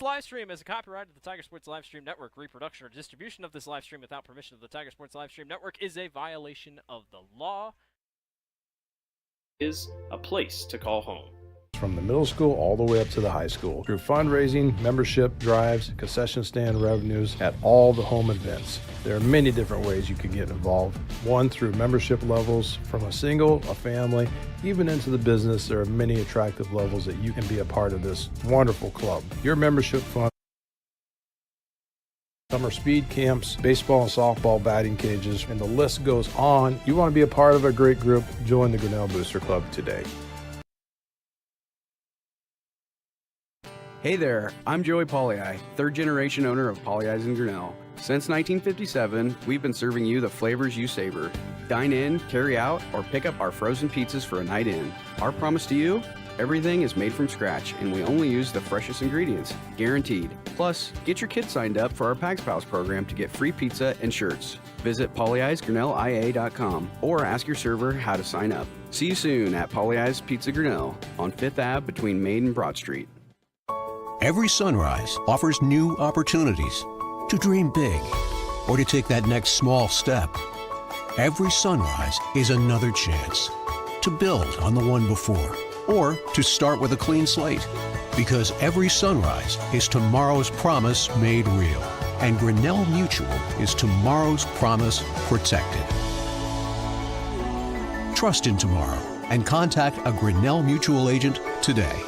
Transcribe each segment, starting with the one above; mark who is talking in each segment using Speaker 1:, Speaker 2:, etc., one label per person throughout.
Speaker 1: live stream is a copyright of the Tiger Sports Live Stream Network. Reproduction or distribution of this live stream without permission of the Tiger Sports Live Stream Network is a violation of the law. Is a place to call home.
Speaker 2: From the middle school all the way up to the high school, through fundraising, membership drives, concession stand revenues at all the home events. There are many different ways you can get involved. One, through membership levels from a single, a family, even into the business. There are many attractive levels that you can be a part of this wonderful club. Your membership fund, summer speed camps, baseball and softball batting cages, and the list goes on. You want to be a part of a great group? Join the Grinnell Booster Club today.
Speaker 3: Hey there, I'm Joey Pollyi, third generation owner of Pollyi's in Grinnell. Since 1957, we've been serving you the flavors you savor. Dine in, carry out, or pick up our frozen pizzas for a night in. Our promise to you? Everything is made from scratch, and we only use the freshest ingredients, guaranteed. Plus, get your kids signed up for our Pags Pals program to get free pizza and shirts. Visit pollyi'sgrinnellia.com or ask your server how to sign up. See you soon at Pollyi's Pizza Grinnell on 5th Ave between Main and Broad Street.
Speaker 4: Every sunrise offers new opportunities to dream big or to take that next small step. Every sunrise is another chance to build on the one before or to start with a clean slate, because every sunrise is tomorrow's promise made real, and Grinnell Mutual is tomorrow's promise protected. Trust in tomorrow and contact a Grinnell Mutual agent today.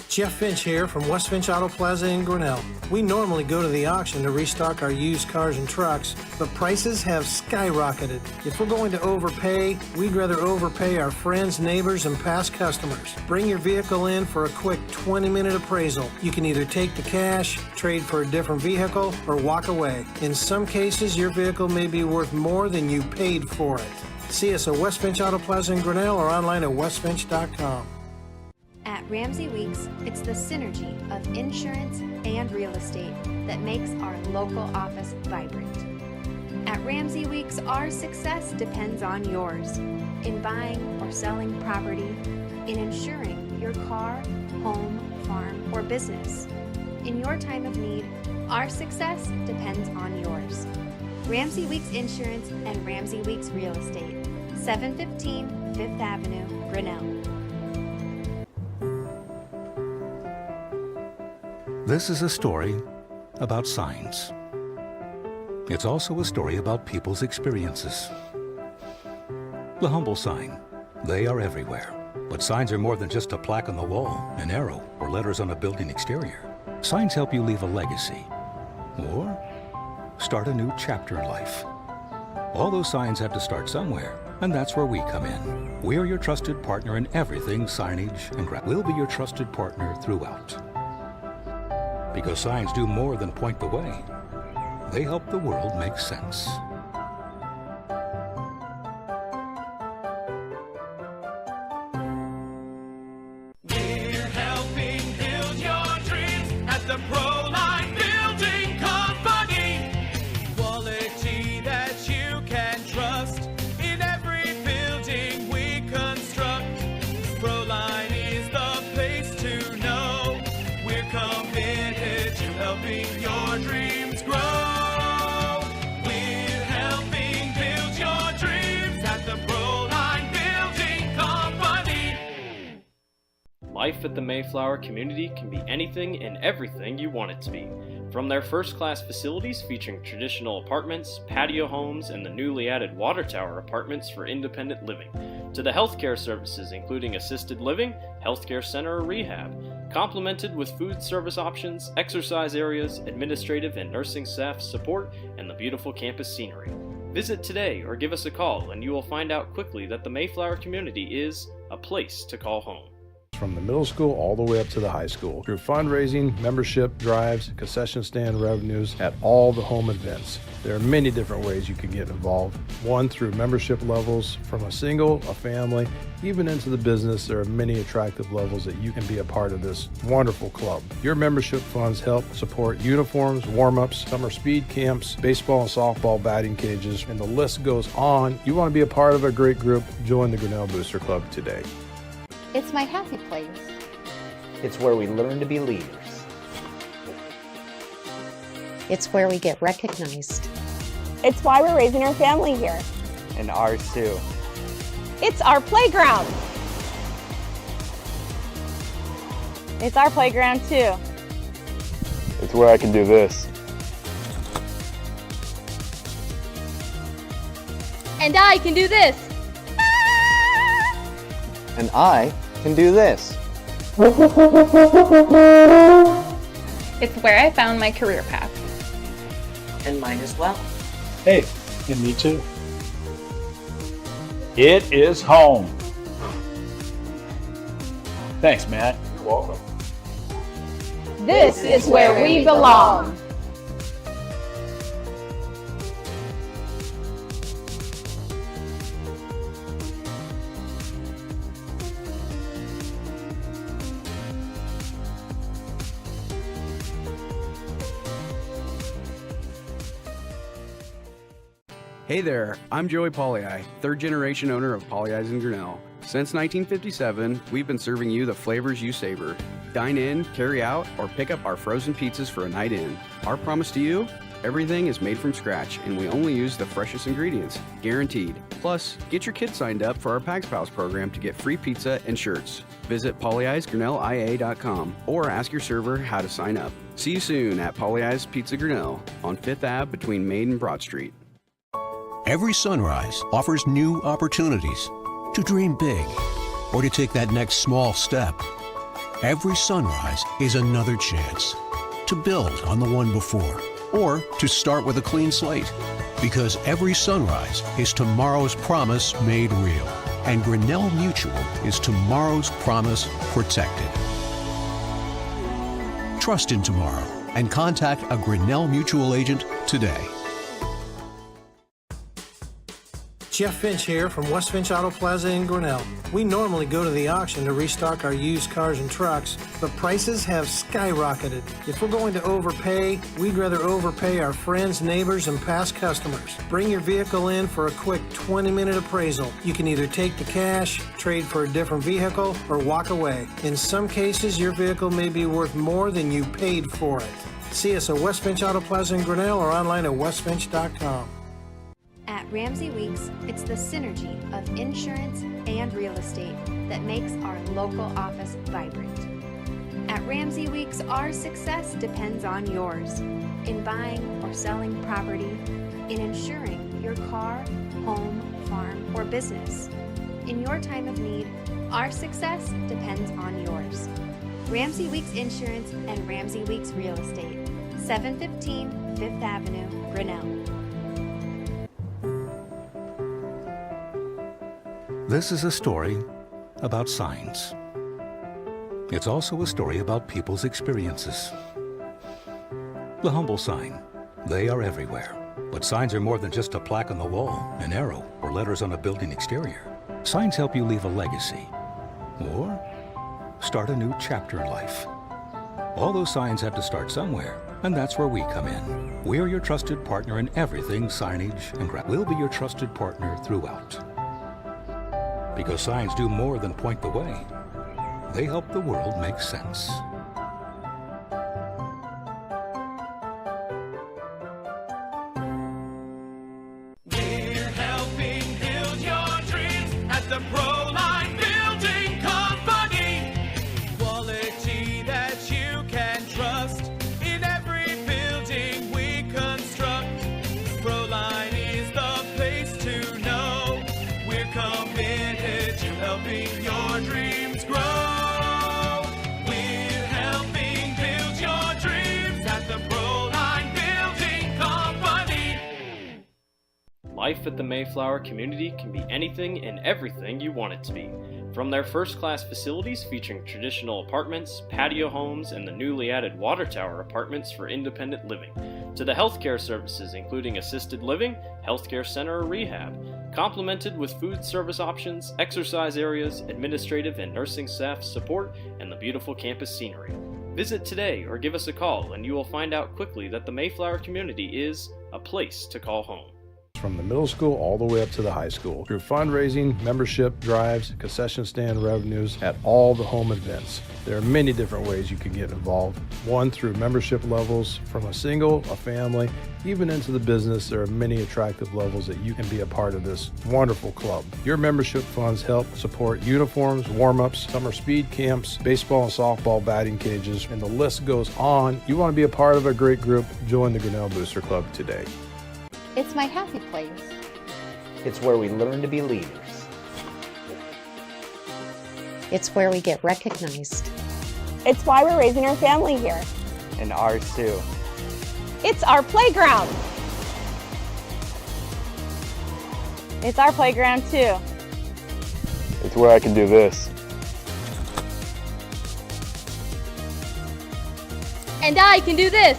Speaker 5: Jeff Finch here from West Finch Auto Plaza in Grinnell. We normally go to the auction to restock our used cars and trucks, but prices have skyrocketed. If we're going to overpay, we'd rather overpay our friends, neighbors, and past customers. Bring your vehicle in for a quick 20-minute appraisal. You can either take the cash, trade for a different vehicle, or walk away. In some cases, your vehicle may be worth more than you paid for it. See us at West Finch Auto Plaza in Grinnell or online at westfinch.com.
Speaker 6: At Ramsey Weeks, it's the synergy of insurance and real estate that makes our local office vibrant. At Ramsey Weeks, our success depends on yours in buying or selling property, in insuring your car, home, farm, or business. In your time of need, our success depends on yours. Ramsey Weeks Insurance and Ramsey Weeks Real Estate, 715 5th Avenue, Grinnell.
Speaker 7: This is a story about signs. It's also a story about people's experiences. The humble sign. They are everywhere. But signs are more than just a plaque on the wall, an arrow, or letters on a building exterior. Signs help you leave a legacy or start a new chapter in life. All those signs have to start somewhere, and that's where we come in. We're your trusted partner in everything signage and we'll be your trusted partner throughout. Because signs do more than point the way. They help the world make sense.
Speaker 8: We're helping build your dreams at the Proline Building Company. Quality that you can trust in every building we construct. Proline is the place to know. We're committed to helping your dreams grow. We're helping build your dreams at the Proline Building Company.
Speaker 1: Life at the Mayflower community can be anything and everything you want it to be. From their first-class facilities featuring traditional apartments, patio homes, and the newly added water tower apartments for independent living, to the healthcare services including assisted living, healthcare center or rehab, complemented with food service options, exercise areas, administrative and nursing staff support, and the beautiful campus scenery. Visit today or give us a call and you will find out quickly that the Mayflower community is a place to call home.
Speaker 2: From the middle school all the way up to the high school, through fundraising, membership drives, concession stand revenues at all the home events. There are many different ways you can get involved. One, through membership levels from a single, a family, even into the business. There are many attractive levels that you can be a part of this wonderful club. Your membership funds help support uniforms, warm-ups, summer speed camps, baseball and softball batting cages, and the list goes on. You want to be a part of a great group? Join the Grinnell Booster Club today.
Speaker 9: It's my happy place. It's where we learn to be leaders.
Speaker 10: It's where we get recognized.
Speaker 11: It's why we're raising our family here.
Speaker 9: And ours too.
Speaker 11: It's our playground. It's our playground too.
Speaker 12: It's where I can do this.
Speaker 11: And I can do this.
Speaker 9: And I can do this.
Speaker 11: It's where I found my career path.
Speaker 10: And mine as well.
Speaker 12: Hey, and me too. It is home. Thanks, Matt. You're welcome.
Speaker 11: This is where we belong.
Speaker 3: Hey there, I'm Joey Pollyi, third generation owner of Pollyi's in Grinnell. Since 1957, we've been serving you the flavors you savor. Dine in, carry out, or pick up our frozen pizzas for a night in. Our promise to you? Everything is made from scratch, and we only use the freshest ingredients, guaranteed. Plus, get your kids signed up for our Pags Pals program to get free pizza and shirts. Visit pollyi'sgrinnellia.com or ask your server how to sign up. See you soon at Pollyi's Pizza Grinnell on 5th Ave between Main and Broad Street.
Speaker 4: Every sunrise offers new opportunities to dream big or to take that next small step. Every sunrise is another chance to build on the one before or to start with a clean slate. Because every sunrise is tomorrow's promise made real. And Grinnell Mutual is tomorrow's promise protected. Trust in tomorrow and contact a Grinnell Mutual agent today.
Speaker 5: Jeff Finch here from West Finch Auto Plaza in Grinnell. We normally go to the auction to restock our used cars and trucks, but prices have skyrocketed. If we're going to overpay, we'd rather overpay our friends, neighbors, and past customers. Bring your vehicle in for a quick 20-minute appraisal. You can either take the cash, trade for a different vehicle, or walk away. In some cases, your vehicle may be worth more than you paid for it. See us at West Finch Auto Plaza in Grinnell or online at westfinch.com.
Speaker 6: At Ramsey Weeks, it's the synergy of insurance and real estate that makes our local office vibrant. At Ramsey Weeks, our success depends on yours in buying or selling property, in insuring your car, home, farm, or business. In your time of need, our success depends on yours. Ramsey Weeks Insurance and Ramsey Weeks Real Estate, 715 5th Avenue, Grinnell.
Speaker 7: This is a story about signs. It's also a story about people's experiences. The humble sign. They are everywhere. But signs are more than just a plaque on the wall, an arrow, or letters on a building exterior. Signs help you leave a legacy or start a new chapter in life. All those signs have to start somewhere, and that's where we come in. We're your trusted partner in everything signage and we'll be your trusted partner throughout. Because signs do more than point the way. They help the world make sense.
Speaker 8: We're helping build your dreams at the Proline Building Company. Quality that you can trust in every building we construct. Proline is the place to know. We're committed to helping your dreams grow. We're helping build your dreams at the Proline Building Company.
Speaker 1: Life at the Mayflower community can be anything and everything you want it to be. From their first-class facilities featuring traditional apartments, patio homes, and the newly added water tower apartments for independent living, to the healthcare services including assisted living, healthcare center, or rehab, complemented with food service options, exercise areas, administrative and nursing staff support, and the beautiful campus scenery. Visit today or give us a call and you will find out quickly that the Mayflower community is a place to call home.
Speaker 2: from the middle school all the way up to the high school through fundraising, membership drives, concession stand revenues at all the home events. There are many different ways you can get involved. One, through membership levels from a single, a family, even into the business. There are many attractive levels that you can be a part of this wonderful club. Your membership funds help support uniforms, warm-ups, summer speed camps, baseball and softball batting cages, and the list goes on. You want to be a part of a great group? Join the Grinnell Booster Club today.
Speaker 10: It's my happy place.
Speaker 9: It's where we learn to be leaders.
Speaker 10: It's where we get recognized.
Speaker 13: It's why we're raising our family here.
Speaker 9: And ours too.
Speaker 13: It's our playground. It's our playground too.
Speaker 12: It's where I can do this.
Speaker 13: And I can do this.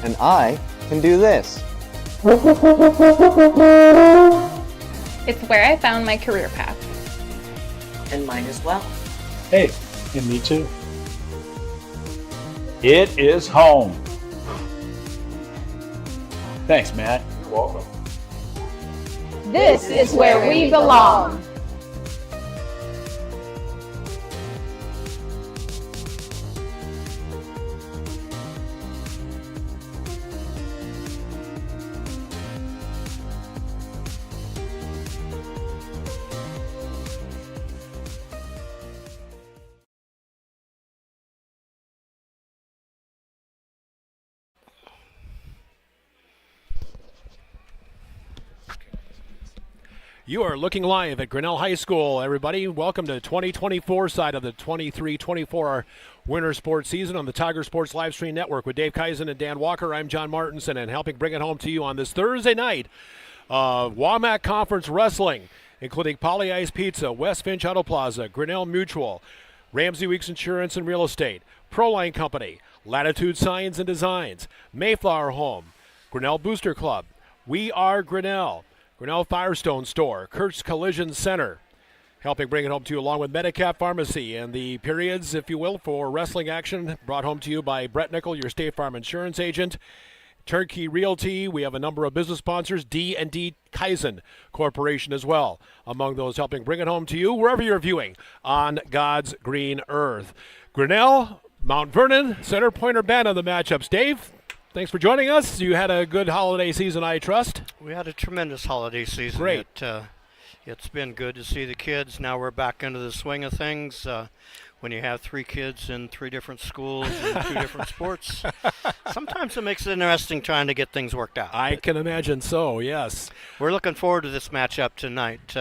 Speaker 9: And I can do this.
Speaker 11: It's where I found my career path.
Speaker 10: And mine as well.
Speaker 12: Hey, and me too. It is home. Thanks, Matt. You're welcome.
Speaker 13: This is where we belong.
Speaker 14: You are looking live at Grinnell High School, everybody. Welcome to 2024 side of the 23-24 winter sports season on the Tiger Sports Live Stream Network with Dave Kaizen and Dan Walker. I'm John Martinson, and helping bring it home to you on this Thursday night, WAMAC Conference Wrestling, including Poly Ice Pizza, West Finch Auto Plaza, Grinnell Mutual, Ramsey Weeks Insurance and Real Estate, Proline Company, Latitude Signs and Designs, Mayflower Home, Grinnell Booster Club, We Are Grinnell, Grinnell Firestone Store, Kurtz Collision Center, helping bring it home to you along with Medicap Pharmacy and the periods, if you will, for wrestling action brought home to you by Brett Nickel, your State Farm insurance agent. Turnkey Realty, we have a number of business sponsors, D&D Kaizen Corporation as well, among those helping bring it home to you wherever you're viewing on God's green earth. Grinnell, Mount Vernon, Center Point-Urbana, the matchups. Dave, thanks for joining us. You had a good holiday season, I trust.
Speaker 15: We had a tremendous holiday season.
Speaker 14: Great.
Speaker 15: It's been good to see the kids. Now we're back into the swing of things. When you have 3 kids in 3 different schools and 2 different sports, sometimes it makes it interesting trying to get things worked out.
Speaker 14: I can imagine so, yes.
Speaker 15: We're looking forward to this matchup tonight.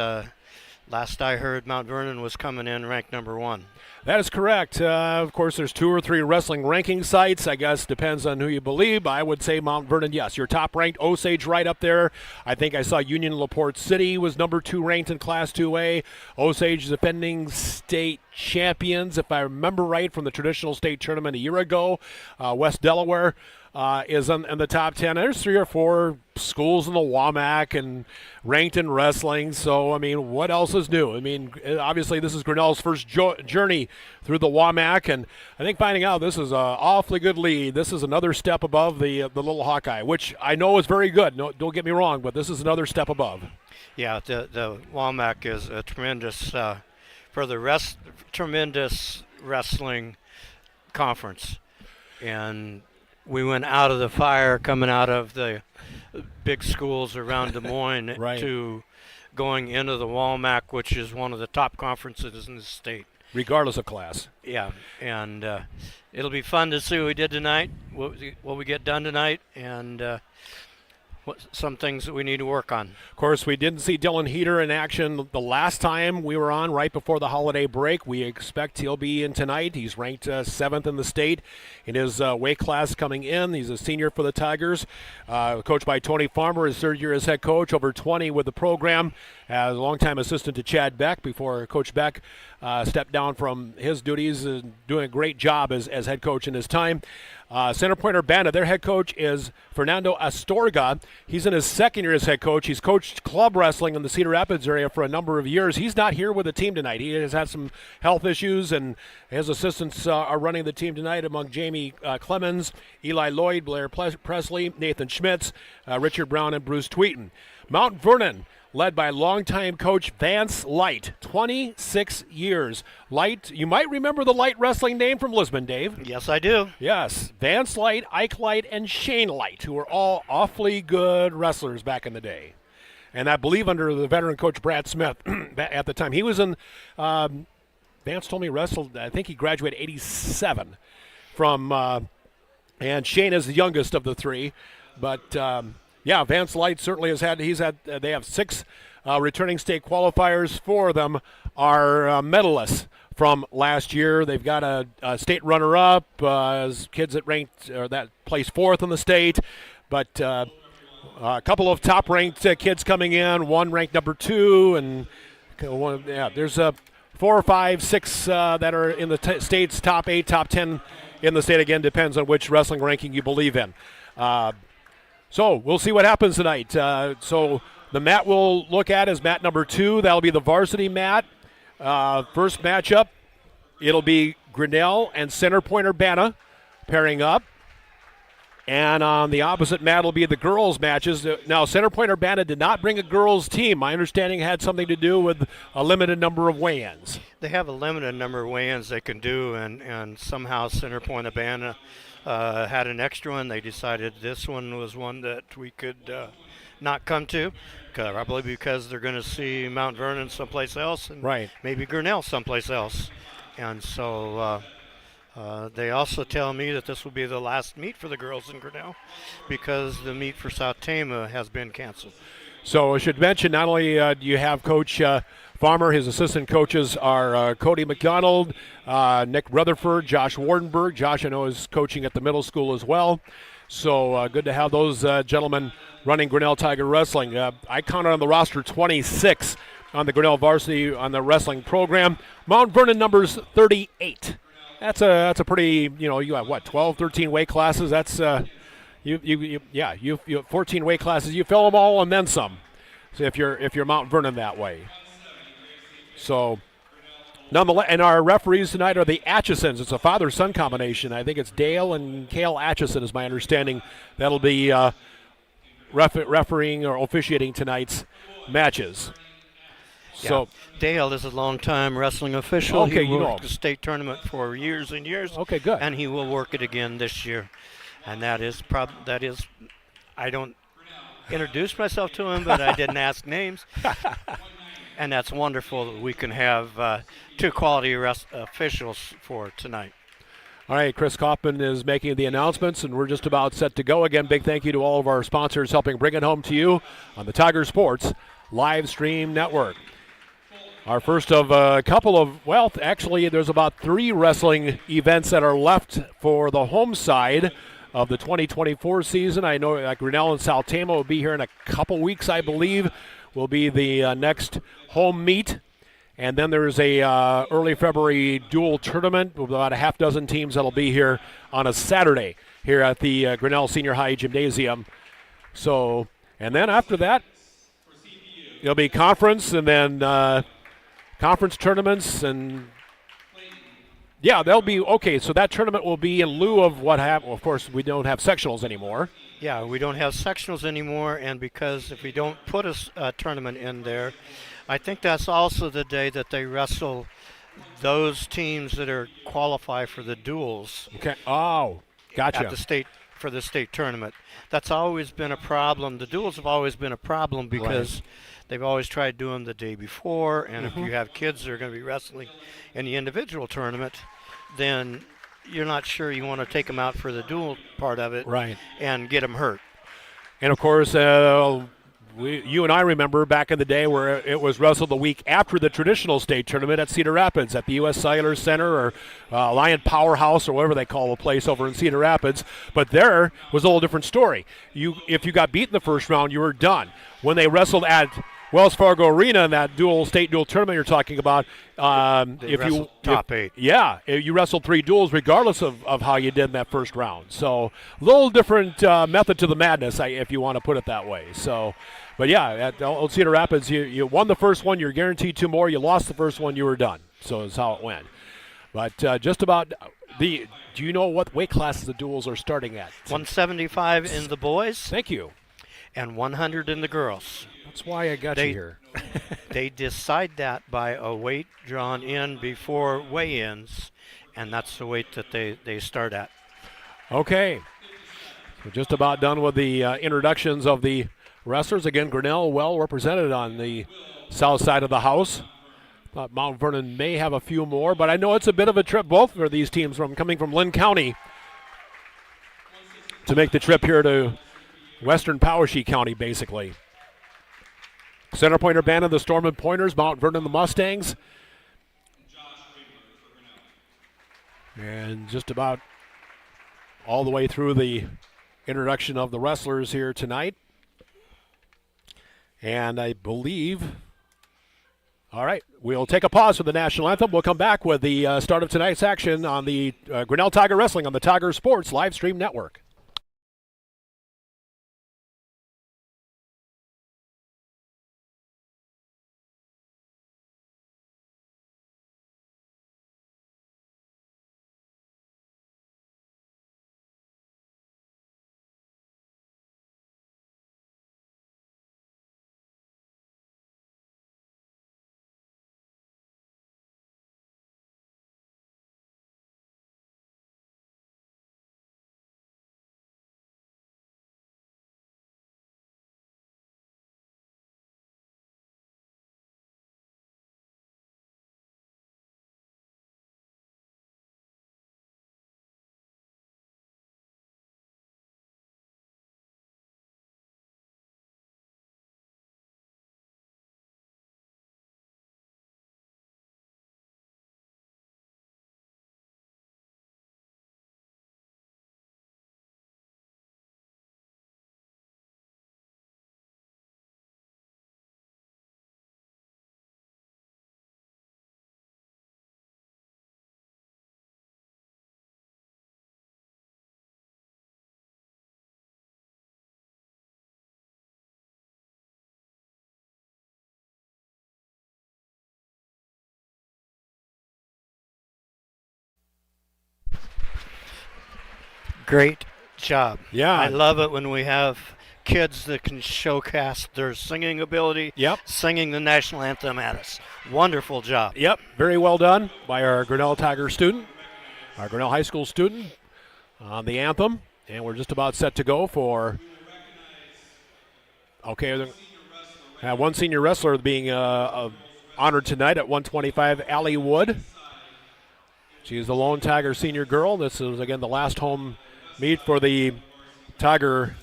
Speaker 15: Last I heard, Mount Vernon was coming in ranked number 1.
Speaker 14: That is correct. Of course, there's 2 or 3 wrestling ranking sites. I guess depends on who you believe. I would say Mount Vernon, yes. Your top-ranked Osage right up there. I think I saw Union LaPorte City was number 2 ranked in Class 2A. Osage defending state champions, if I remember right, from the traditional state tournament a year ago. West Delaware is in the top 10. There's 3 or 4 schools in the WAMAC and ranked in wrestling. So, I mean, what else is new? I mean, obviously this is Grinnell's first journey through the WAMAC, and I think finding out this is an awfully good lead. This is another step above the Little Hawkeye, which I know is very good. No, don't get me wrong, but this is another step above.
Speaker 15: Yeah, the WAMAC is a tremendous tremendous wrestling conference, and we went out of the fire coming out of the big schools around Des Moines
Speaker 14: right.
Speaker 15: to going into the WAMAC, which is one of the top conferences in the state.
Speaker 14: Regardless of class.
Speaker 15: Yeah, and it'll be fun to see what we did tonight, what we get done tonight, and some things that we need to work on.
Speaker 14: Of course, we didn't see Dylan Heater in action the last time we were on, right before the holiday break. We expect he'll be in tonight. He's ranked 7th in the state in his weight class coming in. He's a senior for the Tigers, coached by Tony Farmer, his 3rd year as head coach, over 20 with the program. as a longtime assistant to Chad Beck before Coach Beck stepped down from his duties, doing a great job as head coach in his time. Center Point-Urbana, their head coach is Fernando Astorga. He's in his second year as head coach. He's coached club wrestling in the Cedar Rapids area for a number of years. He's not here with the team tonight. He has had some health issues, and his assistants are running the team tonight among Jamie Clemens, Eli Lloyd, Blair Presley, Nathan Schmitz, Richard Brown, and Bruce Tweeton. Mount Vernon, led by longtime coach Vance Light, 26 years. Light, you might remember the Light wrestling name from Lisbon, Dave.
Speaker 15: Yes, I do.
Speaker 14: Yes, Vance Light, Ike Light, and Shane Light, who were all awfully good wrestlers back in the day. And I believe under the veteran coach Brad Smith at the time. He was in, Vance told me he wrestled, I think he graduated 87 from, and Shane is the youngest of the three. But, yeah, Vance Light certainly they have 6 returning state qualifiers. 4 of them are medalists from last year. They've got a state runner-up, as kids that placed 4th in the state, but a couple of top-ranked kids coming in, one ranked number 2, and there's 4 or 5, 6 that are in the state's top 8, top 10 in the state. Again, depends on which wrestling ranking you believe in. So we'll see what happens tonight. So the mat we'll look at is mat number 2. That'll be the varsity mat. First matchup, it'll be Grinnell and Center Point-Urbana pairing up. And on the opposite mat will be the girls' matches. Now, Center Point-Urbana did not bring a girls' team. My understanding had something to do with a limited number of weigh-ins.
Speaker 15: They have a limited number of weigh-ins they can do, and somehow Center Point-Urbana had an extra one. They decided this one was one that we could not come to, probably because they're going to see Mount Vernon someplace else and maybe Grinnell someplace else. And so they also tell me that this will be the last meet for the girls in Grinnell because the meet for South Tama has been canceled.
Speaker 14: So I should mention, not only do you have Coach Farmer, his assistant coaches are Cody McDonald, Nick Rutherford, Josh Wardenberg. Josh, I know, is coaching at the middle school as well. So good to have those gentlemen running Grinnell Tiger Wrestling. I counted on the roster 26 on the Grinnell Varsity on the wrestling program. Mount Vernon numbers 38. That's a pretty, you have what, 12, 13 weight classes? That's you 14 weight classes. You fill them all and then some. So if you're Mount Vernon that way. So, nonetheless, and our referees tonight are the Atchisons. It's a father-son combination. I think it's Dale and Cale Atchison is my understanding. That'll be refereeing or officiating tonight's matches. So
Speaker 15: Dale is a long-time wrestling official.
Speaker 14: Okay,
Speaker 15: he worked the state tournament for years and years.
Speaker 14: Okay, good.
Speaker 15: And he will work it again this year. And that is I don't introduce myself to him, but I didn't ask names. And that's wonderful that we can have 2 quality officials for tonight.
Speaker 14: All right, Chris Kaufman is making the announcements, and we're just about set to go. Again, big thank you to all of our sponsors helping bring it home to you on the Tiger Sports Live Stream Network. Our first of a couple of, actually there's about 3 wrestling events that are left for the home side of the 2024 season. I know Grinnell and South Tama will be here in a couple weeks, I believe, will be the next home meet. And then there's a early February dual tournament with about a half dozen teams that'll be here on a Saturday here at the Grinnell Senior High Gymnasium. So, and then after that, it'll be conference and then conference tournaments and they'll be okay. So that tournament will be in lieu of what happened. Well, of course, we don't have sectionals anymore.
Speaker 15: Yeah, we don't have sectionals anymore, and because if we don't put a tournament in there, I think that's also the day that they wrestle those teams that are qualify for the duels.
Speaker 14: Okay. Oh, gotcha.
Speaker 15: At the state tournament. That's always been a problem. The duels have always been a problem because they've always tried doing them the day before, and if you have kids that are going to be wrestling in the individual tournament, then you're not sure you want to take them out for the dual part of it and get them hurt.
Speaker 14: And, of course, you and I remember back in the day where it was wrestled the week after the traditional state tournament at Cedar Rapids at the U.S. Cellular Center or Lion Powerhouse or whatever they call the place over in Cedar Rapids. But there was a little different story. If you got beat in the first round, you were done. When they wrestled at Wells Fargo Arena in that state dual tournament you're talking about.
Speaker 15: They wrestled top 8.
Speaker 14: Yeah, you wrestled 3 duels regardless of how you did in that first round. So a little different method to the madness, if you want to put it that way. So, but yeah, at Old Cedar Rapids, you won the first one, you're guaranteed 2 more. You lost the first one, you were done. So is how it went. But just about do you know what weight classes the duels are starting at?
Speaker 15: 175 in the boys.
Speaker 14: Thank you.
Speaker 15: And 100 in the girls.
Speaker 14: That's why I got you here.
Speaker 15: They decide that by a weight drawn in before weigh-ins, and that's the weight that they start at.
Speaker 14: Okay. We're just about done with the introductions of the wrestlers. Again, Grinnell well represented on the south side of the house. Thought Mount Vernon may have a few more, but I know it's a bit of a trip both for these teams coming from Lynn County to make the trip here to Western Powashik County, basically. Center Point-Urbana, the Storm Pointers, Mount Vernon, the Mustangs. And just about all the way through the introduction of the wrestlers here tonight. And I believe, all right, we'll take a pause for the national anthem. We'll come back with the start of tonight's action on the Grinnell Tiger Wrestling on the Tiger Sports Live Stream Network.
Speaker 15: Great job.
Speaker 14: Yeah.
Speaker 15: I love it when we have kids that can showcase their singing ability, singing the national anthem at us. Wonderful job.
Speaker 14: Yep, very well done by our Grinnell Tiger student, our Grinnell High School student on the anthem. And we're just about set to go for, one senior wrestler being honored tonight at 125, Allie Wood. She's the lone Tiger senior girl. This is, again, the last home meet for the Tiger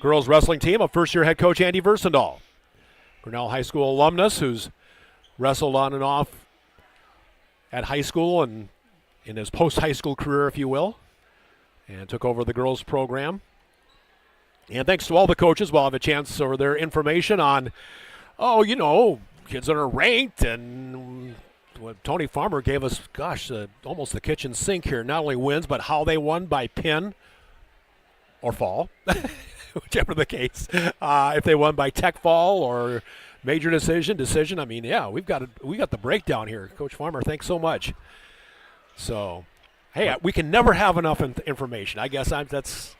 Speaker 14: girls wrestling team of first-year head coach Andy Versendahl. Grinnell High School alumnus who's wrestled on and off at high school and in his post-high school career, if you will, and took over the girls program. And thanks to all the coaches, we'll have a chance for their information on, kids that are ranked. And Tony Farmer gave us, almost the kitchen sink here. Not only wins, but how they won by pin or fall, whichever the case. If they won by tech fall or major decision. I mean, yeah, we got the breakdown here. Coach Farmer, thanks so much. So, hey, we can never have enough information. I guess that's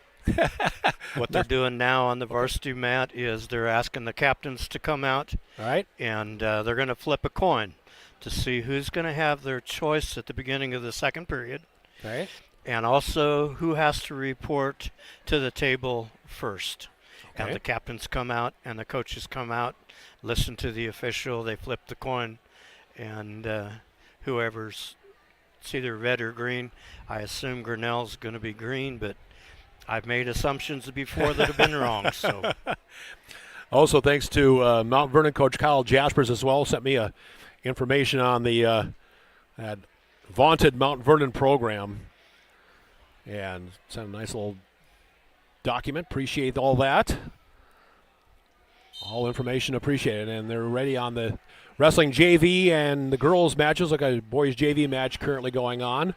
Speaker 15: what they're doing now on the varsity mat is they're asking the captains to come out.
Speaker 14: All right.
Speaker 15: And they're going to flip a coin to see who's going to have their choice at the beginning of the second period.
Speaker 14: Okay.
Speaker 15: And also who has to report to the table first.
Speaker 14: Okay.
Speaker 15: And the captains come out and the coaches come out, listen to the official, they flip the coin, and whoever's, it's either red or green. I assume Grinnell's going to be green, but I've made assumptions before that have been wrong. So,
Speaker 14: also thanks to Mount Vernon coach Kyle Jaspers as well, sent me information on the that vaunted Mount Vernon program, and sent a nice little document. Appreciate all that. All information appreciated, and they're ready on the wrestling JV and the girls matches, like a boys JV match currently going on.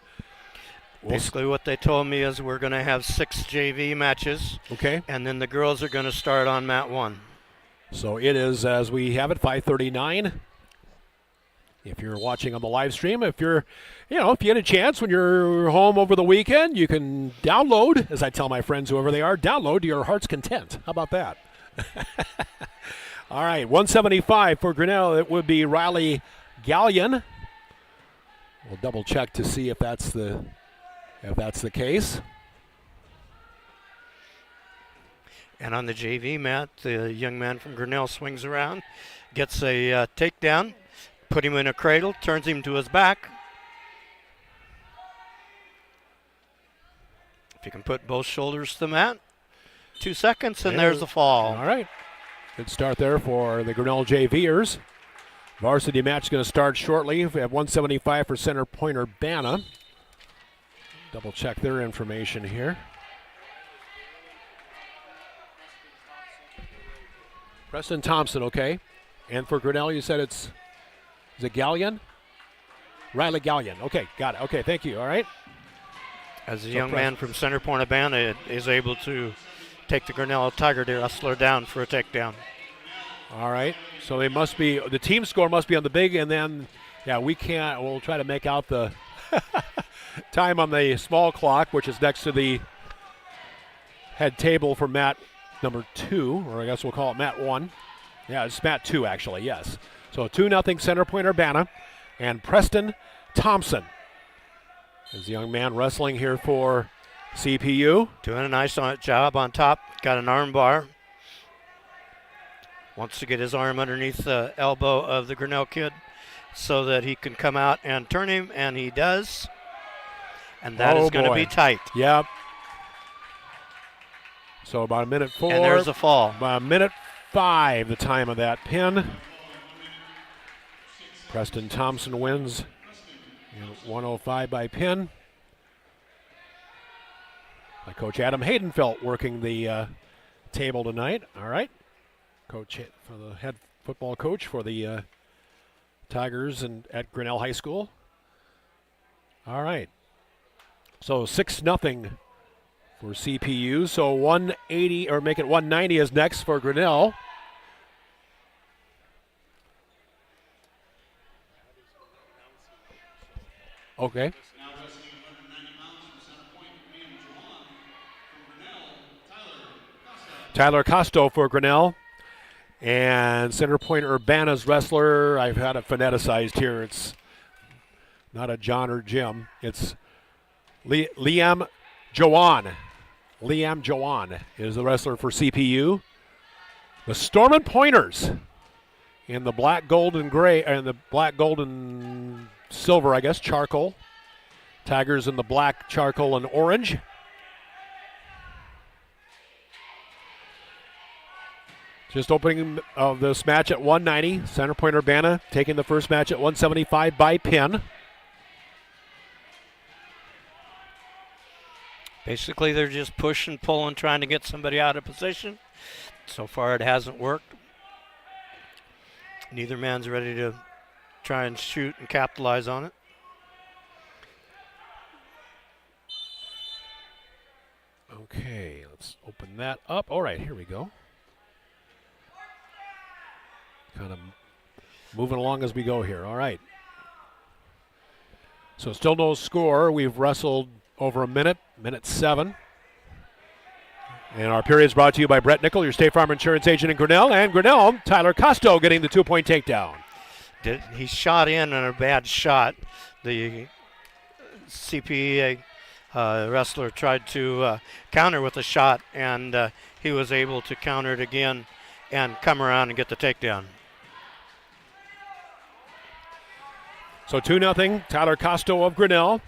Speaker 15: Basically what they told me is we're going to have 6 JV matches.
Speaker 14: Okay.
Speaker 15: And then the girls are going to start on mat 1.
Speaker 14: So it is, as we have it, 5:39. If you're watching on the live stream, if you get a chance when you're home over the weekend, you can download, as I tell my friends whoever they are, download to your heart's content. How about that? All right, 175 for Grinnell. It would be Riley Gallion. We'll double check to see if that's the case.
Speaker 15: And on the JV mat, the young man from Grinnell swings around, gets a takedown, put him in a cradle, turns him to his back. If you can put both shoulders to the mat, 2 seconds, and there's the fall.
Speaker 14: All right. Good start there for the Grinnell JVers. Varsity match is going to start shortly. We have 175 for Center Point-Urbana. Double check their information here. Preston Thompson, okay. And for Grinnell, you said is it Gallion? Riley Gallion. Okay, got it. Okay, thank you. All right.
Speaker 15: As a young man from Center Point-Urbana is able to take the Grinnell Tiger wrestler down for a takedown.
Speaker 14: All right. So they must be, the team score must be on the big, and then, we'll try to make out the time on the small clock, which is next to the head table for mat number 2, or I guess we'll call it mat 1. Yeah, it's mat 2, actually, yes. So 2-0 Center Point-Urbana, and Preston Thompson is the young man wrestling here for CPU.
Speaker 15: Doing a nice job on top. Got an arm bar. Wants to get his arm underneath the elbow of the Grinnell kid so that he can come out and turn him, and he does. And that is going to be tight.
Speaker 14: Yep. So about a minute 4.
Speaker 15: And there's a fall.
Speaker 14: About a minute 5, the time of that pin. Preston Thompson wins 105 by pin. By Coach Adam Haydenfeld working the table tonight. All right. Coach for the head football coach for the Tigers and at Grinnell High School. All right. So 6-0 for CPU. So 180, or make it 190 is next for Grinnell. Okay. Tyler Costo for Grinnell. And Center Point-Urbana's wrestler, I've had it phoneticized here. It's not a John or Jim. It's Liam Joan. Liam Joan is the wrestler for CPU. The Stormin' Pointers in the black, gold, and gray, and the black, gold, and silver, I guess, charcoal. Tigers in the black, charcoal, and orange. Just opening of this match at 190. Center Point-Urbana taking the first match at 175 by pin.
Speaker 15: Basically, they're just pushing, pulling, trying to get somebody out of position. So far, it hasn't worked. Neither man's ready to try and shoot and capitalize on it.
Speaker 14: Okay, let's open that up. All right, here we go. Kind of moving along as we go here. All right. So still no score. We've wrestled over a minute, minute 7. And our period is brought to you by Brett Nickel, your State Farm Insurance agent in Grinnell. And Grinnell, Tyler Costo getting the 2-point takedown.
Speaker 15: He shot in on a bad shot. The CPA wrestler tried to counter with a shot, and he was able to counter it again and come around and get the takedown.
Speaker 14: So 2-0, Tyler Costo of Grinnell.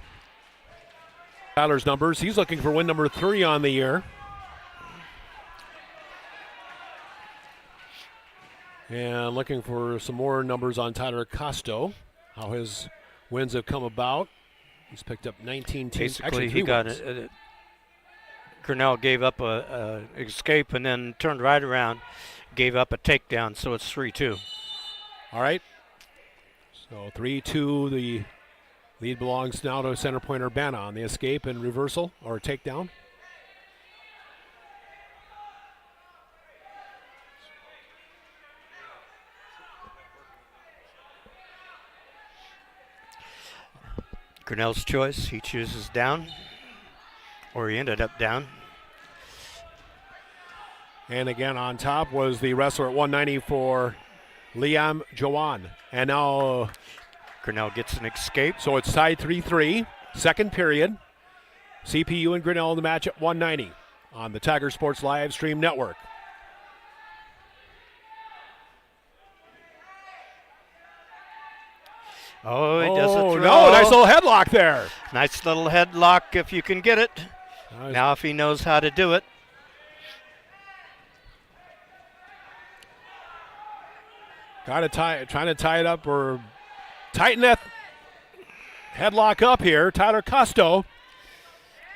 Speaker 14: Tyler's numbers, he's looking for win number 3 on the year. And looking for some more numbers on Tyler Costo, how his wins have come about. He's picked up 19 teams.
Speaker 15: Basically, he got it. Grinnell gave up a escape and then turned right around, gave up a takedown, so it's 3-2.
Speaker 14: All right. So 3-2, the lead belongs now to Center Point-Urbana on the escape and reversal or takedown.
Speaker 15: Grinnell's choice, he chooses down, or he ended up down.
Speaker 14: And again on top was the wrestler at 190 for Liam Jawan. And now
Speaker 15: Grinnell gets an escape.
Speaker 14: So it's tied 3-3, second period. CPU and Grinnell in the match at 190 on the Tiger Sports Live Stream Network.
Speaker 15: Oh, it does a throw.
Speaker 14: No, nice little headlock there.
Speaker 15: Nice little headlock if you can get it.
Speaker 14: Nice.
Speaker 15: Now if he knows how to do it.
Speaker 14: Trying to tie it up or tighten that headlock up here. Tyler Costo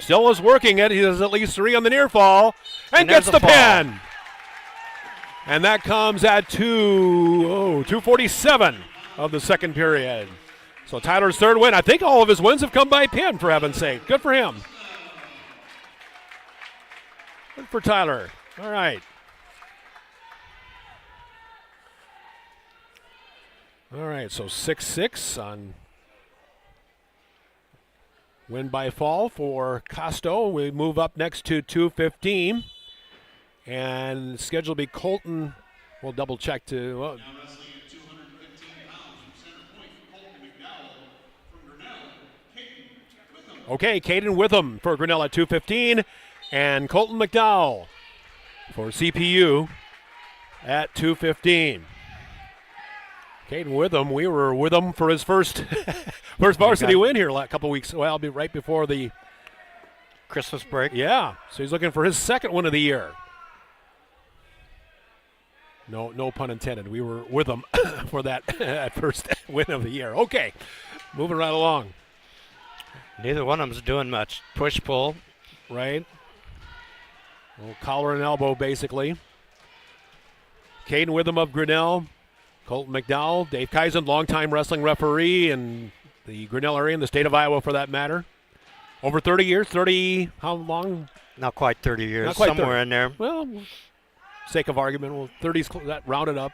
Speaker 14: still is working it. He has at least 3 on the near fall and gets the pin. And that comes at 2:47 of the second period. So Tyler's third win. I think all of his wins have come by pin, for heaven's sake. Good for him. Good for Tyler. All right. All right, so 6-6 on win by fall for Costo. We move up next to 2:15. And schedule will be Colton. We'll double check to. Okay, Caden Witham for Grinnell at 2:15, and Colton McDowell for CPU at 2:15. Caden Witham, we were with him for his first varsity win here a couple weeks. Well, it'll be right before the
Speaker 15: Christmas break.
Speaker 14: Yeah, so he's looking for his second win of the year. No pun intended. We were with him for that first win of the year. Okay, moving right along.
Speaker 15: Neither one of them's doing much. Push-pull.
Speaker 14: Right. Well, collar and elbow, basically. Caden Witham of Grinnell. Colton McDowell. Dave Kaizen, longtime wrestling referee in the Grinnell area, in the state of Iowa for that matter. Over 30 years. 30, how long?
Speaker 15: Not quite 30 years.
Speaker 14: Not quite
Speaker 15: somewhere
Speaker 14: 30.
Speaker 15: in there.
Speaker 14: Well, sake of argument, well, 30's that rounded up.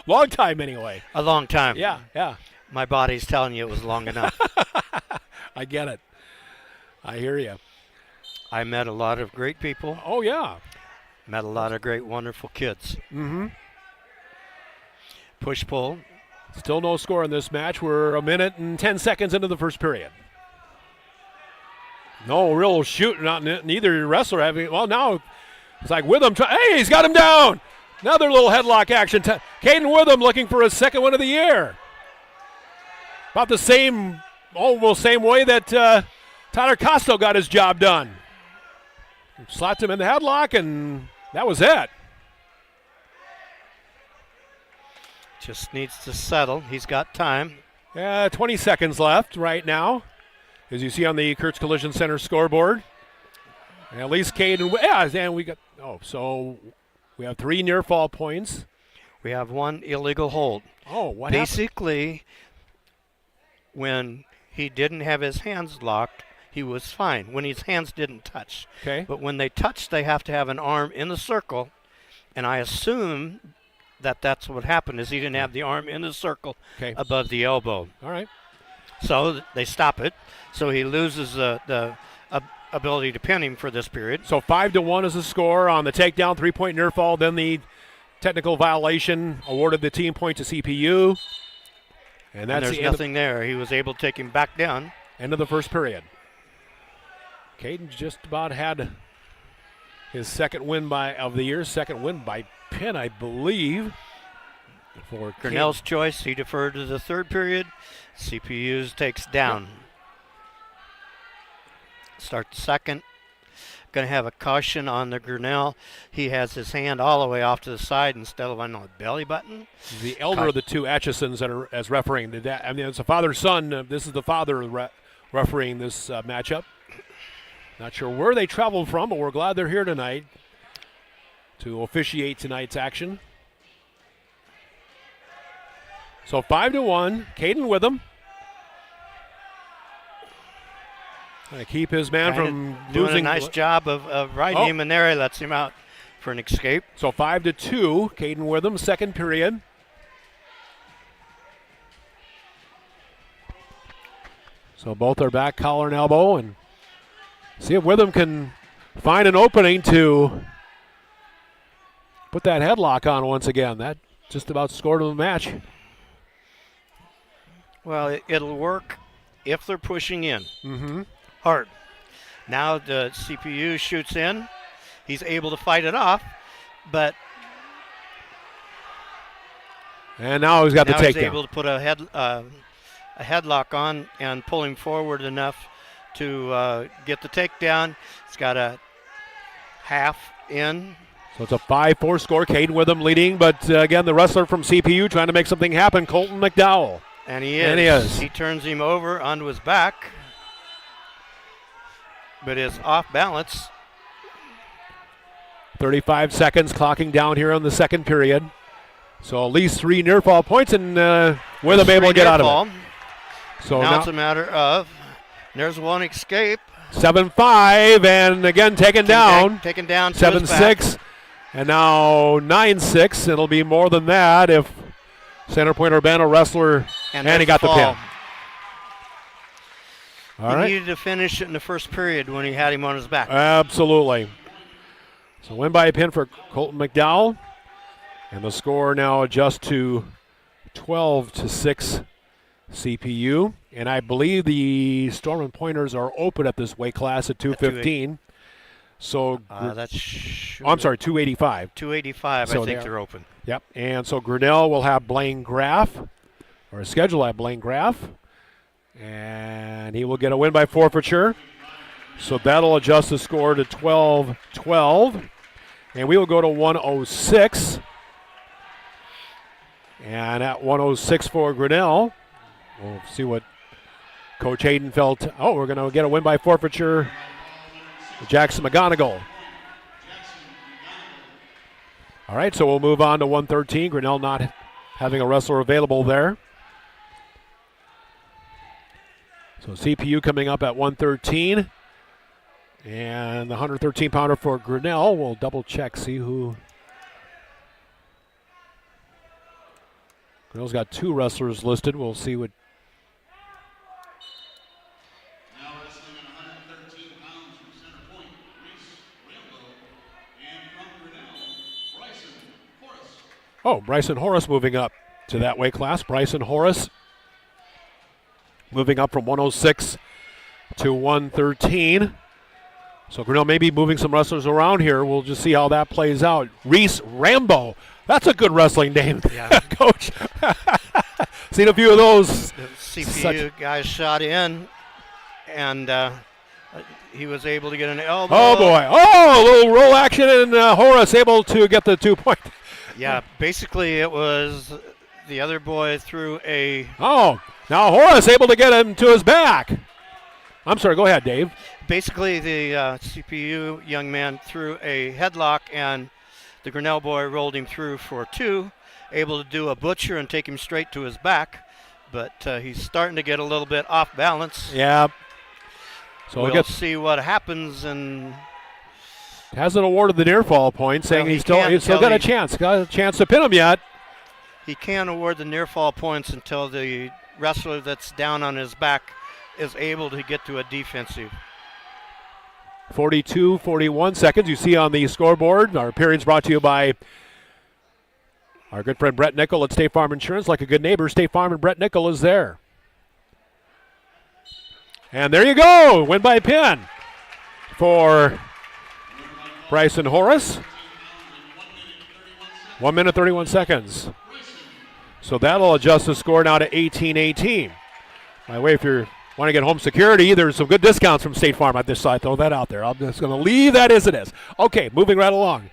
Speaker 14: Long time anyway.
Speaker 15: A long time.
Speaker 14: Yeah.
Speaker 15: My body's telling you it was long enough.
Speaker 14: I get it. I hear you.
Speaker 15: I met a lot of great people.
Speaker 14: Oh, yeah.
Speaker 15: Met a lot of great, wonderful kids.
Speaker 14: Mm-hmm.
Speaker 15: Push-pull.
Speaker 14: Still no score in this match. We're a minute and 10 seconds into the first period. No real shooting on neither wrestler having. Well, now it's like Witham. Hey, he's got him down. Another little headlock action. Caden Witham looking for his second win of the year. About the same, almost same way that Tyler Costo got his job done. Slapped him in the headlock, and that was it.
Speaker 15: Just needs to settle. He's got time.
Speaker 14: 20 seconds left right now, as you see on the Kurtz Collision Center scoreboard. And at least Caden, and we got, so we have 3 near fall points.
Speaker 15: We have 1 illegal hold.
Speaker 14: Oh, what
Speaker 15: Basically, when he didn't have his hands locked, he was fine. When his hands didn't touch.
Speaker 14: Okay.
Speaker 15: But when they touch, they have to have an arm in the circle. And I assume that's what happened, is he didn't have the arm in the circle above the elbow.
Speaker 14: All right.
Speaker 15: So they stop it. So he loses the ability to pin him for this period.
Speaker 14: So 5-1 is the score on the takedown, 3-point near fall. Then the technical violation awarded the team point to CPU. And that's
Speaker 15: there's nothing there. He was able to take him back down.
Speaker 14: End of the first period. Caden just about had his second win of the year, second win by pin, I believe. For
Speaker 15: Grinnell's choice, he deferred to the third period. CPU's takes down. Start the second. Going to have a caution on the Grinnell. He has his hand all the way off to the side instead of on the belly button.
Speaker 14: The elder of the two Atchisons that are as refereeing. I mean, it's a father-son. This is the father refereeing this matchup. Not sure where they traveled from, but we're glad they're here tonight to officiate tonight's action. So 5-1, Caden with him. Trying to keep his man from
Speaker 15: doing
Speaker 14: losing.
Speaker 15: a nice job of riding him in there. He lets him out for an escape.
Speaker 14: So 5-2, Caden with him, second period. So both are back, collar and elbow, and see if Witham can find an opening to put that headlock on once again. That just about scored him the match.
Speaker 15: Well, it'll work if they're pushing in hard. Now the CPU shoots in. He's able to fight it off, but
Speaker 14: and now he's got the takedown.
Speaker 15: He's able to put a headlock on and pull him forward enough to get the takedown. He's got a half in.
Speaker 14: So it's a 5-4 score. Caden with him leading, but again, the wrestler from CPU trying to make something happen, Colton McDowell.
Speaker 15: And he is. He turns him over onto his back, but is off balance.
Speaker 14: 35 seconds clocking down here on the second period. So at least 3 near fall points, and Witham able to get out of it. So
Speaker 15: now it's a matter of, there's one escape.
Speaker 14: 7-5, and again taken down.
Speaker 15: Taken down.
Speaker 14: 7-6, and now 9-6. It'll be more than that if Center Point-Urbana wrestler, and he got the pin. All right.
Speaker 15: He needed to finish it in the first period when he had him on his back.
Speaker 14: Absolutely. So win by a pin for Colton McDowell. And the score now adjusts to 12-6 CPU. And I believe the Storm and Pointers are open at this weight class at 215. So I'm sorry, 285.
Speaker 15: 285,
Speaker 14: so
Speaker 15: I think they're open.
Speaker 14: Yep. And so Grinnell will have Blaine Graff, or schedule at Blaine Graff. And he will get a win by forfeiture. So that'll adjust the score to 12-12. And we will go to 106. And at 106 for Grinnell, we'll see what Coach Hayden felt. Oh, we're going to get a win by forfeiture. Jackson McGonigal. All right, so we'll move on to 113. Grinnell not having a wrestler available there. So CPU coming up at 113. And the 113-pounder for Grinnell. We'll double check, see who. Grinnell's got 2 wrestlers listed. We'll see what.
Speaker 16: Now wrestling at 113 pounds from Center Point, Reese Rambo, and from Grinnell, Bryson Horace.
Speaker 14: Oh, Bryson Horace moving up to that weight class. Bryson Horace moving up from 106 to 113. So Grinnell may be moving some wrestlers around here. We'll just see how that plays out. Reese Rambo. That's a good wrestling name, Coach. Seen a few of those.
Speaker 15: The CPU guys shot in, and he was able to get an elbow.
Speaker 14: Oh, boy. Oh, a little roll action, and Horace able to get the 2-point.
Speaker 15: Yeah, basically it was the other boy threw a...
Speaker 14: Oh, now Horace able to get him to his back. I'm sorry, go ahead, Dave.
Speaker 15: Basically, the CPU young man threw a headlock, and the Grinnell boy rolled him through for 2, able to do a butcher and take him straight to his back. But he's starting to get a little bit off balance.
Speaker 14: Yeah. So
Speaker 15: we'll see what happens. And
Speaker 14: hasn't awarded the near fall point, saying he's still got a chance. Got a chance to pin him yet.
Speaker 15: He can't award the near fall points until the wrestler that's down on his back is able to get to a defensive.
Speaker 14: 42-41 seconds. You see on the scoreboard. Our appearance brought to you by our good friend Brett Nickel at State Farm Insurance. Like a good neighbor, State Farm and Brett Nickel is there. And there you go. Win by pin for Bryson Horace. 1 minute, 31 seconds. So that'll adjust the score now to 18-18. By the way, if you're want to get home security, there's some good discounts from State Farm at this side. Throw that out there. I'm just going to leave that as it is. Okay, moving right along.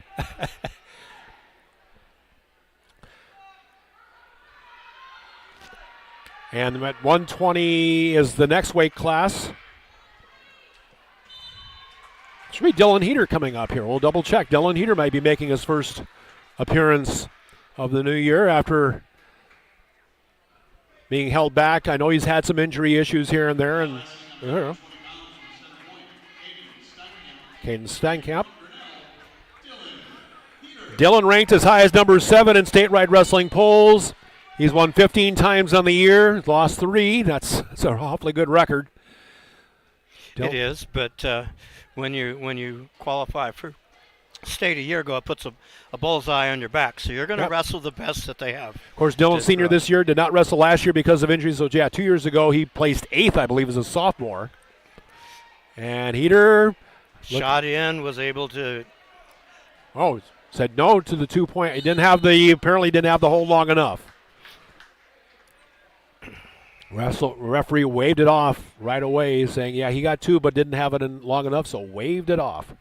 Speaker 14: And at 120 is the next weight class. Should be Dylan Heater coming up here. We'll double check. Dylan Heater might be making his first appearance of the new year after being held back. I know he's had some injury issues here and there, and Caden Steinkamp. Dylan ranked as high as number 7 in statewide wrestling polls. He's won 15 times on the year, lost 3. That's an awfully good record.
Speaker 15: It is, but when you qualify for state a year ago, it puts a bullseye on your back. So you're going to wrestle the best that they have.
Speaker 14: Of course, Dylan Sr. this year did not wrestle last year because of injuries. So, 2 years ago, he placed 8th, I believe, as a sophomore. And Heater
Speaker 15: shot in, was able to.
Speaker 14: Oh, said no to the 2-point. He apparently didn't have the hold long enough. Referee waved it off right away, saying, yeah, he got 2, but didn't have it in long enough, so waved it off.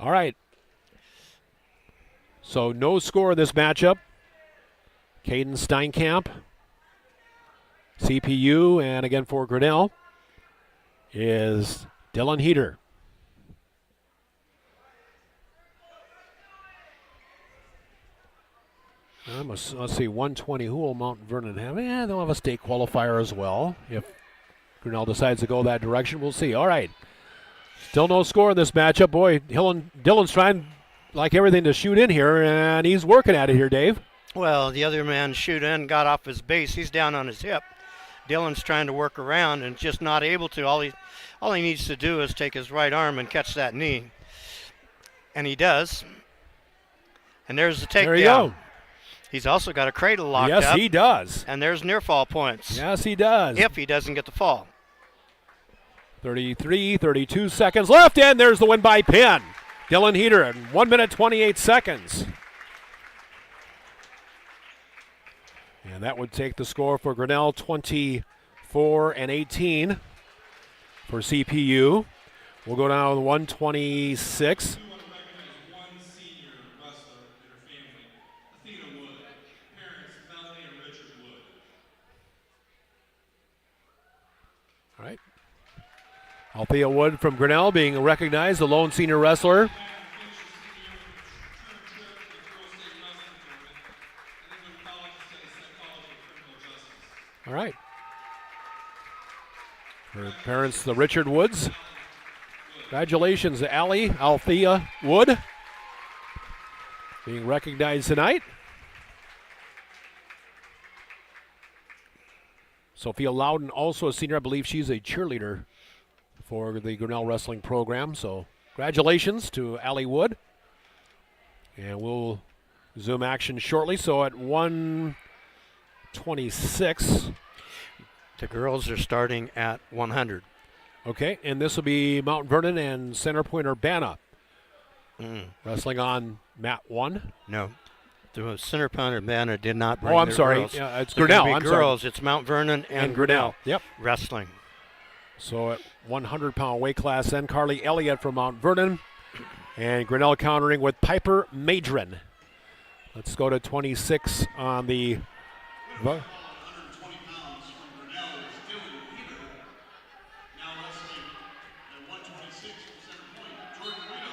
Speaker 14: All right. So no score in this matchup. Caden Steinkamp, CPU, and again for Grinnell is Dylan Heater. Let's see, 120. Who will Mount Vernon have? They'll have a state qualifier as well. If Grinnell decides to go that direction, we'll see. All right. Still no score in this matchup. Boy, Dylan's trying, like everything, to shoot in here, and he's working at it here, Dave.
Speaker 15: Well, the other man shoot in, got off his base. He's down on his hip. Dylan's trying to work around and just not able to. All he needs to do is take his right arm and catch that knee. And he does. And there's the takedown.
Speaker 14: There you go.
Speaker 15: He's also got a cradle locked up.
Speaker 14: Yes, he does.
Speaker 15: And there's near fall points.
Speaker 14: Yes, he does.
Speaker 15: If he doesn't get the fall.
Speaker 14: 32 seconds left, and there's the win by pin. Dylan Heater in 1 minute 28 seconds. And that would take the score for Grinnell 24-18 for CPU. We'll go down to 126. All right. Althea Wood from Grinnell being recognized, the lone senior wrestler. All right. Her parents, the Richard Woods. Congratulations to Althea Wood, being recognized tonight. Sophia Loudon, also a senior. I believe she's a cheerleader for the Grinnell wrestling program. So congratulations to Allie Wood. And we'll zoom action shortly. So at 126.
Speaker 15: The girls are starting at 100.
Speaker 14: Okay, and this will be Mount Vernon and Center Point-Urbana. Wrestling on mat 1.
Speaker 15: No. The Center Point-Urbana did not bring
Speaker 14: I'm
Speaker 15: their
Speaker 14: sorry.
Speaker 15: girls.
Speaker 14: Yeah, it's
Speaker 15: They're
Speaker 14: Grinnell.
Speaker 15: gonna be girls. It's Mount Vernon and Grinnell.
Speaker 14: Yep.
Speaker 15: Wrestling.
Speaker 14: So at 100-pound weight class, then Carly Elliott from Mount Vernon. And Grinnell countering with Piper Madron. Let's go to 26 on the...
Speaker 16: 120 pounds from Grinnell is Dylan Heater. Now wrestling at 126 from Center Point, Jordan Rito.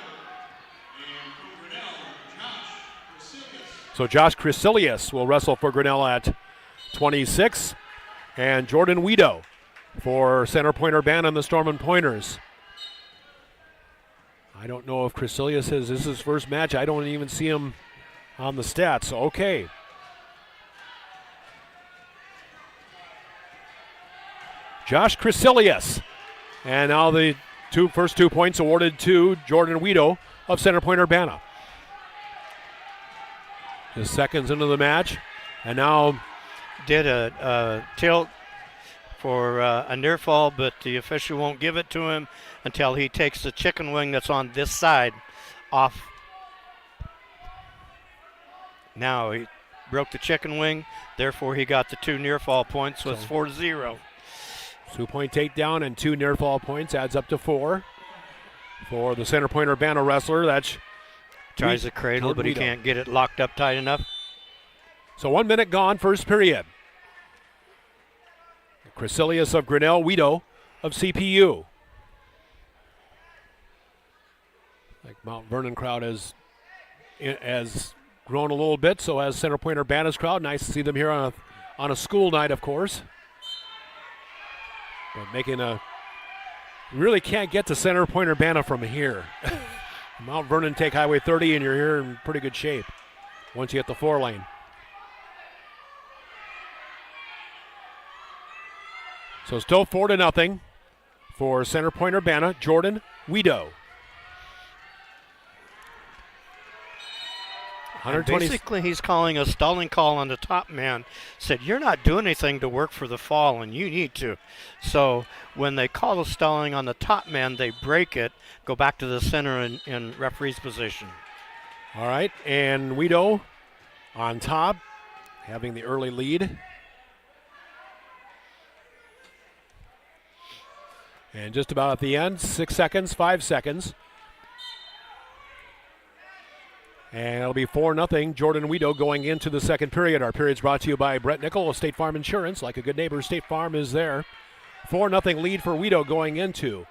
Speaker 16: And from Grinnell, Josh Cresilius.
Speaker 14: So Josh Cresilius will wrestle for Grinnell at 26. And Jordan Weedo for Center Point-Urbana and the Storm & Pointers. I don't know if Cresilius this is his first match. I don't even see him on the stats. Okay. Josh Cresilius. And now the first 2 points awarded to Jordan Weedo of Center Point-Urbana. Just seconds into the match. And now
Speaker 15: did a tilt for a near fall, but the official won't give it to him until he takes the chicken wing that's on this side off. Now he broke the chicken wing, therefore he got the 2 near fall points, so it's 4-0.
Speaker 14: 2-point takedown and 2 near fall points adds up to 4 for the Center Point-Urbana wrestler. That's
Speaker 15: tries the cradle, but he can't get it locked up tight enough.
Speaker 14: So 1 minute gone, first period. Crecilius of Grinnell, Weedo of CPU. Like Mount Vernon crowd has grown a little bit, so has Center Point-Urbana's crowd. Nice to see them here on a school night, of course. But really can't get to Center Point-Urbana from here. Mount Vernon take Highway 30 and you're here in pretty good shape once you hit the 4-lane. So still 4-0 for Center Point-Urbana. Jordan Weedo.
Speaker 15: Basically, he's calling a stalling call on the top man. Said, you're not doing anything to work for the fall, and you need to. So when they call the stalling on the top man, they break it, go back to the center in referee's position.
Speaker 14: All right, and Weedo on top, having the early lead. And just about at the end, 6 seconds, 5 seconds. And it'll be 4-0 Jordan Weedo going into the second period. Our period's brought to you by Brett Nickel of State Farm Insurance. Like a good neighbor, State Farm is there. 4-0 lead for Weedo going into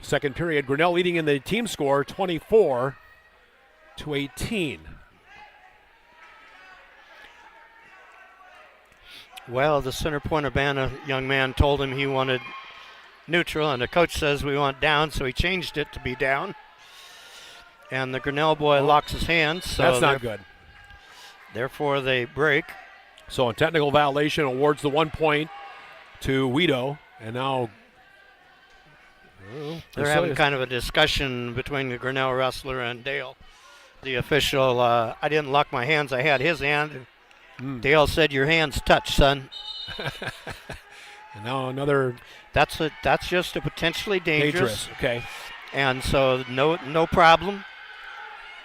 Speaker 14: second period. Grinnell leading in the team score 24-18.
Speaker 15: Well, the Center Point-Urbana young man told him he wanted neutral, and the coach says we want down, so he changed it to be down. And the Grinnell boy locks his hands. So
Speaker 14: that's not good.
Speaker 15: Therefore, they break.
Speaker 14: So a technical violation awards the 1 point to Weedo. And now
Speaker 15: they're having kind of a discussion between the Grinnell wrestler and Dale. The official, I didn't lock my hands. I had his hand. Dale said, your hands touch, son.
Speaker 14: And now another.
Speaker 15: That's just a potentially dangerous.
Speaker 14: Okay.
Speaker 15: And so no problem.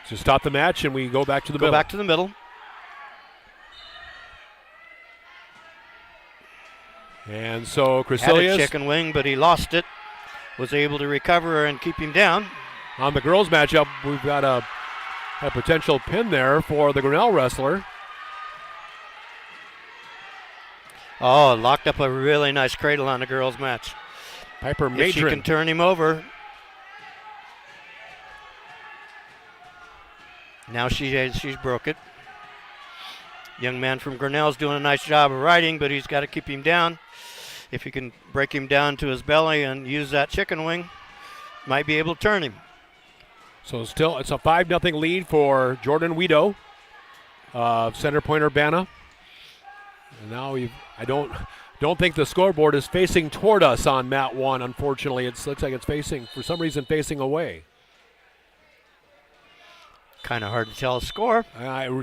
Speaker 14: So stop the match and we go back to the middle.
Speaker 15: Go back to the middle.
Speaker 14: And so Crecilius
Speaker 15: had a chicken wing, but he lost it. Was able to recover and keep him down.
Speaker 14: On the girls' matchup, we've got a potential pin there for the Grinnell wrestler.
Speaker 15: Oh, locked up a really nice cradle on the girls' match.
Speaker 14: Piper Madron.
Speaker 15: If she can turn him over. Now she's broke it. Young man from Grinnell's doing a nice job of riding, but he's got to keep him down. If he can break him down to his belly and use that chicken wing, might be able to turn him.
Speaker 14: So still, it's a 5-0 lead for Jordan Weedo of Center Point-Urbana. And now I don't think the scoreboard is facing toward us on mat 1. Unfortunately, it looks like it's facing, for some reason, facing away.
Speaker 15: Kind of hard to tell a score.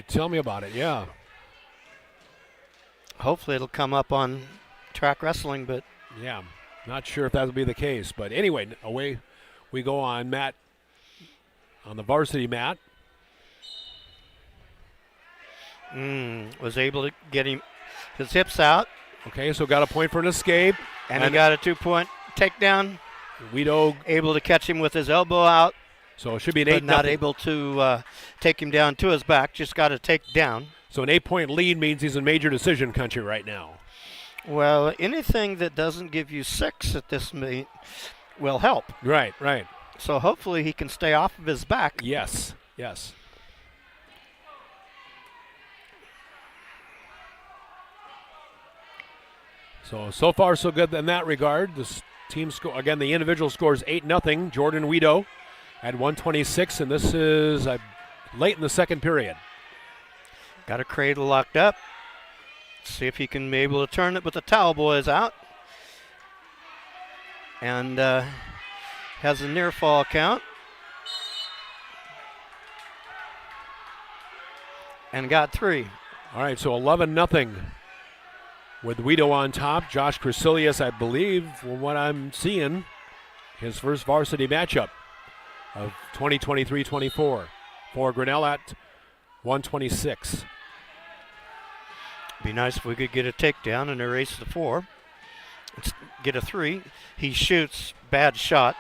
Speaker 14: Tell me about it, yeah.
Speaker 15: Hopefully it'll come up on track wrestling, but
Speaker 14: yeah, not sure if that'll be the case. But anyway, away we go on the varsity mat.
Speaker 15: Was able to get his hips out.
Speaker 14: Okay, so got a point for an escape.
Speaker 15: And he got a 2-point takedown.
Speaker 14: Weedo
Speaker 15: able to catch him with his elbow out.
Speaker 14: So it should be an 8-0.
Speaker 15: But not able to take him down to his back, just got to take down.
Speaker 14: So an 8-point lead means he's in major decision country right now.
Speaker 15: Well, anything that doesn't give you 6 at this meet will help.
Speaker 14: Right.
Speaker 15: So hopefully he can stay off of his back.
Speaker 14: Yes. So far so good in that regard. This team score, again, the individual score is 8-0. Jordan Weedo at 126, and this is late in the second period.
Speaker 15: Got a cradle locked up. See if he can be able to turn it, but the towel boy is out. And has a near fall count. And got 3.
Speaker 14: All right, so 11-0 with Weedo on top. Josh Crecilius, I believe, from what I'm seeing, his first varsity matchup of 2023-24 for Grinnell at 126.
Speaker 15: Be nice if we could get a takedown and erase the 4. Let's get a 3. He shoots, bad shot.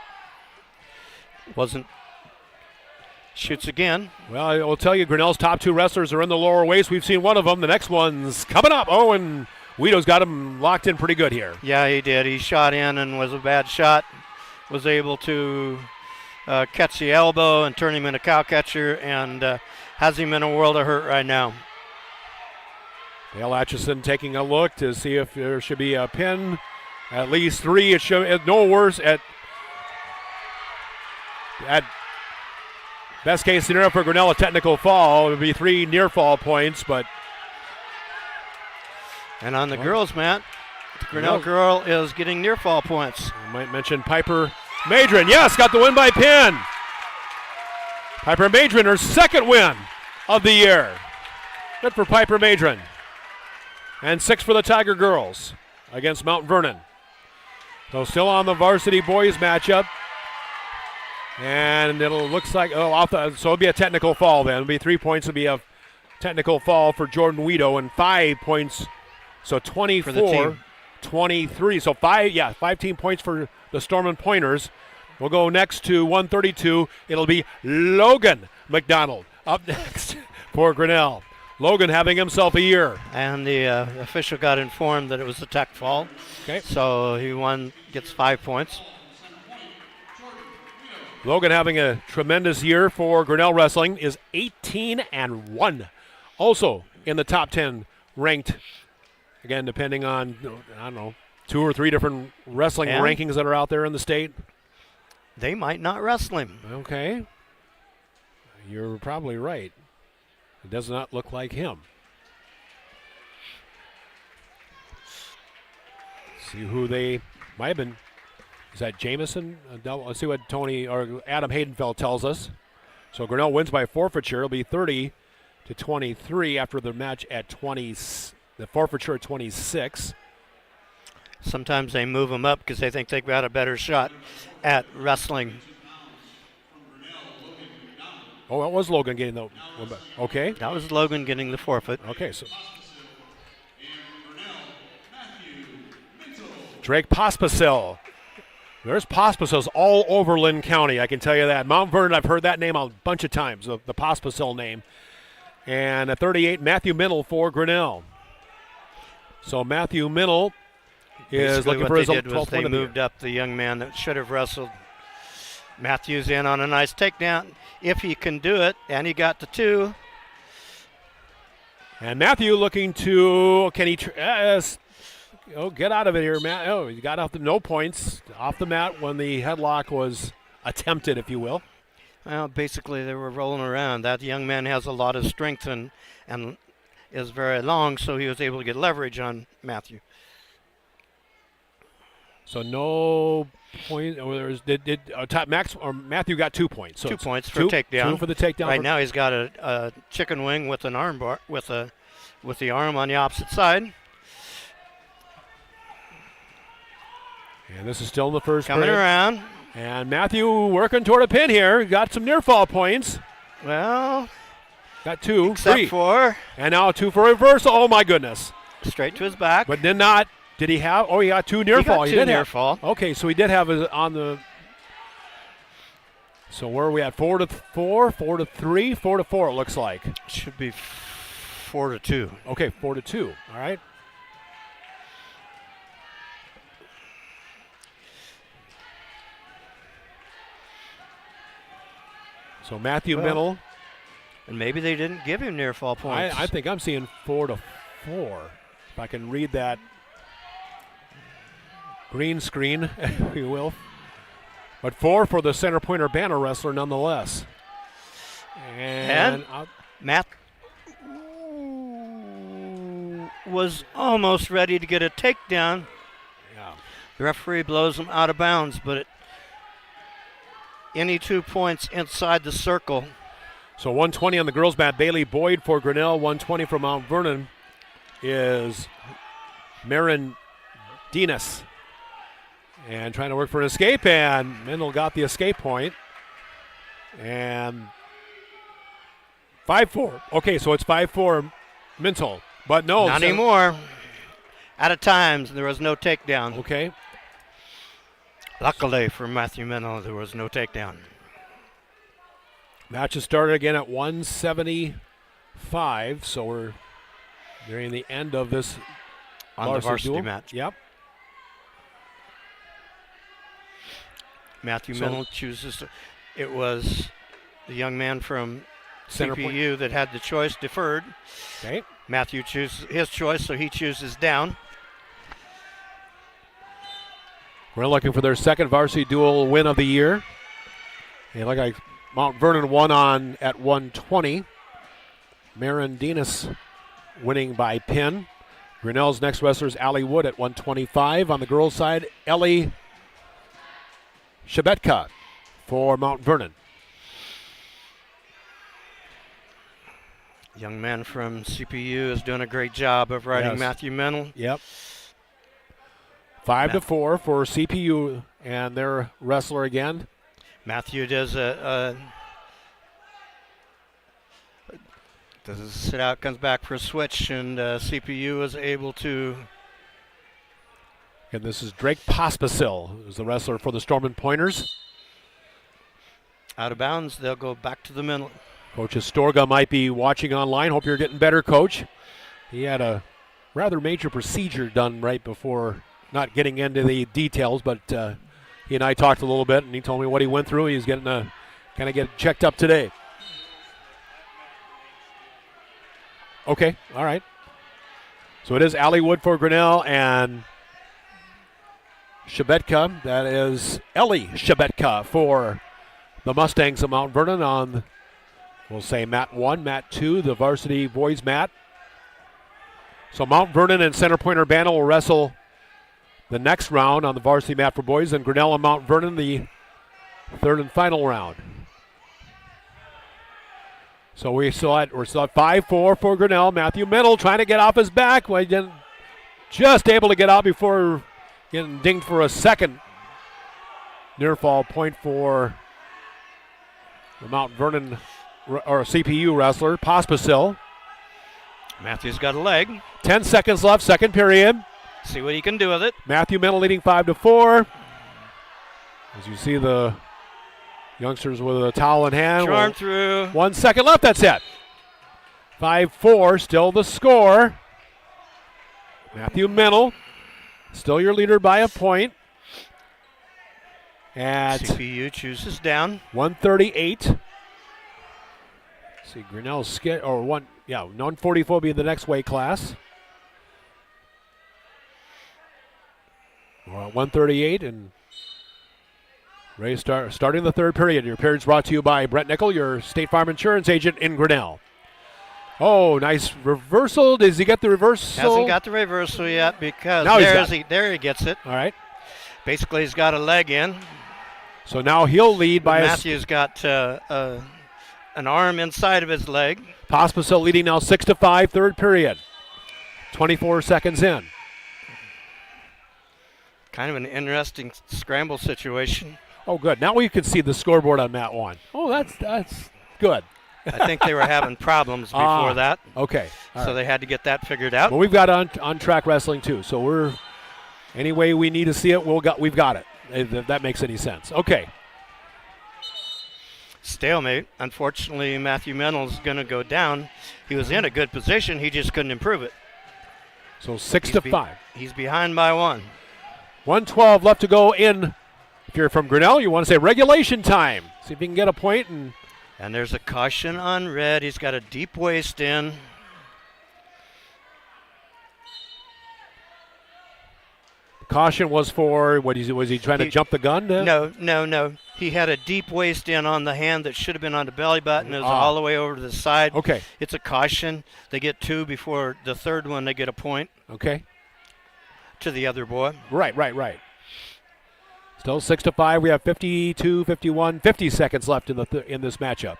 Speaker 15: Shoots again.
Speaker 14: Well, I will tell you, Grinnell's top 2 wrestlers are in the lower waist. We've seen one of them. The next one's coming up. Oh, and Guido's got him locked in pretty good here.
Speaker 15: Yeah, he did. He shot in and was a bad shot. Was able to catch the elbow and turn him into cow catcher, and has him in a world of hurt right now.
Speaker 14: Dale Atchison taking a look to see if there should be a pin. At least 3. It should no worse at best case scenario for Grinnell, a technical fall. It would be 3 near fall points, but.
Speaker 15: And on the girls' mat, the Grinnell girl is getting near fall points.
Speaker 14: I might mention Piper Madron. Yes, got the win by pin. Piper Madron, her 2nd win of the year. Good for Piper Madron. And 6 for the Tiger girls against Mount Vernon. So still on the varsity boys matchup. And it'll looks like, so it'll be a technical fall then. It'll be 3 points. It'll be a technical fall for Jordan Guido, and 5 points. So 24, 23. So 5 team points for the Storm Pointers. We'll go next to 132. It'll be Logan McDonald up next for Grinnell. Logan having himself a year.
Speaker 15: And the official got informed that it was a tech fall.
Speaker 14: Okay.
Speaker 15: So he gets 5 points.
Speaker 14: Logan having a tremendous year for Grinnell Wrestling is 18-1. Also in the top 10 ranked. Again, depending on, 2 or 3 different wrestling rankings that are out there in the state.
Speaker 15: They might not wrestle him.
Speaker 14: Okay. You're probably right. It does not look like him. See who they might have been. Is that Jameson? Let's see what Tony or Adam Haydenfeld tells us. So Grinnell wins by forfeiture. It'll be 30-23 after the match at 20. The forfeiture at 26.
Speaker 15: Sometimes they move them up because they think they've got a better shot at wrestling.
Speaker 14: Oh, that was Logan getting the. Okay.
Speaker 15: That was Logan getting the forfeit.
Speaker 14: Okay, so. Drake Pospisil. There's Pospicils all over Lynn County, I can tell you that. Mount Vernon, I've heard that name a bunch of times, the Pospisil name. And at 38, Matthew Minnell for Grinnell. So Matthew Minnell is looking for his 12th win.
Speaker 15: They moved up the young man that should have wrestled. Matthews in on a nice takedown, if he can do it, and he got the 2.
Speaker 14: And Matthew looking to, can he, get out of it here, Matt. Oh, he got off no points off the mat when the headlock was attempted, if you will.
Speaker 15: Well, basically they were rolling around. That young man has a lot of strength and is very long, so he was able to get leverage on Matthew.
Speaker 14: So no point. Matthew got 2 points. So
Speaker 15: 2 points for takedown.
Speaker 14: 2 for the takedown.
Speaker 15: Right now he's got a chicken wing with an arm bar with the arm on the opposite side.
Speaker 14: And this is still in the first
Speaker 15: coming
Speaker 14: period.
Speaker 15: Around.
Speaker 14: And Matthew working toward a pin here. Got some near fall points.
Speaker 15: Well,
Speaker 14: got 2,
Speaker 15: except
Speaker 14: 3.
Speaker 15: For.
Speaker 14: And now 2 for reversal. Oh my goodness.
Speaker 15: Straight to his back.
Speaker 14: But did not. Did he have? Oh, he got 2 near fall.
Speaker 15: He did near fall.
Speaker 14: Okay, so he did have it on the. So where are we at? 4-4, 4-3, 4-4. It looks like.
Speaker 15: Should be 4-2.
Speaker 14: Okay, 4-2. All right. So Matthew Minnell.
Speaker 15: And maybe they didn't give him near fall points.
Speaker 14: I think I'm seeing 4-4. If I can read that green screen, if you will. But 4 for the center Point-Urbana wrestler nonetheless. And
Speaker 15: Matt was almost ready to get a takedown.
Speaker 14: Yeah.
Speaker 15: The referee blows him out of bounds, but any 2 points inside the circle.
Speaker 14: So 120 on the girls' mat. Bailey Boyd for Grinnell. 120 for Mount Vernon is Marin Dinas. And trying to work for an escape, and Minnell got the escape point. And 5-4. Okay, so it's 5-4 Minnell. But no.
Speaker 15: Not anymore. Out of times, there was no takedown.
Speaker 14: Okay.
Speaker 15: Luckily for Matthew Minnell, there was no takedown.
Speaker 14: Match has started again at 175, so we're nearing the end of this
Speaker 15: On the varsity match.
Speaker 14: Yep.
Speaker 15: Matthew Mennel chooses. It was the young man from CPU that had the choice deferred.
Speaker 14: Okay.
Speaker 15: Matthew chooses his choice, so he chooses down.
Speaker 14: We're looking for their second varsity dual win of the year. They look like Mount Vernon won on at 120. Marandinas winning by pin. Grinnell's next wrestler is Allie Wood at 125. On the girls' side, Ellie Shabetka for Mount Vernon.
Speaker 15: Young man from CPU is doing a great job of riding Matthew Mennel.
Speaker 14: Yep. 5-4 for CPU and their wrestler again.
Speaker 15: Matthew does a sit out, comes back for a switch, and CPU is able to.
Speaker 14: And this is Drake Pospisil, who's the wrestler for the Stormont Pointers.
Speaker 15: Out of bounds, they'll go back to the middle.
Speaker 14: Coach Astorga might be watching online. Hope you're getting better, Coach. He had a rather major procedure done right before, not getting into the details, but he and I talked a little bit, and he told me what he went through. He's getting kind of get checked up today. Okay, all right. So it is Allie Wood for Grinnell and Shabetka. That is Ellie Shabetka for the Mustangs of Mount Vernon on, we'll say, mat 1, mat 2, the varsity boys mat. So Mount Vernon and Center Point-Urbana will wrestle the next round on the varsity mat for boys, and Grinnell and Mount Vernon the third and final round. So we're still at 5-4 for Grinnell. Matthew Mennel trying to get off his back. Well, just able to get out before getting dinged for a second near fall point for the Mount Vernon or CPU wrestler, Pospisil.
Speaker 15: Matthew's got a leg.
Speaker 14: 10 seconds left, second period.
Speaker 15: See what he can do with it.
Speaker 14: Matthew Mennel leading 5-4. As you see the youngsters with a towel in hand.
Speaker 15: Charm through.
Speaker 14: 1 second left, that's it. 5-4, still the score. Matthew Mennel, still your leader by a point. At
Speaker 15: CPU chooses down.
Speaker 14: 138. See, Grinnell's 144 will be the next weight class. We're at 138 and ready to starting the third period. Your period's brought to you by Brett Nickel, your State Farm Insurance agent in Grinnell. Oh, nice reversal. Does he get the reversal?
Speaker 15: Hasn't got the reversal yet because there he gets it.
Speaker 14: All right.
Speaker 15: Basically, he's got a leg in.
Speaker 14: So now he'll lead by
Speaker 15: Matthew's got an arm inside of his leg.
Speaker 14: Pospisil leading now 6-5, third period. 24 seconds in.
Speaker 15: Kind of an interesting scramble situation.
Speaker 14: Oh, good. Now we can see the scoreboard on mat 1. Oh, that's good.
Speaker 15: I think they were having problems before that.
Speaker 14: Okay.
Speaker 15: So they had to get that figured out.
Speaker 14: Well, we've got on track wrestling too. So we're any way we need to see it, we've got it. If that makes any sense. Okay.
Speaker 15: Stalemate. Unfortunately, Matthew Mennel's going to go down. He was in a good position. He just couldn't improve it.
Speaker 14: So 6-5.
Speaker 15: He's behind by 1.
Speaker 14: 1:12 left to go in. If you're from Grinnell, you want to say regulation time. See if you can get a point.
Speaker 15: And there's a caution on red. He's got a deep waist in.
Speaker 14: Caution was for, was he trying to jump the gun?
Speaker 15: No. He had a deep waist in on the hand that should have been on the belly button. It was all the way over to the side.
Speaker 14: Okay.
Speaker 15: It's a caution. They get 2 before the third one. They get a point.
Speaker 14: Okay.
Speaker 15: To the other boy.
Speaker 14: Right. Still 6-5. We have 52, 51, 50 seconds left in this matchup.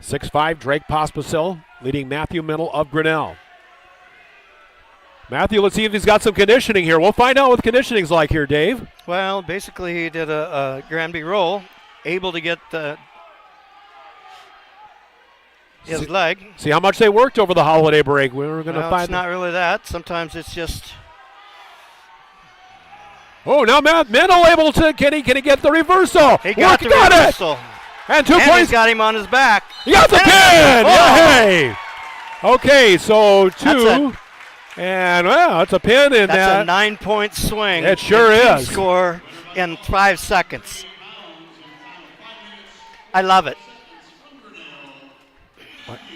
Speaker 14: 6-5, Drake Pospisil leading Matthew Mennel of Grinnell. Matthew, let's see if he's got some conditioning here. We'll find out what conditioning's like here, Dave.
Speaker 15: Well, basically he did a Granby roll, able to get his leg.
Speaker 14: See how much they worked over the holiday break. We're going to find.
Speaker 15: It's not really that. Sometimes it's just.
Speaker 14: Oh, now Mennel able to. Can he get the reversal?
Speaker 15: He got the reversal.
Speaker 14: It. And 2 points.
Speaker 15: He's got him on his back.
Speaker 14: He got the pin. Yay! Okay, so 2. And, well, it's a pin in
Speaker 15: That's a 9-point swing.
Speaker 14: It sure is.
Speaker 15: Score in 5 seconds. I love it.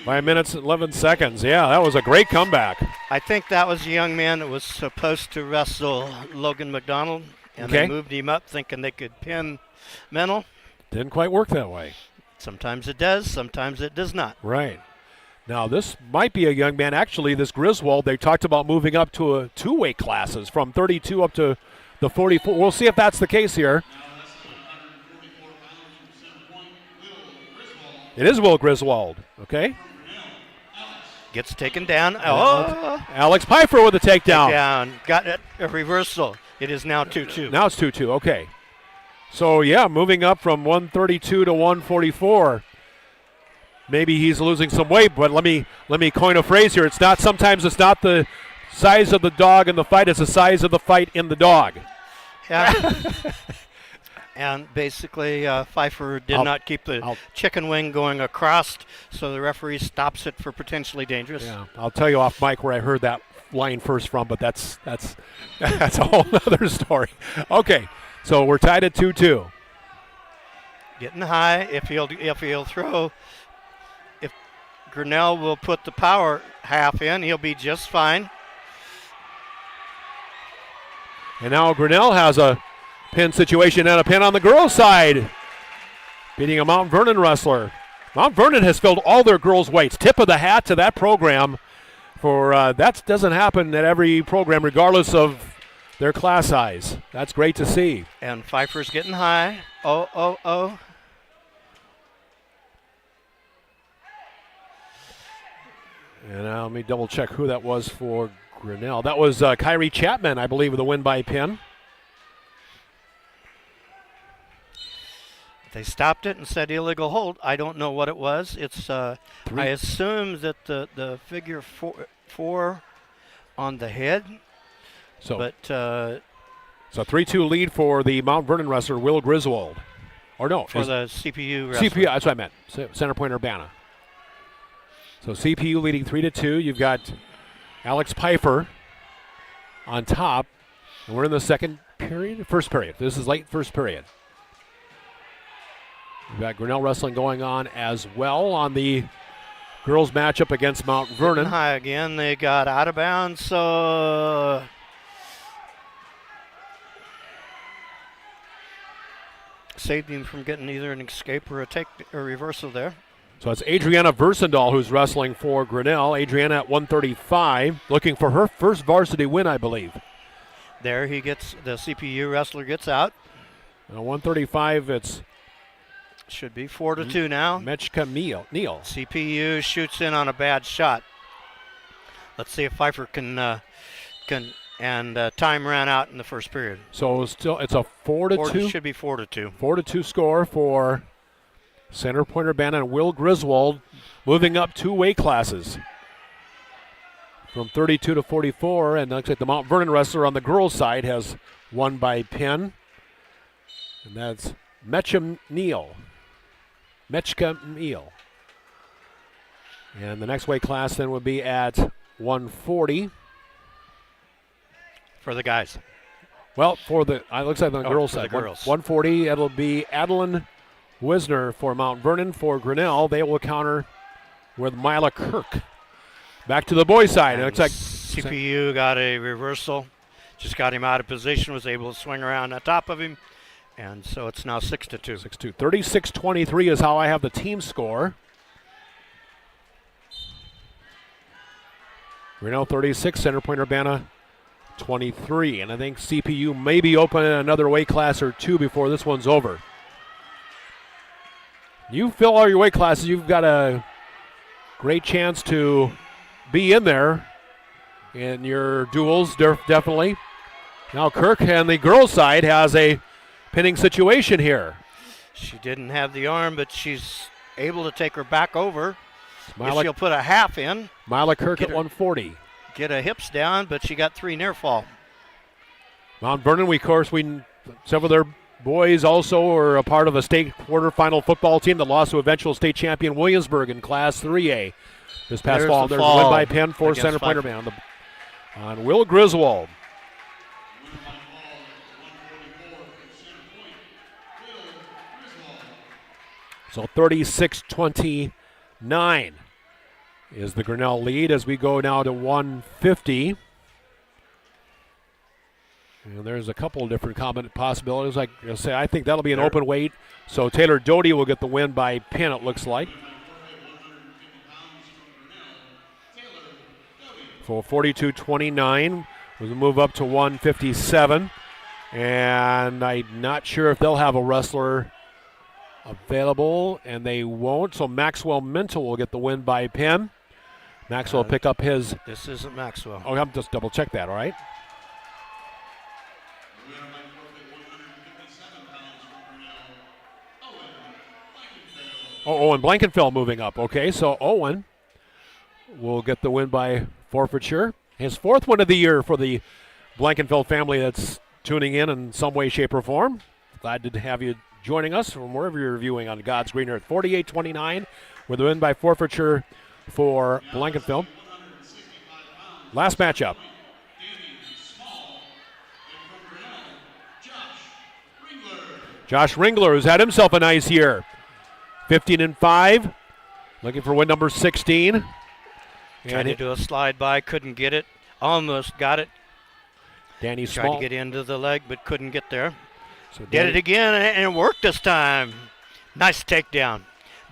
Speaker 14: 5 minutes and 11 seconds. Yeah, that was a great comeback.
Speaker 15: I think that was a young man that was supposed to wrestle Logan McDonald, and they moved him up thinking they could pin Mental.
Speaker 14: Didn't quite work that way.
Speaker 15: Sometimes it does, sometimes it does not.
Speaker 14: Right. Now, this might be a young man. Actually, this Griswold, they talked about moving up to a 2-weight classes from 32 up to the 44. We'll see if that's the case here. It is Will Griswold. Okay.
Speaker 15: Gets taken down. Oh!
Speaker 14: Alex Pfeiffer with a takedown.
Speaker 15: Got it. A reversal. It is now 2-2.
Speaker 14: Now it's 2-2. Okay. So, yeah, moving up from 132 to 144. Maybe he's losing some weight, but let me coin a phrase here. Sometimes it's not the size of the dog in the fight, it's the size of the fight in the dog.
Speaker 15: Yeah. And basically, Pfeiffer did not keep the chicken wing going across, so the referee stops it for potentially dangerous.
Speaker 14: Yeah, I'll tell you off mic where I heard that line first from, but that's a whole other story. Okay, so we're tied at 2-2.
Speaker 15: Getting high. If he'll throw, if Grinnell will put the power half in, he'll be just fine.
Speaker 14: And now Grinnell has a pin situation and a pin on the girls' side, beating a Mount Vernon wrestler. Mount Vernon has filled all their girls' weights. Tip of the hat to that program. For that doesn't happen at every program, regardless of their class size. That's great to see.
Speaker 15: And Pfeiffer's getting high. Oh.
Speaker 14: And now let me double check who that was for Grinnell. That was Kyrie Chapman, I believe, with a win by pin.
Speaker 15: They stopped it and said illegal hold. I don't know what it was. It's I assume that the figure four on the head.
Speaker 14: So,
Speaker 15: but
Speaker 14: it's a 3-2 lead for the Mount Vernon wrestler Will Griswold. Or no,
Speaker 15: for the CPU wrestler.
Speaker 14: CPU, that's what I meant. Center Point-Urbana. So CPU leading 3-2. You've got Alex Pfeiffer on top, and we're in the first period. This is late first period. We've got Grinnell wrestling going on as well on the girls matchup against Mount Vernon.
Speaker 15: High again. They got out of bounds, so saved him from getting either an escape or a reversal there.
Speaker 14: So it's Adriana Versendahl who's wrestling for Grinnell. Adriana at 135, looking for her first varsity win, I believe.
Speaker 15: There he gets, the CPU wrestler gets out.
Speaker 14: 135, it's
Speaker 15: should be 4-2 now.
Speaker 14: Mechka Neal.
Speaker 15: CPU shoots in on a bad shot. Let's see if Pfeiffer can time ran out in the first period.
Speaker 14: So it's a 4-2.
Speaker 15: Should be 4-2.
Speaker 14: 4-2 score for Center Point-Urbana and Will Griswold, moving up 2 weight classes from 32 to 44. And looks like the Mount Vernon wrestler on the girls' side has won by pin, and that's Mechka Neal. And the next weight class then would be at 140.
Speaker 15: For the guys.
Speaker 14: Well, looks like on the girls' side.
Speaker 15: The girls.
Speaker 14: 140, it'll be Adeline Wisner for Mount Vernon. For Grinnell, they will counter with Mila Kirk. Back to the boys' side. It looks like
Speaker 15: CPU got a reversal. Just got him out of position, was able to swing around on top of him. And so it's now 6-2.
Speaker 14: 6-2. 36-23 is how I have the team score. Grinnell 36, Center Point-Urbana 23. And I think CPU may be opening another weight class or 2 before this one's over. You fill all your weight classes, you've got a great chance to be in there in your duels, definitely. Now Kirk on the girls' side has a pinning situation here.
Speaker 15: She didn't have the arm, but she's able to take her back over. She'll put a half in.
Speaker 14: Mila Kirk at 140.
Speaker 15: Get her hips down, but she got 3 near fall.
Speaker 14: Mount Vernon, several of their boys also are a part of a state quarterfinal football team that lost to eventual state champion Williamsburg in Class 3A this past fall. There's a win by pin for Center Point-Urbana. on Will Griswold. So 36-29 is the Grinnell lead as we go now to 150. And there's a couple of different possibilities. Like I say, I think that'll be an open weight. So Taylor Doty will get the win by pin, it looks like. For 42-29, we'll move up to 157. And I'm not sure if they'll have a wrestler available, and they won't. So Maxwell Minto will get the win by pin. Maxwell will pick up his.
Speaker 15: This isn't Maxwell.
Speaker 14: Oh, I'm just double check that, all right? Oh, Owen Blankenfeld moving up. Okay, so Owen will get the win by forfeiture. His fourth win of the year for the Blankenfeld family that's tuning in some way, shape, or form. Glad to have you joining us from wherever you're viewing on God's Green Earth. 48-29 with the win by forfeiture for Blankenfeld. Last matchup. Josh Ringler, who's had himself a nice year. 15-5, looking for win number 16.
Speaker 15: Tried to do a slide by, couldn't get it. Almost got it.
Speaker 14: Danny
Speaker 15: Tried
Speaker 14: Small
Speaker 15: to get into the leg, but couldn't get there.
Speaker 14: So
Speaker 15: Did it again, and it worked this time. Nice takedown.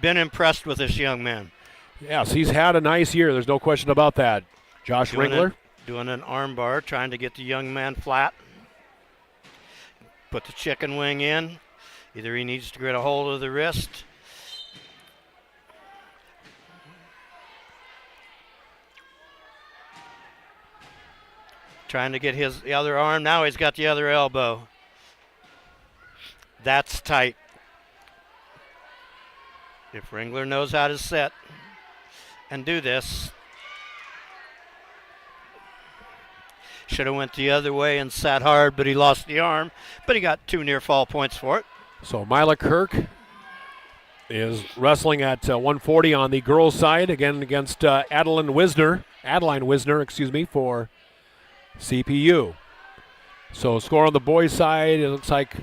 Speaker 15: Been impressed with this young man.
Speaker 14: Yes, he's had a nice year. There's no question about that. Josh Ringler.
Speaker 15: Doing an arm bar, trying to get the young man flat. Put the chicken wing in. Either he needs to get a hold of the wrist. Trying to get the other arm. Now he's got the other elbow. That's tight. If Ringler knows how to set and do this. Should have went the other way and sat hard, but he lost the arm. But he got 2 near fall points for it.
Speaker 14: So Mila Kirk is wrestling at 140 on the girls' side, again against Adeline Wisner, for CPU. So score on the boys' side, it looks like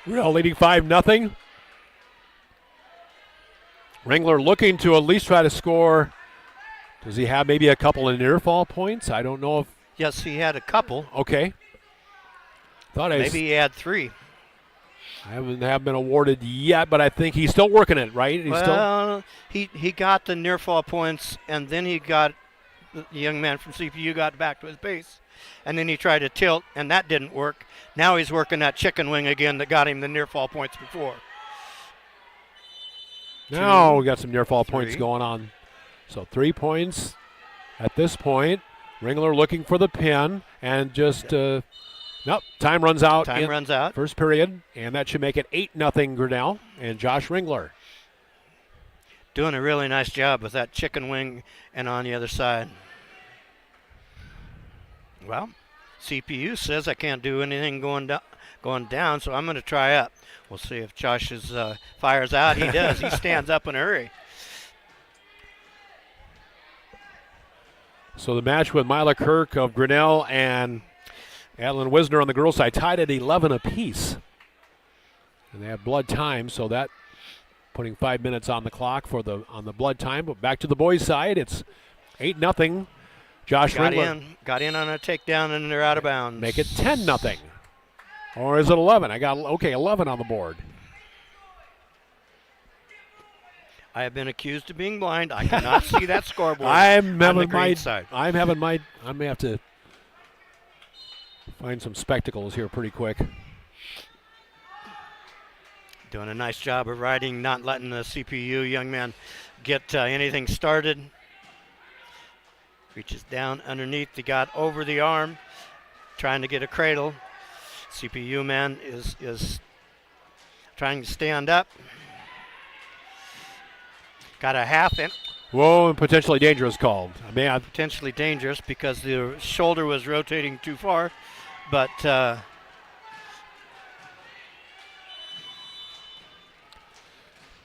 Speaker 14: Grinnell leading 5-0. Ringler looking to at least try to score. Does he have maybe a couple of near fall points? I don't know if.
Speaker 15: Yes, he had a couple.
Speaker 14: Okay.
Speaker 15: Maybe he had 3.
Speaker 14: I haven't been awarded yet, but I think he's still working it, right?
Speaker 15: He got the near fall points, and then the young man from CPU got back to his base. And then he tried to tilt, and that didn't work. Now he's working that chicken wing again that got him the near fall points before.
Speaker 14: Now we got some near fall points going on. So 3 points at this point. Ringler looking for the pin, and just nope, time runs out.
Speaker 15: Time runs out.
Speaker 14: First period, and that should make it 8-0 Grinnell and Josh Ringler.
Speaker 15: Doing a really nice job with that chicken wing and on the other side. Well, CPU says I can't do anything going down, so I'm going to try up. We'll see if Josh fires out. He does. He stands up in a hurry.
Speaker 14: So the match with Mila Kirk of Grinnell and Adeline Wisner on the girls' side tied at 11 apiece. And they have blood time, so that putting 5 minutes on the clock on the blood time. But back to the boys' side, it's 8-0. Josh Ringler
Speaker 15: got in on a takedown, and they're out of bounds.
Speaker 14: Make it 10-0. Or is it 11? 11 on the board.
Speaker 15: I have been accused of being blind. I cannot see that scoreboard.
Speaker 14: I may have to find some spectacles here pretty quick.
Speaker 15: Doing a nice job of riding, not letting the CPU young man get anything started. Reaches down underneath. He got over the arm, trying to get a cradle. CPU man is trying to stand up. Got a half in.
Speaker 14: Whoa, and potentially dangerous called.
Speaker 15: Potentially dangerous because the shoulder was rotating too far, but so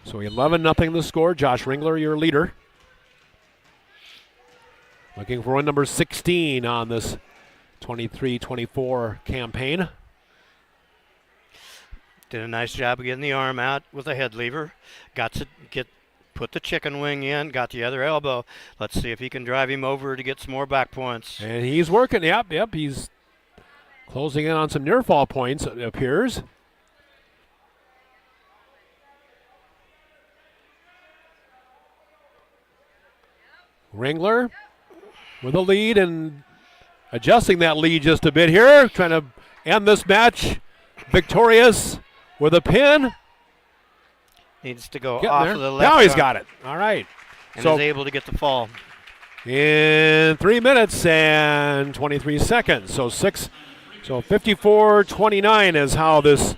Speaker 15: 11-0 the score. Josh Ringler, your leader.
Speaker 14: Looking for win number 16 on this 23-24 campaign.
Speaker 15: Did a nice job of getting the arm out with a head lever. Put the chicken wing in, got the other elbow. Let's see if he can drive him over to get some more back points.
Speaker 14: And he's working. Yep. He's closing in on some near fall points, it appears. Ringler with a lead and adjusting that lead just a bit here. Trying to end this match victorious with a pin.
Speaker 15: Needs to go
Speaker 14: Getting
Speaker 15: off
Speaker 14: there.
Speaker 15: of the left.
Speaker 14: Now he's
Speaker 15: arm.
Speaker 14: got it. All right.
Speaker 15: And
Speaker 14: So
Speaker 15: is able to get the fall.
Speaker 14: in 3 minutes and 23 seconds. So 54-29 is how this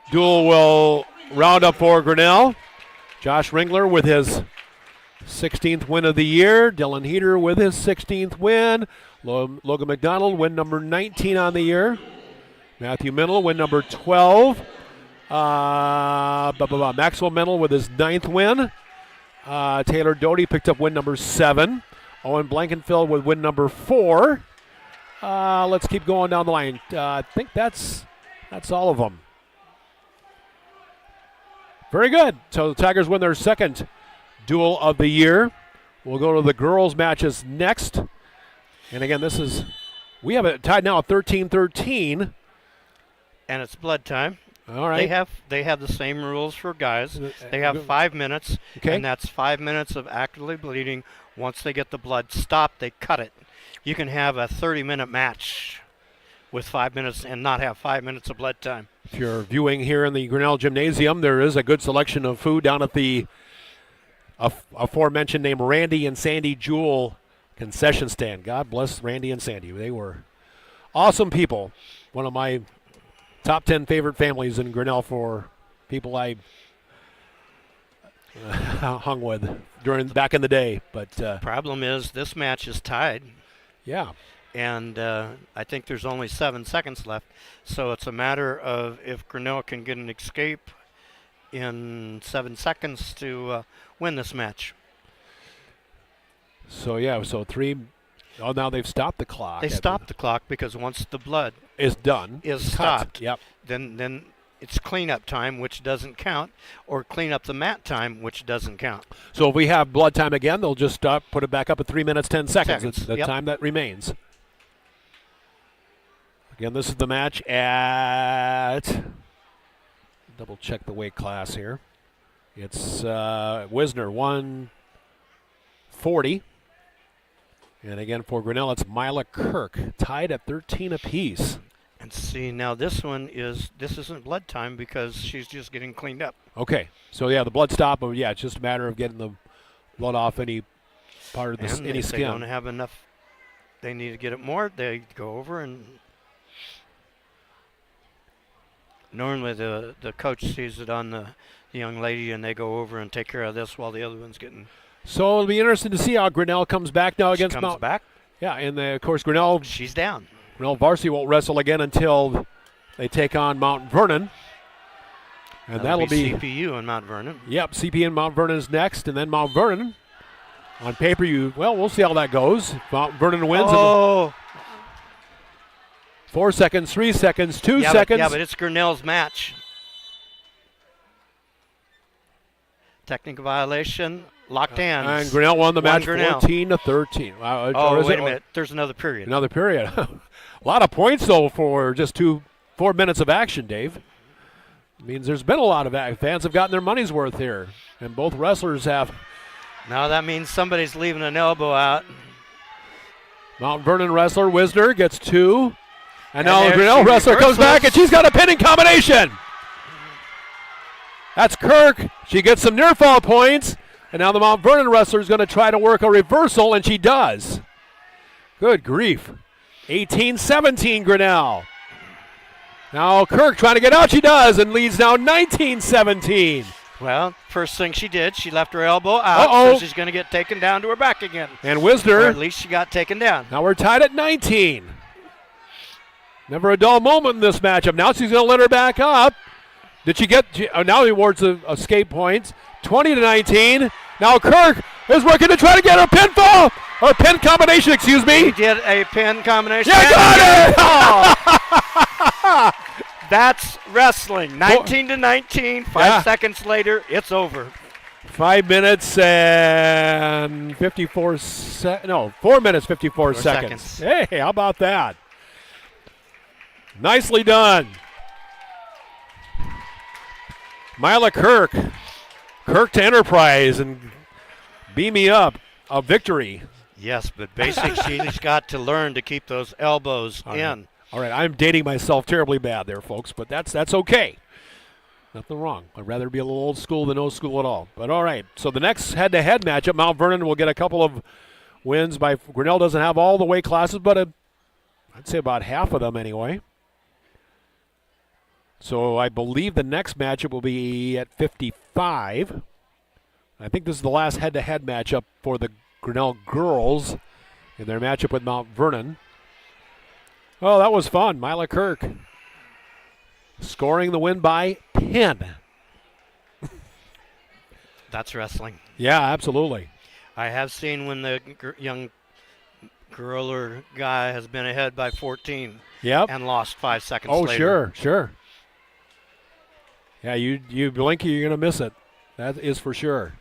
Speaker 14: duel will round up for Grinnell. Josh Ringler with his 16th win of the year. Dylan Heater with his 16th win. Logan McDonald, win number 19 on the year. Matthew Mennel, win number 12. Maxwell Mennel with his 9th win. Taylor Doty picked up win number 7. Owen Blankenfield with win number 4. Let's keep going down the line. I think that's all of them. Very good. So the Tigers win their second duel of the year. We'll go to the girls' matches next. And again, we have it tied now at 13-13.
Speaker 15: And it's blood time.
Speaker 14: All right.
Speaker 15: They have the same rules for guys. They have 5 minutes, and that's 5 minutes of actively bleeding. Once they get the blood stopped, they cut it. You can have a 30-minute match with 5 minutes and not have 5 minutes of blood time.
Speaker 14: If you're viewing here in the Grinnell Gymnasium, there is a good selection of food down at the aforementioned name Randy and Sandy Jewell concession stand. God bless Randy and Sandy. They were awesome people. One of my top 10 favorite families in Grinnell for people I hung with back in the day. But
Speaker 15: problem is this match is tied.
Speaker 14: Yeah.
Speaker 15: And I think there's only 7 seconds left. So it's a matter of if Grinnell can get an escape in 7 seconds to win this match.
Speaker 14: So now they've stopped the clock.
Speaker 15: They stopped the clock because once the blood
Speaker 14: is
Speaker 15: stopped,
Speaker 14: yep.
Speaker 15: then it's cleanup time, which doesn't count, or clean up the mat time, which doesn't count.
Speaker 14: So if we have blood time again, they'll just put it back up at 3 minutes, 10 seconds. It's the
Speaker 15: Yep.
Speaker 14: time that remains. Again, this is the match at, double check the weight class here. It's Wisner, 140. And again, for Grinnell, it's Mila Kirk, tied at 13 apiece.
Speaker 15: And see, now this isn't blood time because she's just getting cleaned up.
Speaker 14: Okay, so yeah, the blood stop, it's just a matter of getting the blood off any part of this,
Speaker 15: And
Speaker 14: any
Speaker 15: if
Speaker 14: skin.
Speaker 15: they don't have enough, they need to get it more, they go over and normally the coach sees it on the young lady and they go over and take care of this while the other one's getting.
Speaker 14: So it'll be interesting to see how Grinnell comes back now against
Speaker 15: Mount. Back?
Speaker 14: Yeah, and of course Grinnell.
Speaker 15: She's down.
Speaker 14: Grinnell Varsity won't wrestle again until they take on Mount Vernon. And that'll be
Speaker 15: CPU in Mount Vernon.
Speaker 14: Yep, CP in Mount Vernon is next, and then Mount Vernon. On paper, we'll see how that goes. Mount Vernon wins.
Speaker 15: Oh.
Speaker 14: 4 seconds, 3 seconds, 2 seconds.
Speaker 15: But it's Grinnell's match. Technical violation, locked hands.
Speaker 14: And Grinnell won the match 14-13.
Speaker 15: Wait a minute. There's another period.
Speaker 14: Another period. A lot of points, though, for just 4 minutes of action, Dave. It means there's been a lot of fans have gotten their money's worth here, and both wrestlers have.
Speaker 15: Now that means somebody's leaving an elbow out.
Speaker 14: Mount Vernon wrestler Wisner gets 2. And now the Grinnell wrestler
Speaker 15: reversals.
Speaker 14: comes back, and she's got a pinning combination. That's Kirk. She gets some near fall points. And now the Mount Vernon wrestler is going to try to work a reversal, and she does. Good grief. 18-17 Grinnell. Now Kirk trying to get out. She does, and leads now 19-17.
Speaker 15: Well, first thing she did, she left her elbow out, so she's going to get taken down to her back again.
Speaker 14: And Wisner.
Speaker 15: Or at least she got taken down.
Speaker 14: Now we're tied at 19. Never a dull moment in this matchup. Now she's going to let her back up. Did she get? Now he awards escape points. 20-19. Now Kirk is working to try to get her pinfall. Or pin combination, excuse me.
Speaker 15: He did a pin combination.
Speaker 14: Yeah, got
Speaker 15: it! That's wrestling. 19-19. 5 seconds later, it's over.
Speaker 14: 5 minutes and 54 4 minutes 54 seconds. Hey, how about that? Nicely done. Mila Kirk to Enterprise, and beam me up. A victory.
Speaker 15: Yes, but basically she's got to learn to keep those elbows in.
Speaker 14: All right, I'm dating myself terribly bad there, folks, but that's okay. Nothing wrong. I'd rather be a little old school than no school at all. But all right, so the next head-to-head matchup, Mount Vernon will get a couple of wins by Grinnell. Doesn't have all the weight classes, but I'd say about half of them anyway. So I believe the next matchup will be at 55. I think this is the last head-to-head matchup for the Grinnell girls in their matchup with Mount Vernon. Oh, that was fun. Mila Kirk scoring the win by pin.
Speaker 15: That's wrestling.
Speaker 14: Yeah, absolutely.
Speaker 15: I have seen when the young girl or guy has been ahead by 14 and lost 5 seconds later.
Speaker 14: Oh, sure. Yeah, you blink, you're going to miss it. That is for sure.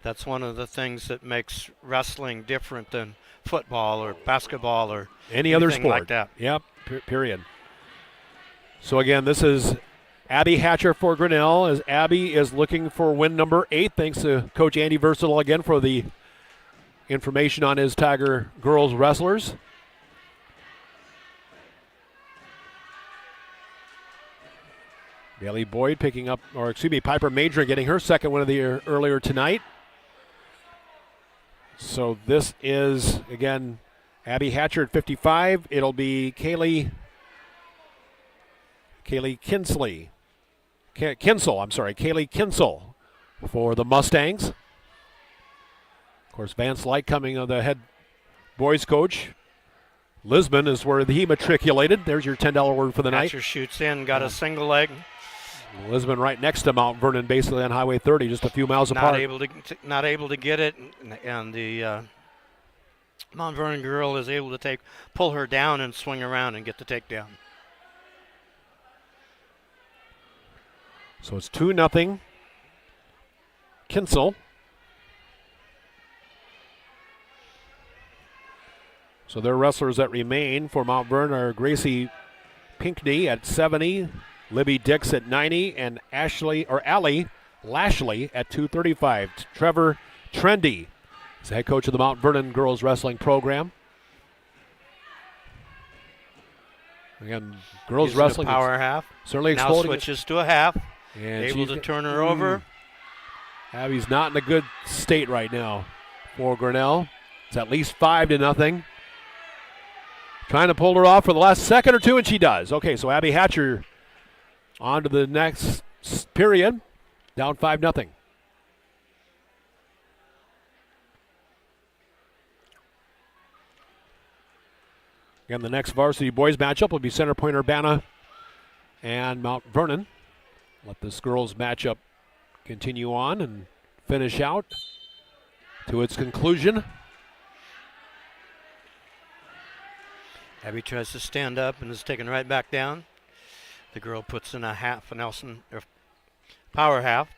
Speaker 15: That's one of the things that makes wrestling different than football or basketball or
Speaker 14: any other sport
Speaker 15: like that.
Speaker 14: Yep, period. So again, this is Abby Hatcher for Grinnell, as Abby is looking for win number 8. Thanks to Coach Andy Versatile again for the information on his Tiger girls wrestlers. Bailey Boyd Piper Major getting her second win of the year earlier tonight. So this is, again, Abby Hatcher at 55. It'll be Kaylee Kinsel for the Mustangs. Of course, Vance Light coming on the head boys coach. Lisbon is where he matriculated. There's your $10 word for the night.
Speaker 15: Hatcher shoots in, got a single leg.
Speaker 14: Lisbon right next to Mount Vernon, basically on Highway 30, just a few miles apart.
Speaker 15: Not able to get it, and the Mount Vernon girl is able to pull her down and swing around and get the takedown.
Speaker 14: So it's 2-0. Kinsel. So their wrestlers that remain for Mount Vernon are Gracie Pinkney at 70, Libby Dix at 90, and Allie Lashley at 235. Trevor Trendy is the head coach of the Mount Vernon girls wrestling program. Again, girls
Speaker 15: Using
Speaker 14: wrestling
Speaker 15: a power half.
Speaker 14: Certainly
Speaker 15: now
Speaker 14: exploding.
Speaker 15: Switches to a half.
Speaker 14: And
Speaker 15: able to turn her over.
Speaker 14: Abby's not in a good state right now for Grinnell. It's at least 5-0. Trying to pull her off for the last second or two, and she does. Okay, so Abby Hatcher on to the next period, down 5-0. Again, the next varsity boys matchup will be Center Point-Urbana and Mount Vernon. Let this girls matchup continue on and finish out to its conclusion.
Speaker 15: Abby tries to stand up and is taken right back down. The girl puts in a half, a Nelson power half.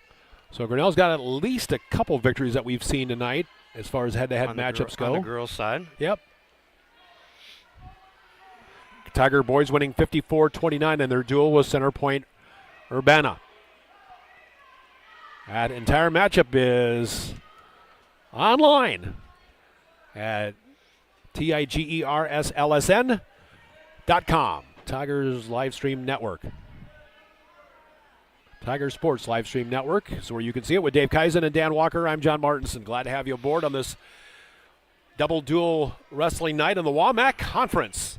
Speaker 14: So Grinnell's got at least a couple victories that we've seen tonight as far as head-to-head matchups go.
Speaker 15: On the girls' side.
Speaker 14: Yep. Tiger boys winning 54-29 in their duel with Center Point-Urbana. That entire matchup is online at TigersLSN.com. Tigers Live Stream Network. Tiger Sports Live Stream Network is where you can see it with Dave Kaizen and Dan Walker. I'm John Martinson. Glad to have you aboard on this double dual wrestling night in the WAMAC Conference.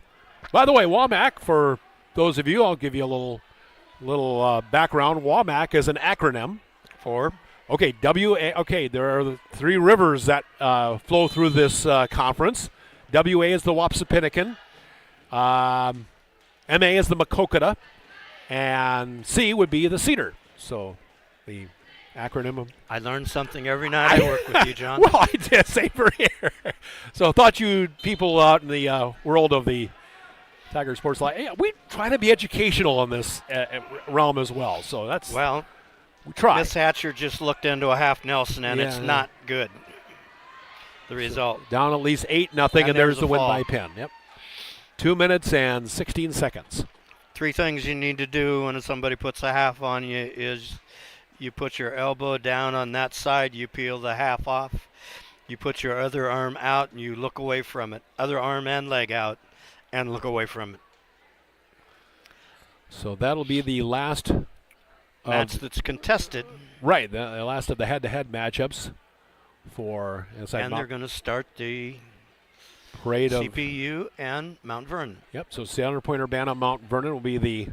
Speaker 14: By the way, WAMAC, for those of you, I'll give you a little background. WAMAC is an acronym for, there are 3 rivers that flow through this conference. WA is the Wapsipinicon, MA is the Maquoketa, and C would be the Cedar. So the acronym.
Speaker 15: I learned something every night I work with you, John.
Speaker 14: Well, I did. Same for here. So I thought you people out in the world of the Tiger Sports Live, hey, we try to be educational in this realm as well. So that's we try.
Speaker 15: Miss Hatcher just looked into a half Nelson, and it's not good. The result.
Speaker 14: Down at least 8-0, and there's the win by pin. Yep. 2 minutes and 16 seconds.
Speaker 15: 3 things you need to do when somebody puts a half on you is you put your elbow down on that side, you peel the half off. You put your other arm out and you look away from it. Other arm and leg out and look away from it.
Speaker 14: So that'll be the last
Speaker 15: match that's contested.
Speaker 14: Right, the last of the head-to-head matchups for inside.
Speaker 15: And they're going to start the
Speaker 14: parade of
Speaker 15: CPU and Mount Vernon.
Speaker 14: Yep, so Center Point-Urbana, Mount Vernon will be the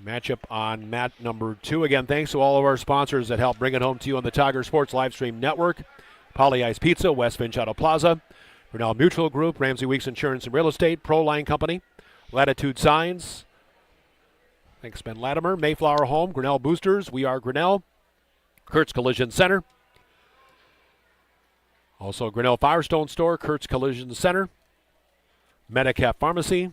Speaker 14: matchup on mat number 2. Again, thanks to all of our sponsors that help bring it home to you on the Tiger Sports Livestream Network. Poly Ice Pizza, West Finch Auto Plaza, Grinnell Mutual Group, Ramsey Weeks Insurance and Real Estate, Proline Company, Latitude Signs, thanks Ben Latimer, Mayflower Home, Grinnell Boosters, We Are Grinnell, Kurtz Collision Center, also Grinnell Firestone Store, Kurtz Collision Center, Medicap Pharmacy,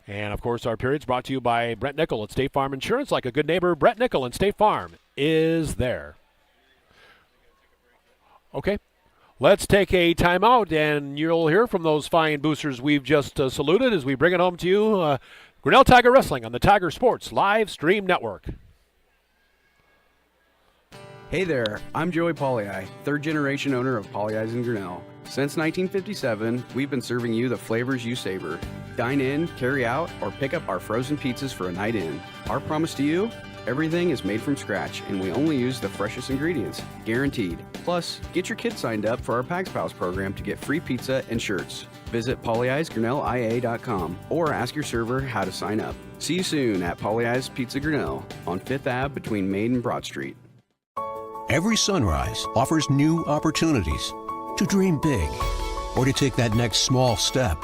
Speaker 14: and, of course, our period's brought to you by Brett Nickel at State Farm Insurance. Like a good neighbor, Brett Nickel and State Farm is there. Okay, let's take a timeout, and you'll hear from those fine boosters we've just saluted as we bring it home to you. Grinnell Tiger Wrestling on the Tiger Sports Live Stream Network.
Speaker 3: Hey there, I'm Joey Pollyi, third-generation owner of Pollyi's in Grinnell. Since 1957, we've been serving you the flavors you savor. Dine in, carry out, or pick up our frozen pizzas for a night in. Our promise to you? Everything is made from scratch, and we only use the freshest ingredients, guaranteed. Plus, get your kids signed up for our Pags Pals program to get free pizza and shirts. Visit pollyi'sgrinnellia.com or ask your server how to sign up. See you soon at Pollyi's Pizza Grinnell on 5th Ave between Main and Broad Street.
Speaker 4: Every sunrise offers new opportunities to dream big or to take that next small step.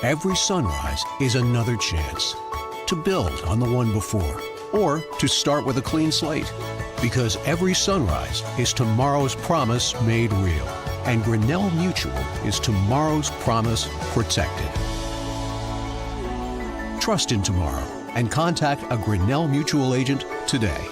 Speaker 4: Every sunrise is another chance to build on the one before or to start with a clean slate. Because every sunrise is tomorrow's promise made real. And Grinnell Mutual is tomorrow's promise protected. Trust in tomorrow and contact a Grinnell Mutual agent today.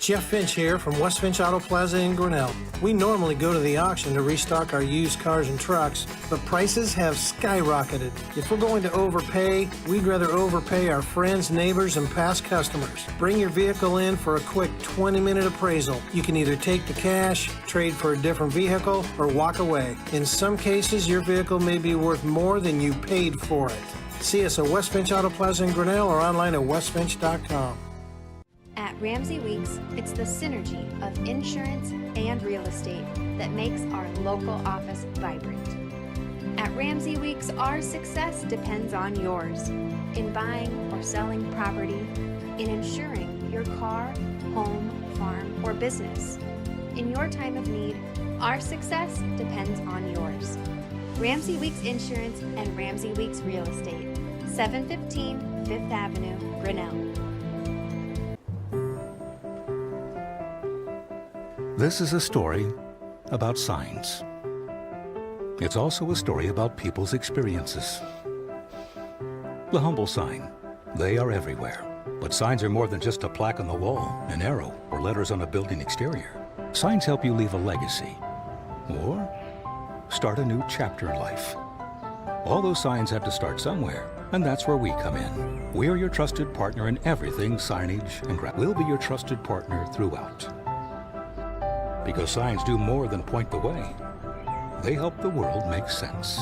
Speaker 5: Jeff Finch here from West Finch Auto Plaza in Grinnell. We normally go to the auction to restock our used cars and trucks, but prices have skyrocketed. If we're going to overpay, we'd rather overpay our friends, neighbors, and past customers. Bring your vehicle in for a quick 20-minute appraisal. You can either take the cash, trade for a different vehicle, or walk away. In some cases, your vehicle may be worth more than you paid for it. See us at West Finch Auto Plaza in Grinnell or online at westfinch.com.
Speaker 6: At Ramsey Weeks, it's the synergy of insurance and real estate that makes our local office vibrant. At Ramsey Weeks, our success depends on yours in buying or selling property, in insuring your car, home, farm, or business. In your time of need, our success depends on yours. Ramsey Weeks Insurance and Ramsey Weeks Real Estate, 715 5th Avenue, Grinnell.
Speaker 7: This is a story about signs. It's also a story about people's experiences. The humble sign. They are everywhere. But signs are more than just a plaque on the wall, an arrow, or letters on a building exterior. Signs help you leave a legacy or start a new chapter in life. All those signs have to start somewhere, and that's where we come in. We're your trusted partner in everything signage and we'll be your trusted partner throughout. Because signs do more than point the way. They help the world make sense.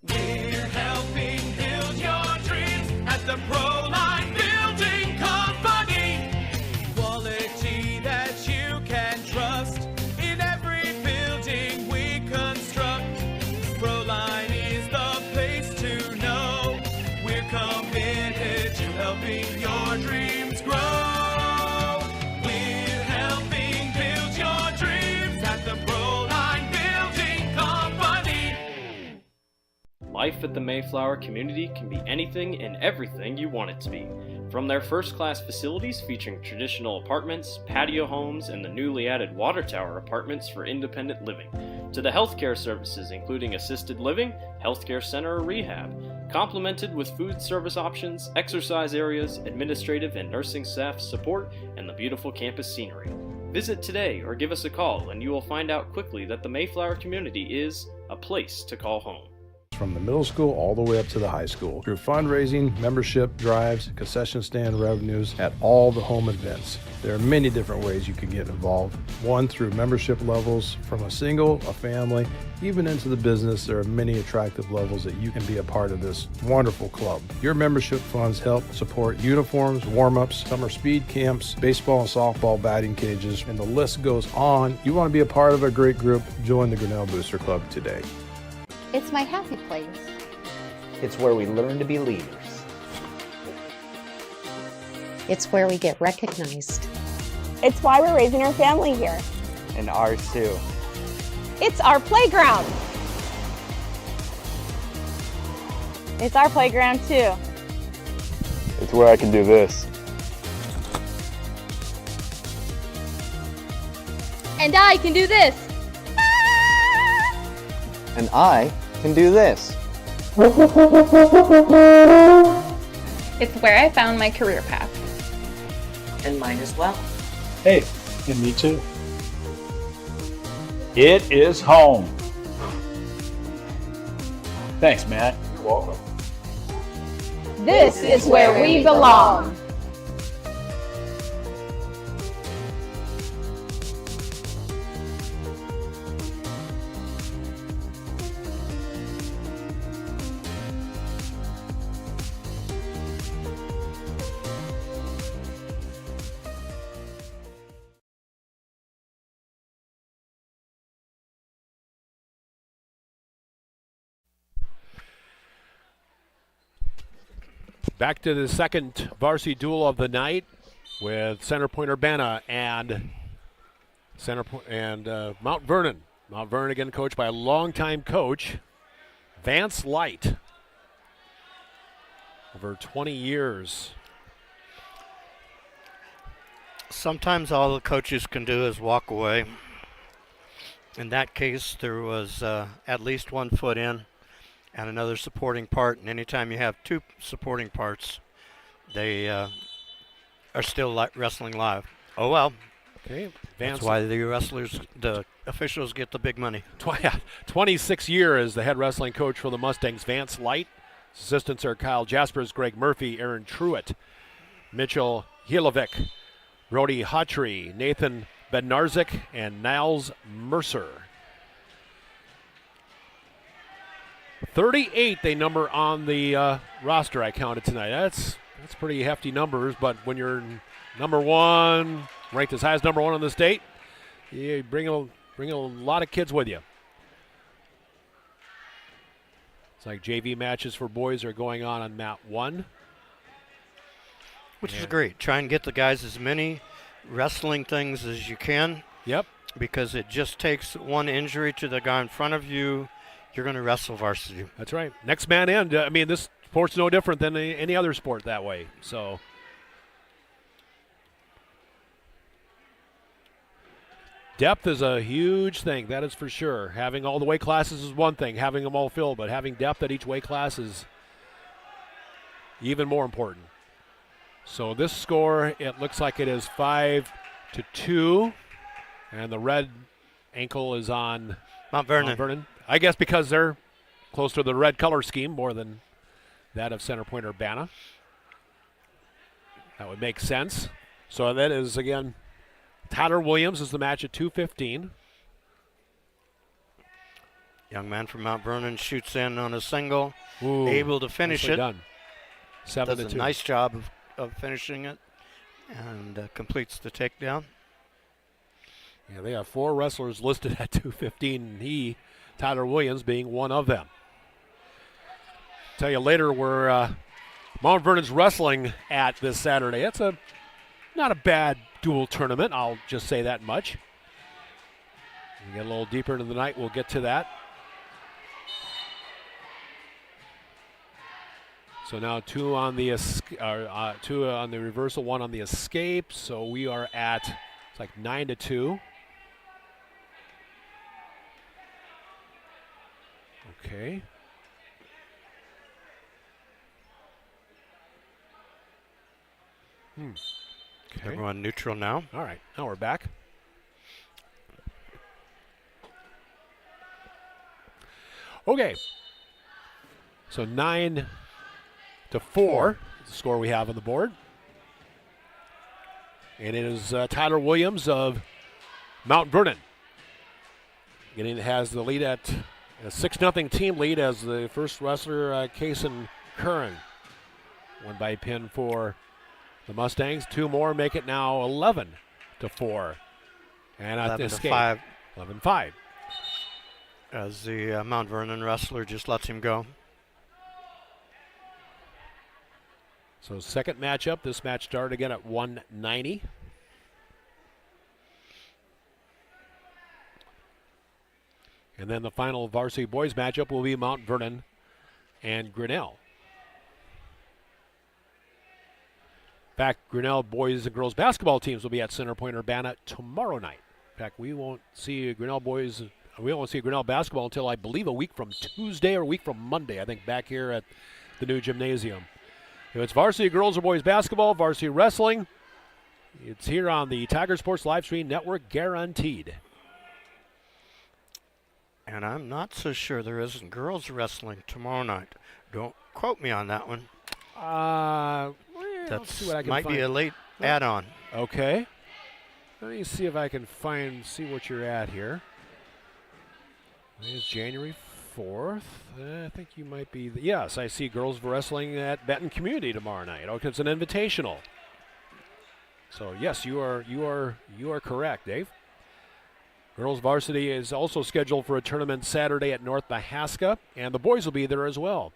Speaker 8: We're helping build your dreams at the Proline Building Company. Quality that you can trust in every building we construct. Proline is the place to know. We're committed to helping your dreams grow. We're helping build your dreams at the Proline Building Company.
Speaker 1: Life at the Mayflower community can be anything and everything you want it to be. From their first-class facilities featuring traditional apartments, patio homes, and the newly added water tower apartments for independent living, to the healthcare services including assisted living, healthcare center or rehab, complemented with food service options, exercise areas, administrative and nursing staff support, and the beautiful campus scenery. Visit today or give us a call and you will find out quickly that the Mayflower community is a place to call home.
Speaker 2: From the middle school all the way up to the high school, through fundraising, membership drives, concession stand revenues at all the home events. There are many different ways you can get involved. One, through membership levels from a single, a family, even into the business. There are many attractive levels that you can be a part of this wonderful club. Your membership funds help support uniforms, warm-ups, summer speed camps, baseball and softball batting cages, and the list goes on. You want to be a part of a great group? Join the Grinnell Booster Club today.
Speaker 10: It's my happy place.
Speaker 9: It's where we learn to be leaders.
Speaker 10: It's where we get recognized.
Speaker 13: It's why we're raising our family here.
Speaker 9: And ours too.
Speaker 13: It's our playground. It's our playground too.
Speaker 12: It's where I can do this.
Speaker 13: And I can do this.
Speaker 9: And I can do this.
Speaker 11: It's where I found my career path.
Speaker 10: And mine as well.
Speaker 12: Hey, and me too. It is home. Thanks, Matt. You're welcome.
Speaker 13: This is where we belong.
Speaker 14: Back to the second varsity duel of the night with Center Point-Urbana and Mount Vernon. Mount Vernon again coached by a longtime coach, Vance Light. Over 20 years.
Speaker 15: Sometimes all the coaches can do is walk away. In that case, there was at least 1 foot in and another supporting part, and anytime you have 2 supporting parts, they are still wrestling live. Oh well.
Speaker 14: Okay,
Speaker 15: That's why the officials get the big money.
Speaker 14: 26 years as the head wrestling coach for the Mustangs, Vance Light. Assistants are Kyle Jaspers, Greg Murphy, Aaron Truitt, Mitchell Hilovic, Brody Hotry, Nathan Bednarzik, and Niles Mercer. 38 they number on the roster I counted tonight. That's pretty hefty numbers, but when you're number 1, ranked as high as number 1 in the state, you bring a lot of kids with you. It's like JV matches for boys are going on mat 1.
Speaker 15: Which is great. Try and get the guys as many wrestling things as you can.
Speaker 14: Yep.
Speaker 15: Because it just takes one injury to the guy in front of you. You're going to wrestle varsity.
Speaker 14: That's right. Next man in. I mean, this sport's no different than any other sport that way. So depth is a huge thing. That is for sure. Having all the weight classes is one thing. Having them all filled, but having depth at each weight class is even more important. So this score, it looks like it is 5-2, and the red ankle is on
Speaker 15: Mount Vernon.
Speaker 14: I guess because they're close to the red color scheme more than that of Center Point-Urbana. That would make sense. So that is, again, Tyler Williams is the match at 2:15.
Speaker 15: Young man from Mount Vernon shoots in on a single,
Speaker 14: Ooh,
Speaker 15: able to finish it.
Speaker 14: Done. 7-2.
Speaker 15: Does a nice job of finishing it and completes the takedown.
Speaker 14: Yeah, they have 4 wrestlers listed at 2:15, and Tyler Williams, being one of them. Tell you later where Mount Vernon's wrestling at this Saturday. It's not a bad dual tournament, I'll just say that much. We get a little deeper into the night, we'll get to that. So now two on the reversal, one on the escape. So we are at, it's like 9-2. Okay. Okay.
Speaker 15: Everyone neutral now.
Speaker 14: All right, now we're back. Okay. So 9-4 is the score we have on the board. And it is Tyler Williams of Mount Vernon. Has the lead at a 6-0 team lead as the first wrestler, Kason Curran. Won by pin for the Mustangs. Two more make it now 11-4. And at the escape, 11-5.
Speaker 15: As the Mount Vernon wrestler just lets him go.
Speaker 14: So second matchup. This match started again at 190. And then the final varsity boys matchup will be Mount Vernon and Grinnell. In fact, Grinnell boys and girls basketball teams will be at Center Point-Urbana tomorrow night. In fact, we won't see Grinnell basketball until I believe a week from Tuesday or a week from Monday, I think, back here at the new gymnasium. If it's varsity girls or boys basketball, varsity wrestling, it's here on the Tiger Sports Livestream Network, guaranteed.
Speaker 15: And I'm not so sure there isn't girls wrestling tomorrow night. Don't quote me on that one. That might be a late add-on.
Speaker 14: Okay. Let me see if I can see what you're at here. It's January 4th. I think you might be. Yes, I see girls wrestling at Benton Community tomorrow night. Okay, it's an invitational. So yes, you are correct, Dave. Girls varsity is also scheduled for a tournament Saturday at North Mahaska, and the boys will be there as well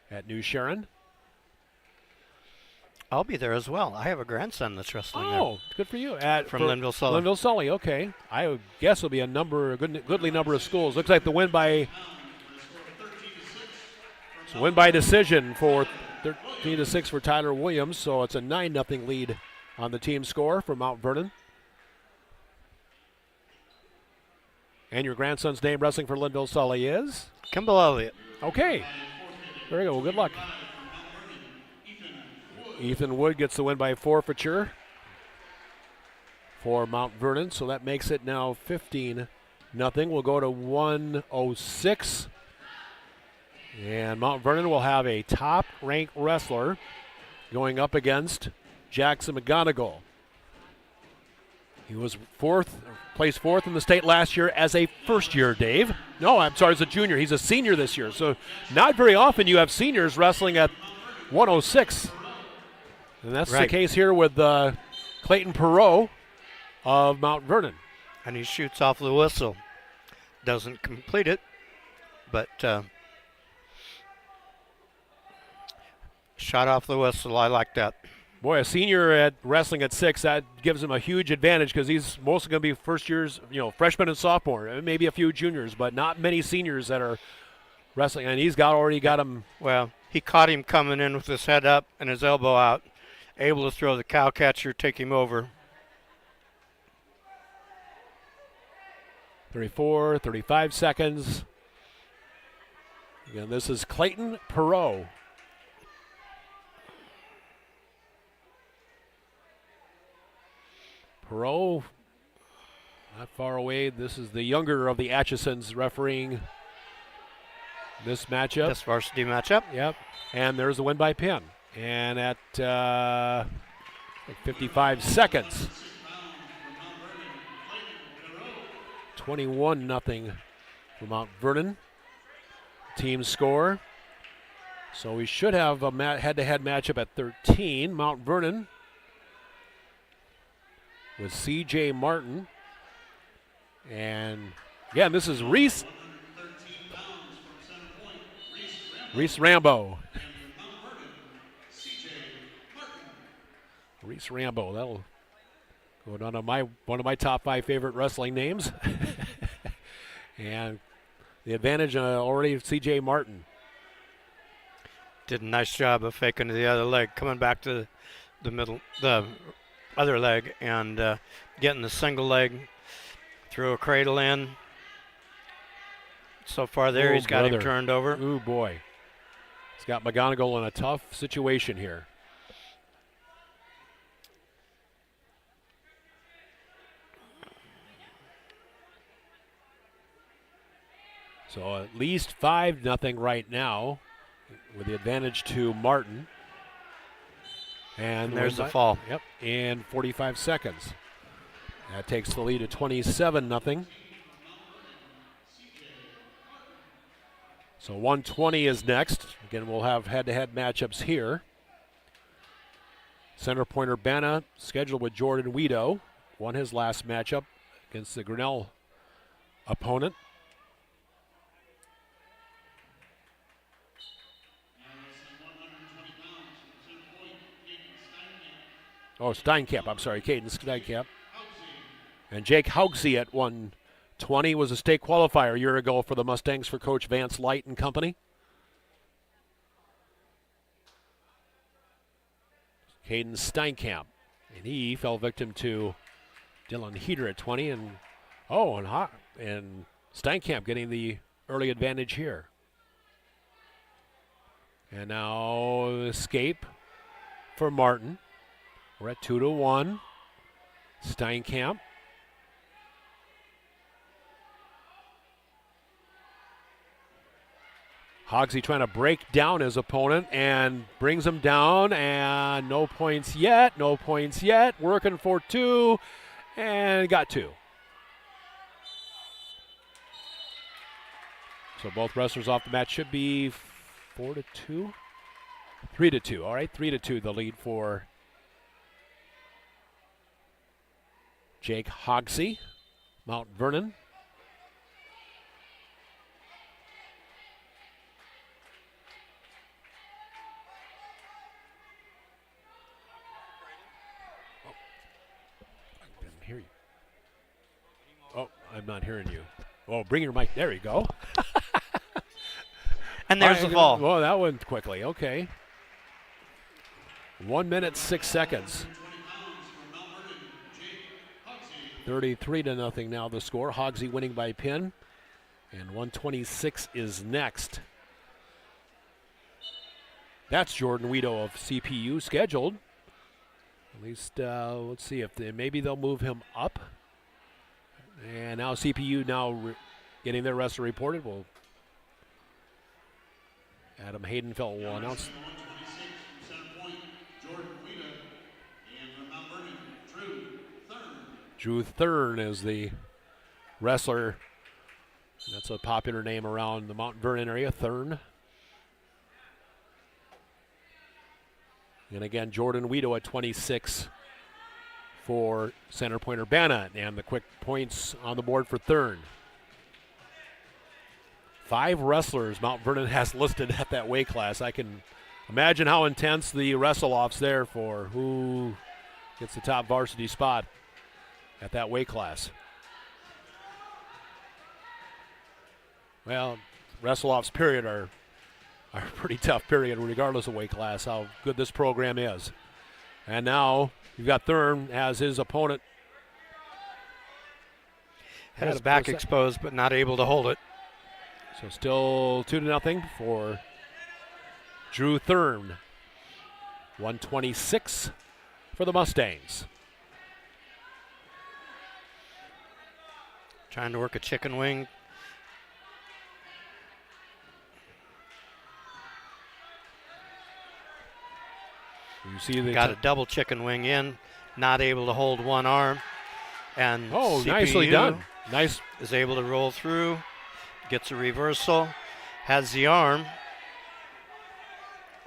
Speaker 14: at New Sharon.
Speaker 15: I'll be there as well. I have a grandson that's wrestling there.
Speaker 14: Oh, good for you.
Speaker 15: From Linville Sully.
Speaker 14: Linville Sully, okay. I would guess it'll be a goodly number of schools. Looks like the win by decision for 13-6 for Tyler Williams, so it's a 9-0 lead on the team score for Mount Vernon. And your grandson's name wrestling for Linville Sully is?
Speaker 15: Kimball Elliott.
Speaker 14: Okay. Very good. Well, good luck. Ethan Wood gets the win by forfeiture for Mount Vernon, so that makes it now 15-0. We'll go to 106. And Mount Vernon will have a top-ranked wrestler going up against Jackson McGonigal. He was placed fourth in the state last year as a first year, Dave. No, I'm sorry, as a junior. He's a senior this year. So not very often you have seniors wrestling at 106. And that's the case here with Clayton Perot of Mount Vernon.
Speaker 15: And he shoots off the whistle. Doesn't complete it, but shot off the whistle. I like that.
Speaker 14: Boy, a senior at wrestling at 6, that gives him a huge advantage because he's mostly going to be first years, freshmen and sophomore, maybe a few juniors, but not many seniors that are wrestling. And he's already got him.
Speaker 15: Well, he caught him coming in with his head up and his elbow out, able to throw the cow catcher, take him over.
Speaker 14: 35 seconds. Again, this is Clayton Perot. Perot, not far away. This is the younger of the Atchisons refereeing this matchup.
Speaker 15: This varsity matchup.
Speaker 14: Yep. And there's the win by pin. And at 55 seconds, 21-0 for Mount Vernon. Team score. So we should have a head-to-head matchup at 13. Mount Vernon with C.J. Martin. And again, this is Reese Rambo. Reese Rambo. That'll go down on one of my top 5 favorite wrestling names. And the advantage already of C.J. Martin.
Speaker 15: Did a nice job of faking to the other leg, coming back to the other leg, and getting the single leg through a cradle in. So far there, he's got him turned over.
Speaker 14: Ooh, boy. He's got McGonigal in a tough situation here. So at least 5-0 right now, with the advantage to Martin. And
Speaker 15: there's the fall.
Speaker 14: Yep, in 45 seconds. That takes the lead to 27-0. So 120 is next. Again, we'll have head-to-head matchups here. Center Point-Urbana scheduled with Jordan Weedo. Won his last matchup against the Grinnell opponent. Oh, Steinkamp, I'm sorry, Caden Steinkamp. And Jake Haugsey at 120 was a state qualifier a year ago for the Mustangs for Coach Vance Light and company. Caden Steinkamp, and he fell victim to Dylan Heater at 20, and Steinkamp getting the early advantage here. And now escape for Martin. We're at 2-1. Steinkamp. Hogsey trying to break down his opponent and brings him down, and no points yet, no points yet. Working for 2, and got 2. So both wrestlers off the mat. Should be 4-2? 3-2, all right, 3-2 the lead for Jake Hogsey, Mount Vernon. I didn't hear you. Oh, I'm not hearing you. Oh, bring your mic. There you go.
Speaker 15: And there's the fall.
Speaker 14: Well, that went quickly. Okay. 1 minute, 6 seconds. 33-0 now the score. Hogsey winning by pin. And 126 is next. That's Jordan Weedo of CPU scheduled. At least, let's see if maybe they'll move him up. And now CPU now getting their wrestler reported. Well, Adam Haydenfeld will announce. Drew Thurn is the wrestler. That's a popular name around the Mount Vernon area, Thurn. And again, Jordan Weedo at 26 for Center Point-Urbana, and the quick points on the board for Thurn. 5 wrestlers Mount Vernon has listed at that weight class. I can imagine how intense the wrestle-offs there for who gets the top varsity spot at that weight class. Well, wrestle-offs period are a pretty tough period regardless of weight class, how good this program is. And now you've got Thurn as his opponent.
Speaker 15: Had his back exposed but not able to hold it.
Speaker 14: So still 2-0 for Drew Thurn. 126 for the Mustangs.
Speaker 15: Trying to work a chicken wing.
Speaker 14: You see they
Speaker 15: got a double chicken wing in, not able to hold one arm. And CPU
Speaker 14: nicely done. Nice.
Speaker 15: Is able to roll through, gets a reversal, has the arm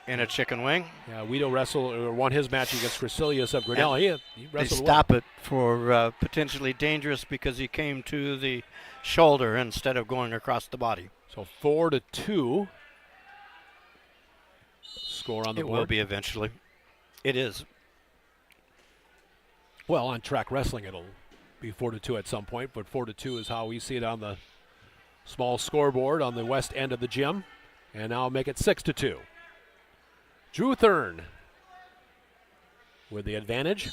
Speaker 15: in a chicken wing.
Speaker 14: Yeah, Weedo won his match against Crecilius of Grinnell. He wrestled
Speaker 15: they stop it for potentially dangerous because he came to the shoulder instead of going across the body.
Speaker 14: So 4-2 score on the board.
Speaker 15: It will be eventually. It is.
Speaker 14: Well, on track wrestling, it'll be 4-2 at some point, but 4-2 is how we see it on the small scoreboard on the west end of the gym. And now make it 6-2. Drew Thurn with the advantage.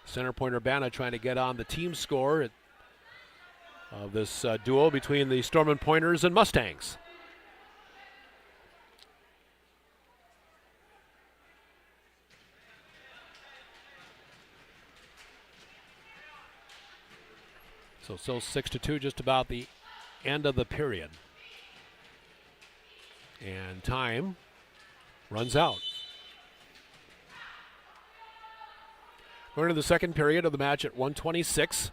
Speaker 14: Center Point-Urbana trying to get on the team score of this duel between the Storm and Pointers and Mustangs. So still 6-2, just about the end of the period. And time runs out. Going to the second period of the match at 1:26.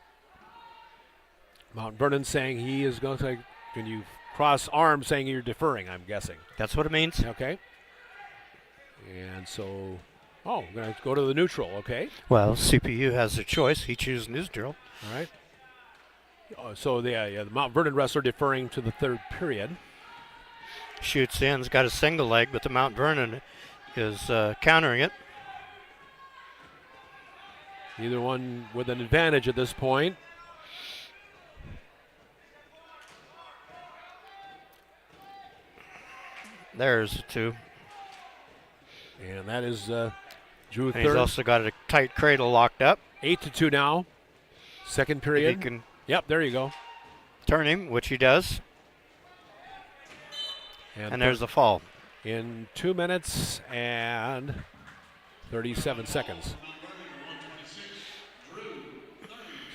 Speaker 14: Mount Vernon saying he is going to, when you cross arms, saying you're deferring, I'm guessing.
Speaker 15: That's what it means.
Speaker 14: Okay. And so, we're going to go to the neutral, okay?
Speaker 15: Well, CPU has a choice. He chooses neutral.
Speaker 14: All right. So the Mount Vernon wrestler deferring to the third period.
Speaker 15: Shoots in, has got a single leg, but the Mount Vernon is countering it.
Speaker 14: Either one with an advantage at this point.
Speaker 15: There's the two.
Speaker 14: And that is Drew Thurn.
Speaker 15: He's also got a tight cradle locked up.
Speaker 14: 8-2 now. Second period.
Speaker 15: He can
Speaker 14: there you go.
Speaker 15: turn him, which he does. And there's the fall.
Speaker 14: In 2 minutes and 37 seconds.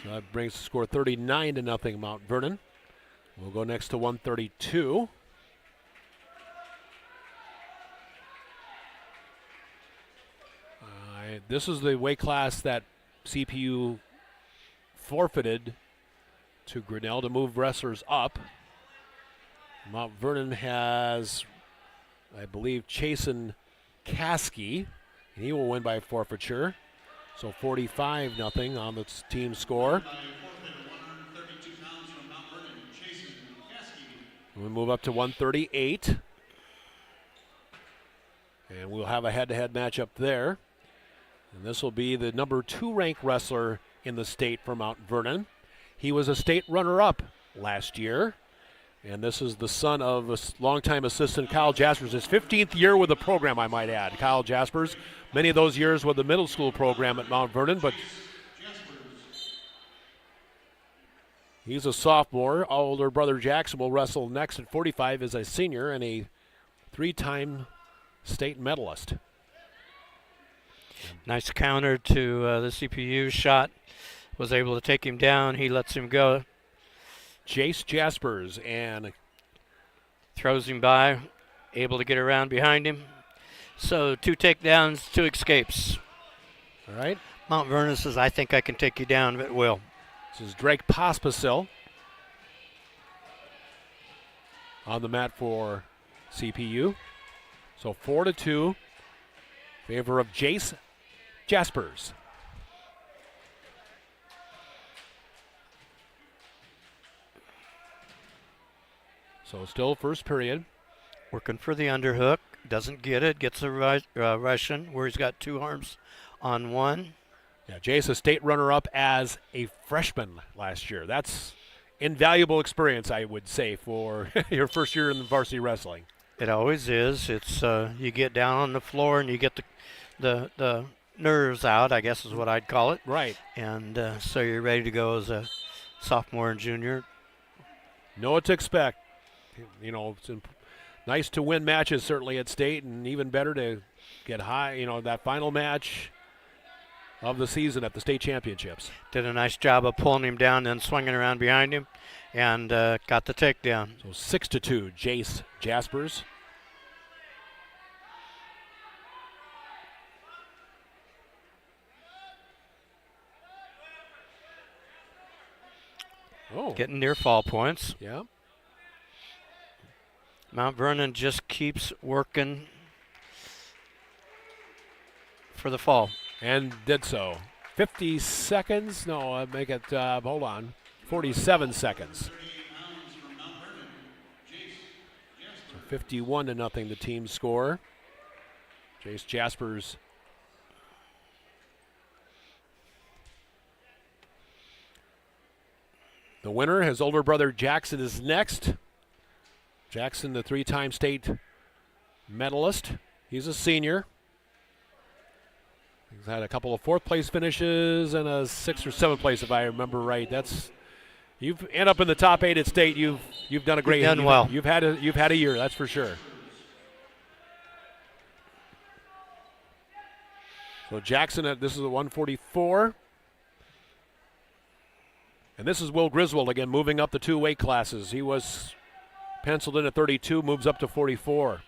Speaker 14: So that brings the score 39-0 Mount Vernon. We'll go next to 132. This is the weight class that CPU forfeited to Grinnell to move wrestlers up. Mount Vernon has, I believe, Chasen Caskey, and he will win by forfeiture. So 45-0 on the team score. We move up to 138. And we'll have a head-to-head matchup there. And this will be the number 2 ranked wrestler in the state for Mount Vernon. He was a state runner-up last year. And this is the son of a longtime assistant Kyle Jaspers. His 15th year with the program, I might add. Kyle Jaspers, many of those years with the middle school program at Mount Vernon, but he's a sophomore. Older brother Jackson will wrestle next at 45 as a senior and a 3-time state medalist.
Speaker 15: Nice counter to the CPU shot. Was able to take him down. He lets him go.
Speaker 14: Jace Jaspers and
Speaker 15: throws him by, able to get around behind him. So 2 takedowns, 2 escapes.
Speaker 14: All right.
Speaker 15: Mount Vernon says, I think I can take you down, but will.
Speaker 14: This is Drake Pospisil on the mat for CPU. So 4-2, favor of Jace Jaspers. So still first period.
Speaker 15: Working for the underhook. Doesn't get it. Gets a Russian where he's got 2 arms on one.
Speaker 14: Yeah, Jace, a state runner-up as a freshman last year. That's invaluable experience, I would say, for your first year in the varsity wrestling.
Speaker 15: It always is. It's you get down on the floor and you get the nerves out, I guess is what I'd call it.
Speaker 14: Right.
Speaker 15: And so you're ready to go as a sophomore and junior.
Speaker 14: Know what to expect. You know, it's nice to win matches certainly at state, and even better to get high, you know, that final match of the season at the state championships.
Speaker 15: Did a nice job of pulling him down and swinging around behind him and got the takedown.
Speaker 14: So 6-2, Jace Jaspers. Oh.
Speaker 15: Getting near fall points.
Speaker 14: Yeah.
Speaker 15: Mount Vernon just keeps working for the fall.
Speaker 14: And did so. 50 seconds. No, I make it, hold on. 47 seconds. So 51-0 the team score. Jace Jaspers. The winner, his older brother Jackson, is next. Jackson, the 3-time state medalist. He's a senior. He's had a couple of 4th place finishes and a 6th or 7th place, if I remember right. You've end up in the top 8 at state. You've done a great.
Speaker 15: You've done well.
Speaker 14: You've had a year, that's for sure. So Jackson, this is a 144. And this is Will Griswold again, moving up the 2 weight classes. He was penciled in at 32, moves up to 44.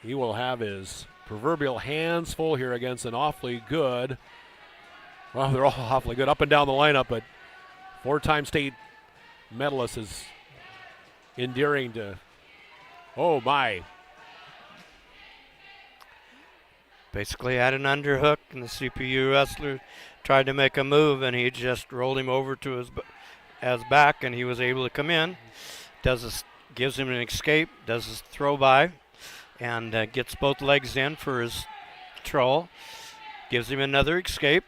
Speaker 14: He will have his proverbial hands full here against an awfully good, well, they're all awfully good up and down the lineup, but 4-time state medalist is endearing to, oh my.
Speaker 15: Basically had an underhook, and the CPU wrestler tried to make a move, and he just rolled him over to his back, and he was able to come in. Gives him an escape, does his throw by, and gets both legs in for his troll. Gives him another escape.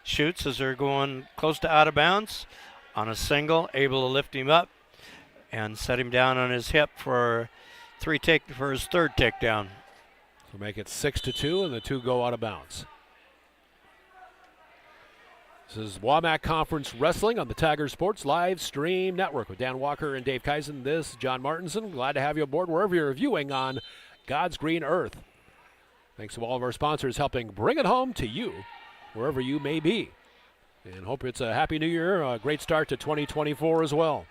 Speaker 15: Shoots as they're going close to out of bounds. On a single, able to lift him up and set him down on his hip for his 3rd takedown.
Speaker 14: So make it 6-2, and the 2 go out of bounds. This is WAMAC Conference Wrestling on the Tiger Sports Live Stream Network with Dan Walker and Dave Kaizen. This is John Martinson. Glad to have you aboard wherever you're viewing on God's green earth. Thanks to all of our sponsors helping bring it home to you wherever you may be. And hope it's a happy new year, a great start to 2024 as well.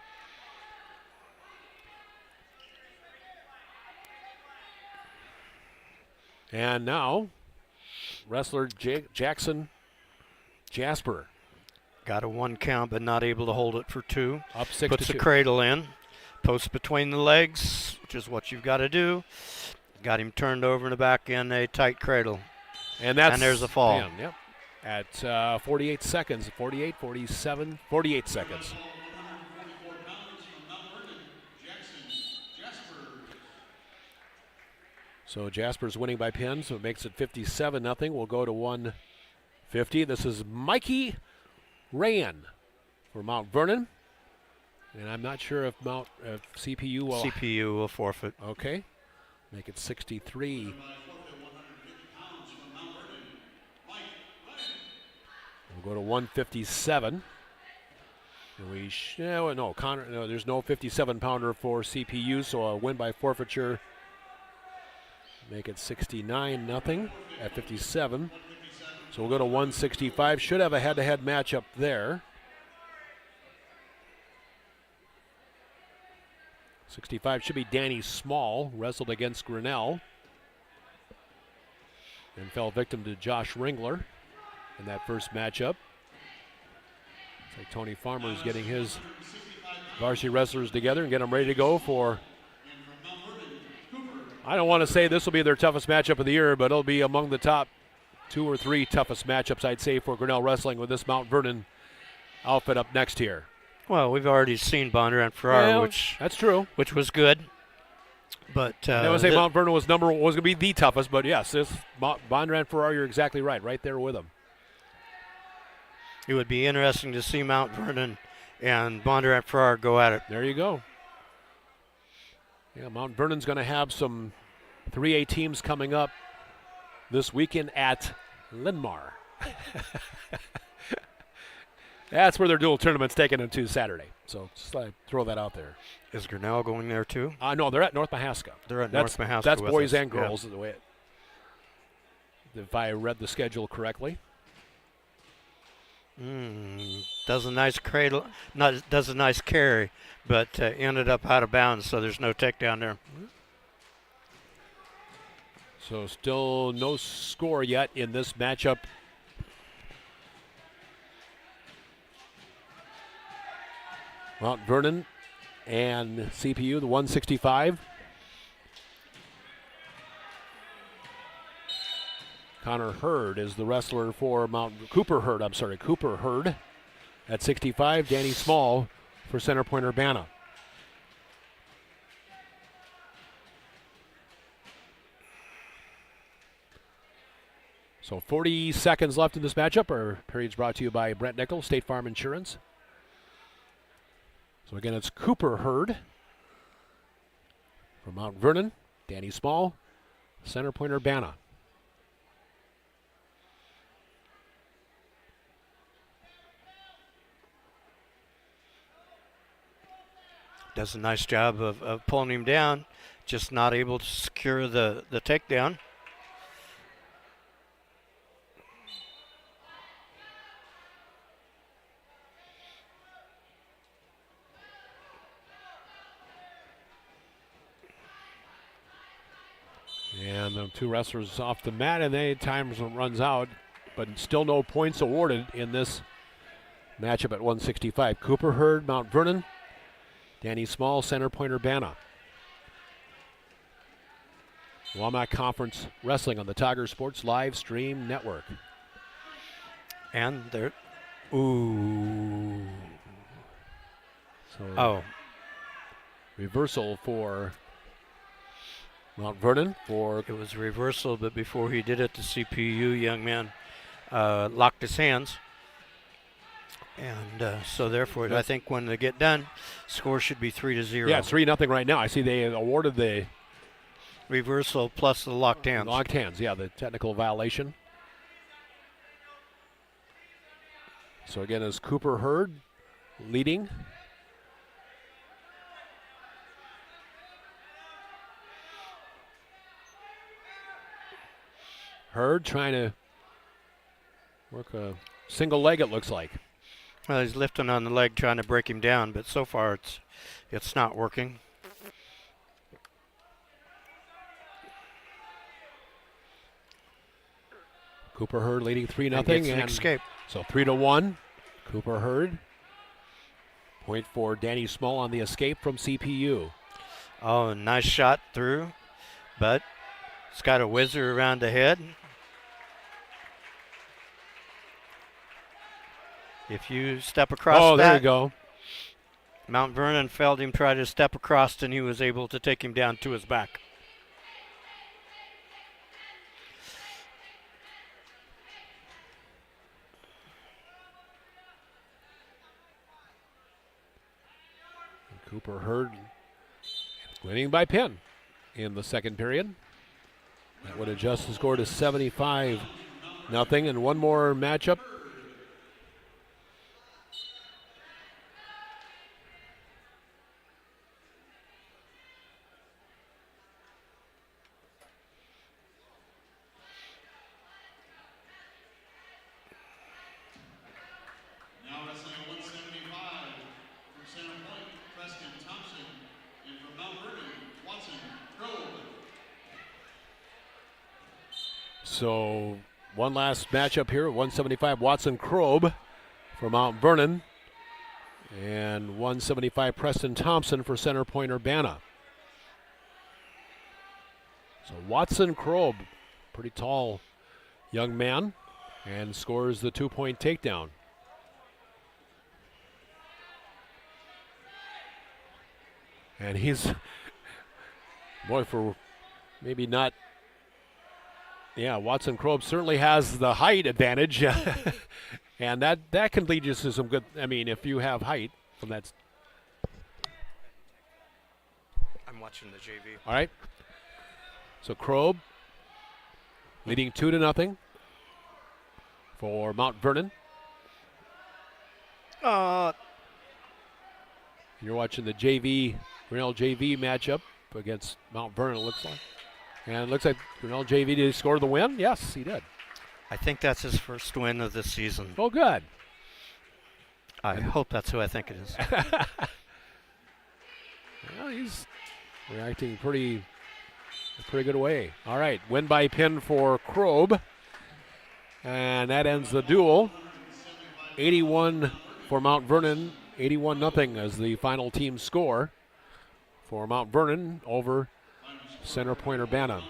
Speaker 14: And now, wrestler Jackson Jasper.
Speaker 15: Got a 1 count, but not able to hold it for 2.
Speaker 14: Up 6-2.
Speaker 15: Puts the cradle in. Post between the legs, which is what you've got to do. Got him turned over in the back in a tight cradle.
Speaker 14: And
Speaker 15: there's a fall.
Speaker 14: Bam, yep. At 48 seconds, 48, 47, 48 seconds. So Jasper's winning by pin, so it makes it 57-0. We'll go to 150. This is Mikey Rayan for Mount Vernon. And I'm not sure if CPU will...
Speaker 15: CPU will forfeit.
Speaker 14: Okay. Make it 63. We'll go to 157. And there's no 57-pounder for CPU, so a win by forfeiture. Make it 69-0 at 57. So we'll go to 165. Should have a head-to-head matchup there. 65 should be Danny Small, wrestled against Grinnell. And fell victim to Josh Ringler in that first matchup. It's like Tony Farmer's getting his varsity wrestlers together and get them ready to go for, I don't want to say this will be their toughest matchup of the year, but it'll be among the top 2 or 3 toughest matchups, I'd say, for Grinnell Wrestling with this Mount Vernon outfit up next here.
Speaker 15: Well, we've already seen Bonder and Farrar,
Speaker 14: that's true,
Speaker 15: which was good. But
Speaker 14: I would say Mount Vernon was going to be the toughest, but yes, this Bonder and Farrar, you're exactly right there with them.
Speaker 15: It would be interesting to see Mount Vernon and Bonder and Farrar go at it.
Speaker 14: There you go. Yeah, Mount Vernon's going to have some 3A teams coming up this weekend at Linmar. That's where their dual tournament's taking them to Saturday. So just throw that out there.
Speaker 15: Is Grinnell going there too?
Speaker 14: No, they're at North Mahaska.
Speaker 15: They're at North Mahaska.
Speaker 14: That's boys
Speaker 15: us.
Speaker 14: and girls, the way if I read the schedule correctly.
Speaker 15: Does a nice cradle, does a nice carry, but ended up out of bounds, so there's no takedown there.
Speaker 14: So still no score yet in this matchup. Mount Vernon and CPU, the 165. Connor Hurd is the wrestler for Cooper Hurd at 65. Danny Small for Center Point-Urbana. So 40 seconds left in this matchup. Our period's brought to you by Brent Nickel, State Farm Insurance. So again, it's Cooper Hurd from Mount Vernon, Danny Small, Center Point-Urbana.
Speaker 15: Does a nice job of pulling him down, just not able to secure the takedown.
Speaker 14: And the two wrestlers off the mat, and time runs out, but still no points awarded in this matchup at 165. Cooper Hurd, Mount Vernon. Danny Small, Center Point-Urbana. Walmart Conference Wrestling on the Tiger Sports Live Stream Network.
Speaker 15: And there, ooh.
Speaker 14: So, reversal for Mount Vernon.
Speaker 15: It was reversal, but before he did it, the CPU young man locked his hands. And so therefore, I think when they get done, score should be 3-0.
Speaker 14: Yeah, it's 3-0 right now. I see they awarded the
Speaker 15: reversal plus the locked hands.
Speaker 14: Locked hands, yeah, the technical violation. So again, is Cooper Hurd leading. Hurd trying to work a single leg, it looks like.
Speaker 15: Well, he's lifting on the leg trying to break him down, but so far it's not working.
Speaker 14: Cooper Hurd leading 3-0.
Speaker 15: And gets an escape.
Speaker 14: So 3-1. Cooper Hurd. Point for Danny Small on the escape from CPU.
Speaker 15: Oh, nice shot through, but it's got a whizzer around the head. If you step across that.
Speaker 14: Oh, there you go.
Speaker 15: Mount Vernon felt him try to step across, and he was able to take him down to his back.
Speaker 14: Cooper Hurd winning by pin in the second period. That would adjust the score to 75-0, and one more matchup. So one last matchup here at 175, Watson Krobe for Mount Vernon, and 175 Preston Thompson for Center Point-Urbana. So Watson Krobe, pretty tall young man, and scores the 2-point takedown. And he's, boy, for maybe not. Yeah, Watson Krobe certainly has the height advantage, and that can lead you to some good. I mean, if you have height from that.
Speaker 15: I'm watching the JV.
Speaker 14: All right. So Krobe leading 2-0 for Mount Vernon. You're watching the Grinnell JV matchup against Mount Vernon, it looks like. And it looks like Grinnell JV, did he score the win? Yes, he did.
Speaker 15: I think that's his first win of the season.
Speaker 14: Oh, good.
Speaker 15: I hope that's who I think it is.
Speaker 14: Well, he's reacting pretty good way. All right, win by pin for Krobe. And that ends the duel. 81 for Mount Vernon, 81-0 as the final team score for Mount Vernon over Center Point-Urbana.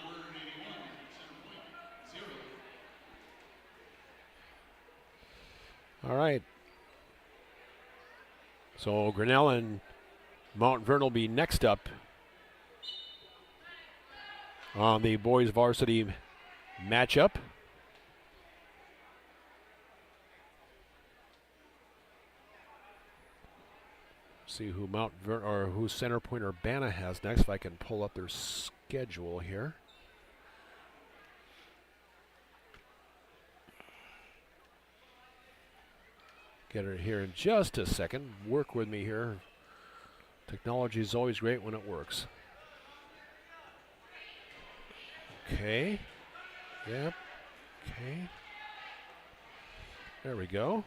Speaker 14: All right. So Grinnell and Mount Vernon will be next up on the boys varsity matchup. See who who Center Point-Urbana has next. If I can pull up their schedule here. Get her here in just a second. Work with me here. Technology is always great when it works. Okay. Yep. Okay. There we go.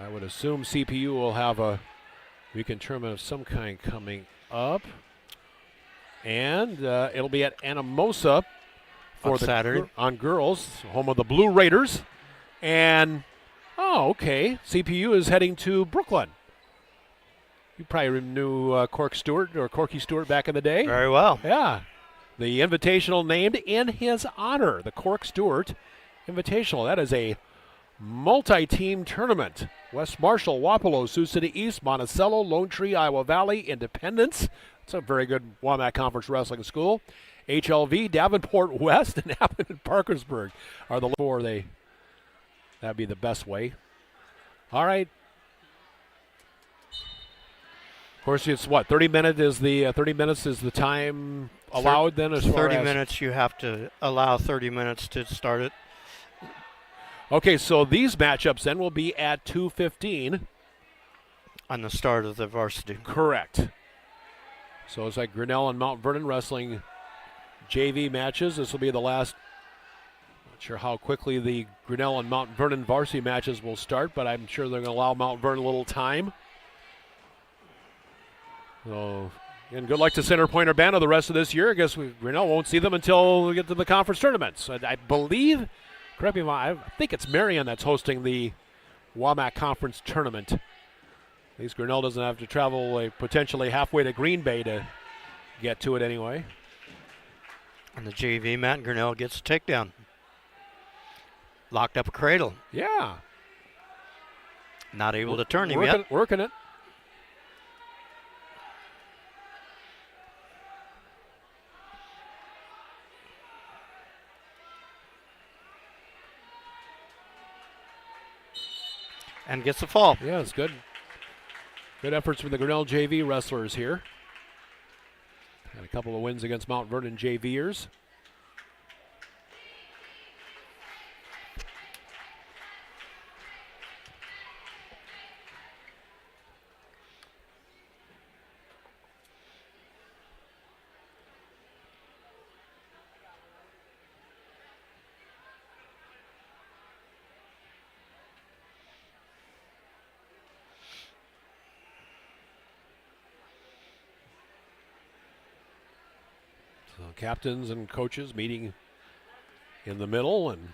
Speaker 14: I would assume CPU will have a weekend tournament of some kind coming up. And it'll be at Anamosa for
Speaker 15: on Saturday
Speaker 14: on girls, home of the Blue Raiders. And, okay, CPU is heading to Brooklyn. You probably knew Corky Stewart back in the day.
Speaker 15: Very well.
Speaker 14: Yeah. The Invitational named in his honor, the Cork Stewart Invitational. That is a multi-team tournament. West Marshall, Wapello, Sioux City East, Monticello, Lone Tree, Iowa Valley, Independence. It's a very good WAMAC Conference Wrestling School. HLV, Davenport West, and Appleton and Parkersburg are the four. That'd be the best way. All right. Of course, it's what, 30 minutes is the time allowed then as far as
Speaker 15: 30 minutes. You have to allow 30 minutes to start it.
Speaker 14: Okay, so these matchups then will be at 2:15
Speaker 15: on the start of the varsity.
Speaker 14: Correct. So it's like Grinnell and Mount Vernon wrestling JV matches. This will be the last. Not sure how quickly the Grinnell and Mount Vernon varsity matches will start, but I'm sure they're going to allow Mount Vernon a little time. So, and good luck to Center Point-Urbana the rest of this year. I guess Grinnell won't see them until we get to the conference tournaments. I believe, correct me if I think it's Marion that's hosting the WAMAC Conference Tournament. At least Grinnell doesn't have to travel potentially halfway to Green Bay to get to it anyway.
Speaker 15: And the JV, Matt Grinnell gets a takedown. Locked up a cradle.
Speaker 14: Yeah.
Speaker 15: Not able to turn him yet.
Speaker 14: Working it.
Speaker 15: And gets a fall.
Speaker 14: Yeah, it's good. Good efforts from the Grinnell JV wrestlers here. Had a couple of wins against Mount Vernon JVers. Captains and coaches meeting in the middle, and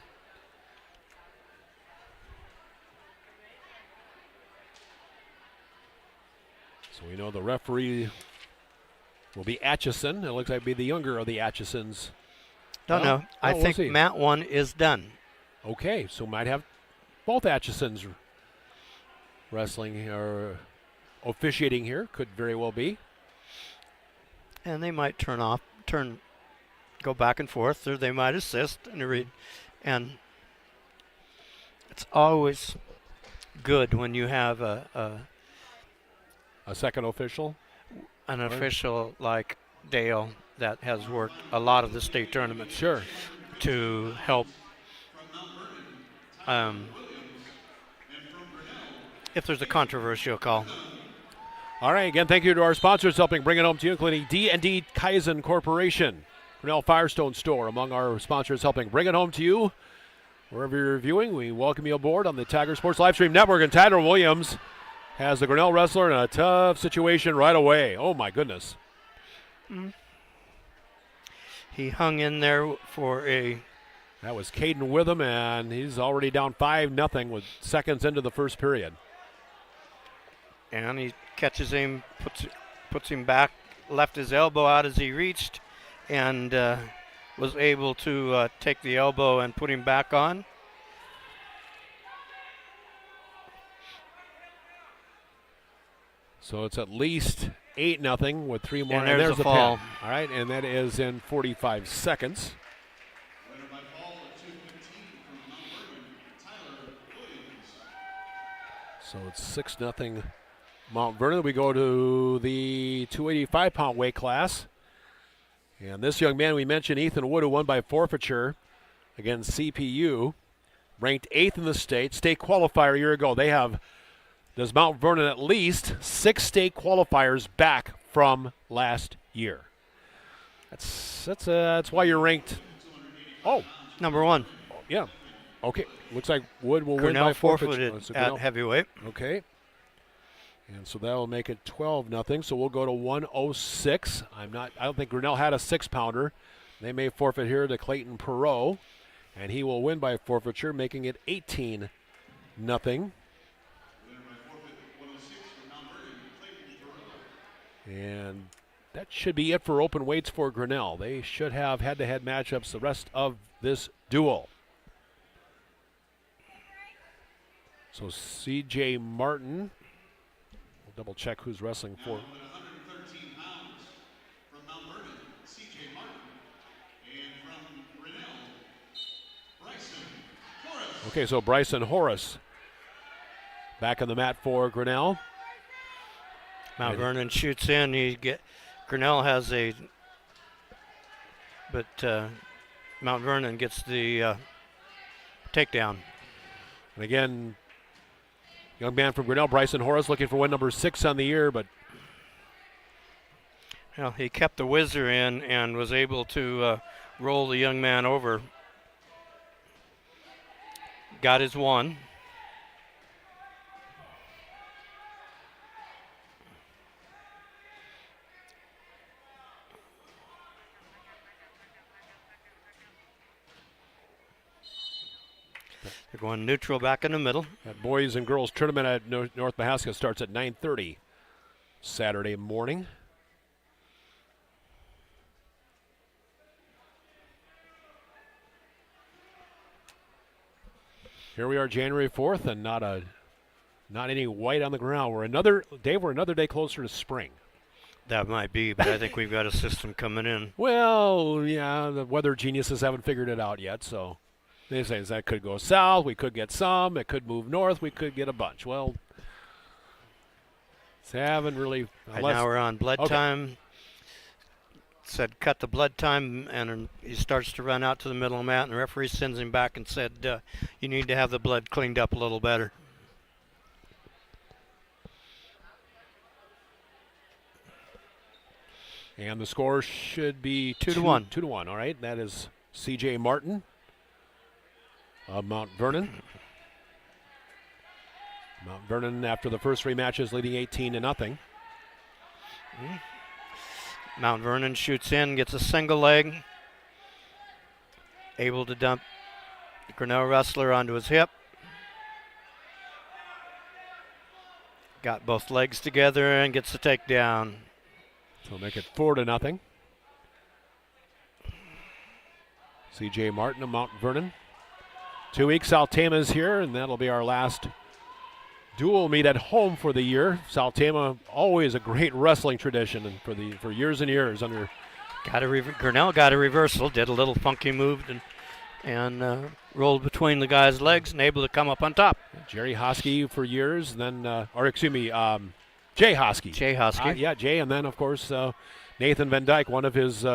Speaker 14: so we know the referee will be Atchison. It looks like be the younger of the Atchisons.
Speaker 15: Don't know. I think Matt 1 is done.
Speaker 14: Okay, so might have both Atchisons wrestling or officiating here. Could very well be.
Speaker 15: And they might go back and forth, or they might assist and it's always good when you have a
Speaker 14: second official,
Speaker 15: an official like Dale that has worked a lot of the state tournaments.
Speaker 14: Sure.
Speaker 15: To help if there's a controversial call.
Speaker 14: All right, again, thank you to our sponsors helping bring it home to you, including D&D Kaizen Corporation, Grinnell Firestone Store, among our sponsors helping bring it home to you. Wherever you're viewing, we welcome you aboard on the Tiger Sports Livestream Network. And Tyler Williams has the Grinnell wrestler in a tough situation right away. Oh, my goodness.
Speaker 15: He hung in there for a...
Speaker 14: That was Caden with him, and he's already down 5-0 with seconds into the first period.
Speaker 15: And he catches him, puts him back, left his elbow out as he reached, and was able to take the elbow and put him back on.
Speaker 14: So it's at least 8-0 with 3 more.
Speaker 15: And there's a fall.
Speaker 14: Pin. All right, and that is in 45 seconds. So it's 6-0 Mount Vernon. We go to the 285-pound weight class. And this young man we mentioned, Ethan Wood, who won by forfeiture against CPU, ranked 8th in the state qualifier a year ago. They have does Mount Vernon at least 6 state qualifiers back from last year. That's why you're ranked. Oh,
Speaker 15: number 1.
Speaker 14: Yeah. Okay. Looks like Wood will
Speaker 15: Grinnell
Speaker 14: win by
Speaker 15: forfeited
Speaker 14: forfeit.
Speaker 15: at heavyweight.
Speaker 14: Okay. And so that will make it 12-0. So we'll go to 106. I don't think Grinnell had a 6-pounder. They may forfeit here to Clayton Perot, and he will win by forfeiture, making it 18-0. And that should be it for open weights for Grinnell. They should have head-to-head matchups the rest of this duel. So C.J. Martin, we'll double check who's wrestling for.
Speaker 16: 113 pounds from Mount Vernon, C.J. Martin. And from Grinnell, Bryson Horace.
Speaker 14: Okay, so Bryson Horace back on the mat for Grinnell.
Speaker 15: Mount Vernon shoots in. Grinnell has but Mount Vernon gets the takedown.
Speaker 14: And again, young man from Grinnell, Bryson Horace, looking for win number 6 on the year, but
Speaker 15: well, he kept the whizzer in and was able to roll the young man over. Got his 1. They're going neutral back in the middle.
Speaker 14: That boys and girls tournament at North Mahaska starts at 9:30 Saturday morning. Here we are, January 4th, and not any white on the ground. We're another day closer to spring.
Speaker 15: That might be, but I think we've got a system coming in.
Speaker 14: Well, yeah, the weather geniuses haven't figured it out yet, so they say that could go south, we could get some, it could move north, we could get a bunch. Well, they haven't really.
Speaker 15: Right now we're on blood time. Said cut the blood time, and he starts to run out to the middle of the mat, and the referee sends him back and said, you need to have the blood cleaned up a little better.
Speaker 14: And the score should be
Speaker 15: 2-1.
Speaker 14: 2-1, all right. That is C.J. Martin of Mount Vernon. Mount Vernon, after the first 3 matches, leading 18-0.
Speaker 15: Mount Vernon shoots in, gets a single leg. Able to dump the Grinnell wrestler onto his hip. Got both legs together and gets the takedown.
Speaker 14: So make it 4-0. C.J. Martin of Mount Vernon. 2 weeks, South Tama is here, and that'll be our last dual meet at home for the year. South Tama, always a great wrestling tradition, and for years and years under.
Speaker 15: Grinnell got a reversal, did a little funky move, and rolled between the guy's legs and able to come up on top.
Speaker 14: Jerry Hosky for years, and then Jay Hosky.
Speaker 15: Jay Hosky.
Speaker 14: Yeah, Jay, and then of course Nathan Van Dyke, one of his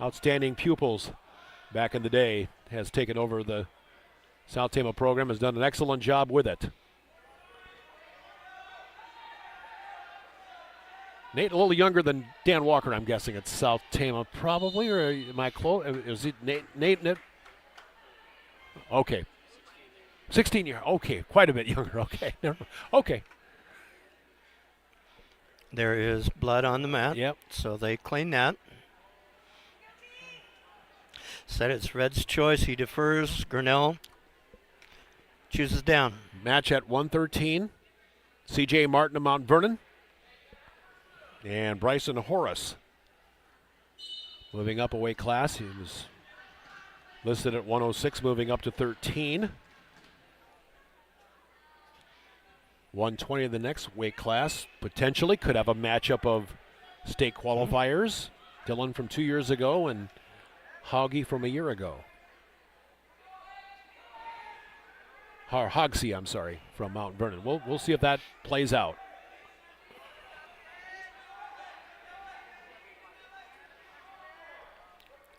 Speaker 14: outstanding pupils back in the day, has taken over the South Tama program, has done an excellent job with it. Nate, a little younger than Dan Walker, I'm guessing, at South Tama, probably, or am I close? Is it Nate? Okay. 16 years. Okay, quite a bit younger. Okay. Okay.
Speaker 15: There is blood on the mat.
Speaker 14: Yep.
Speaker 15: So they clean that. Said it's Red's choice. He defers. Grinnell chooses down.
Speaker 14: Match at 113. C.J. Martin of Mount Vernon. And Bryson Horace moving up a weight class. He was listed at 106, moving up to 13. 120 the next weight class. Potentially could have a matchup of state qualifiers. Dylan from 2 years ago and Hoggy from a year ago. Hogsey, I'm sorry, from Mount Vernon. We'll see if that plays out.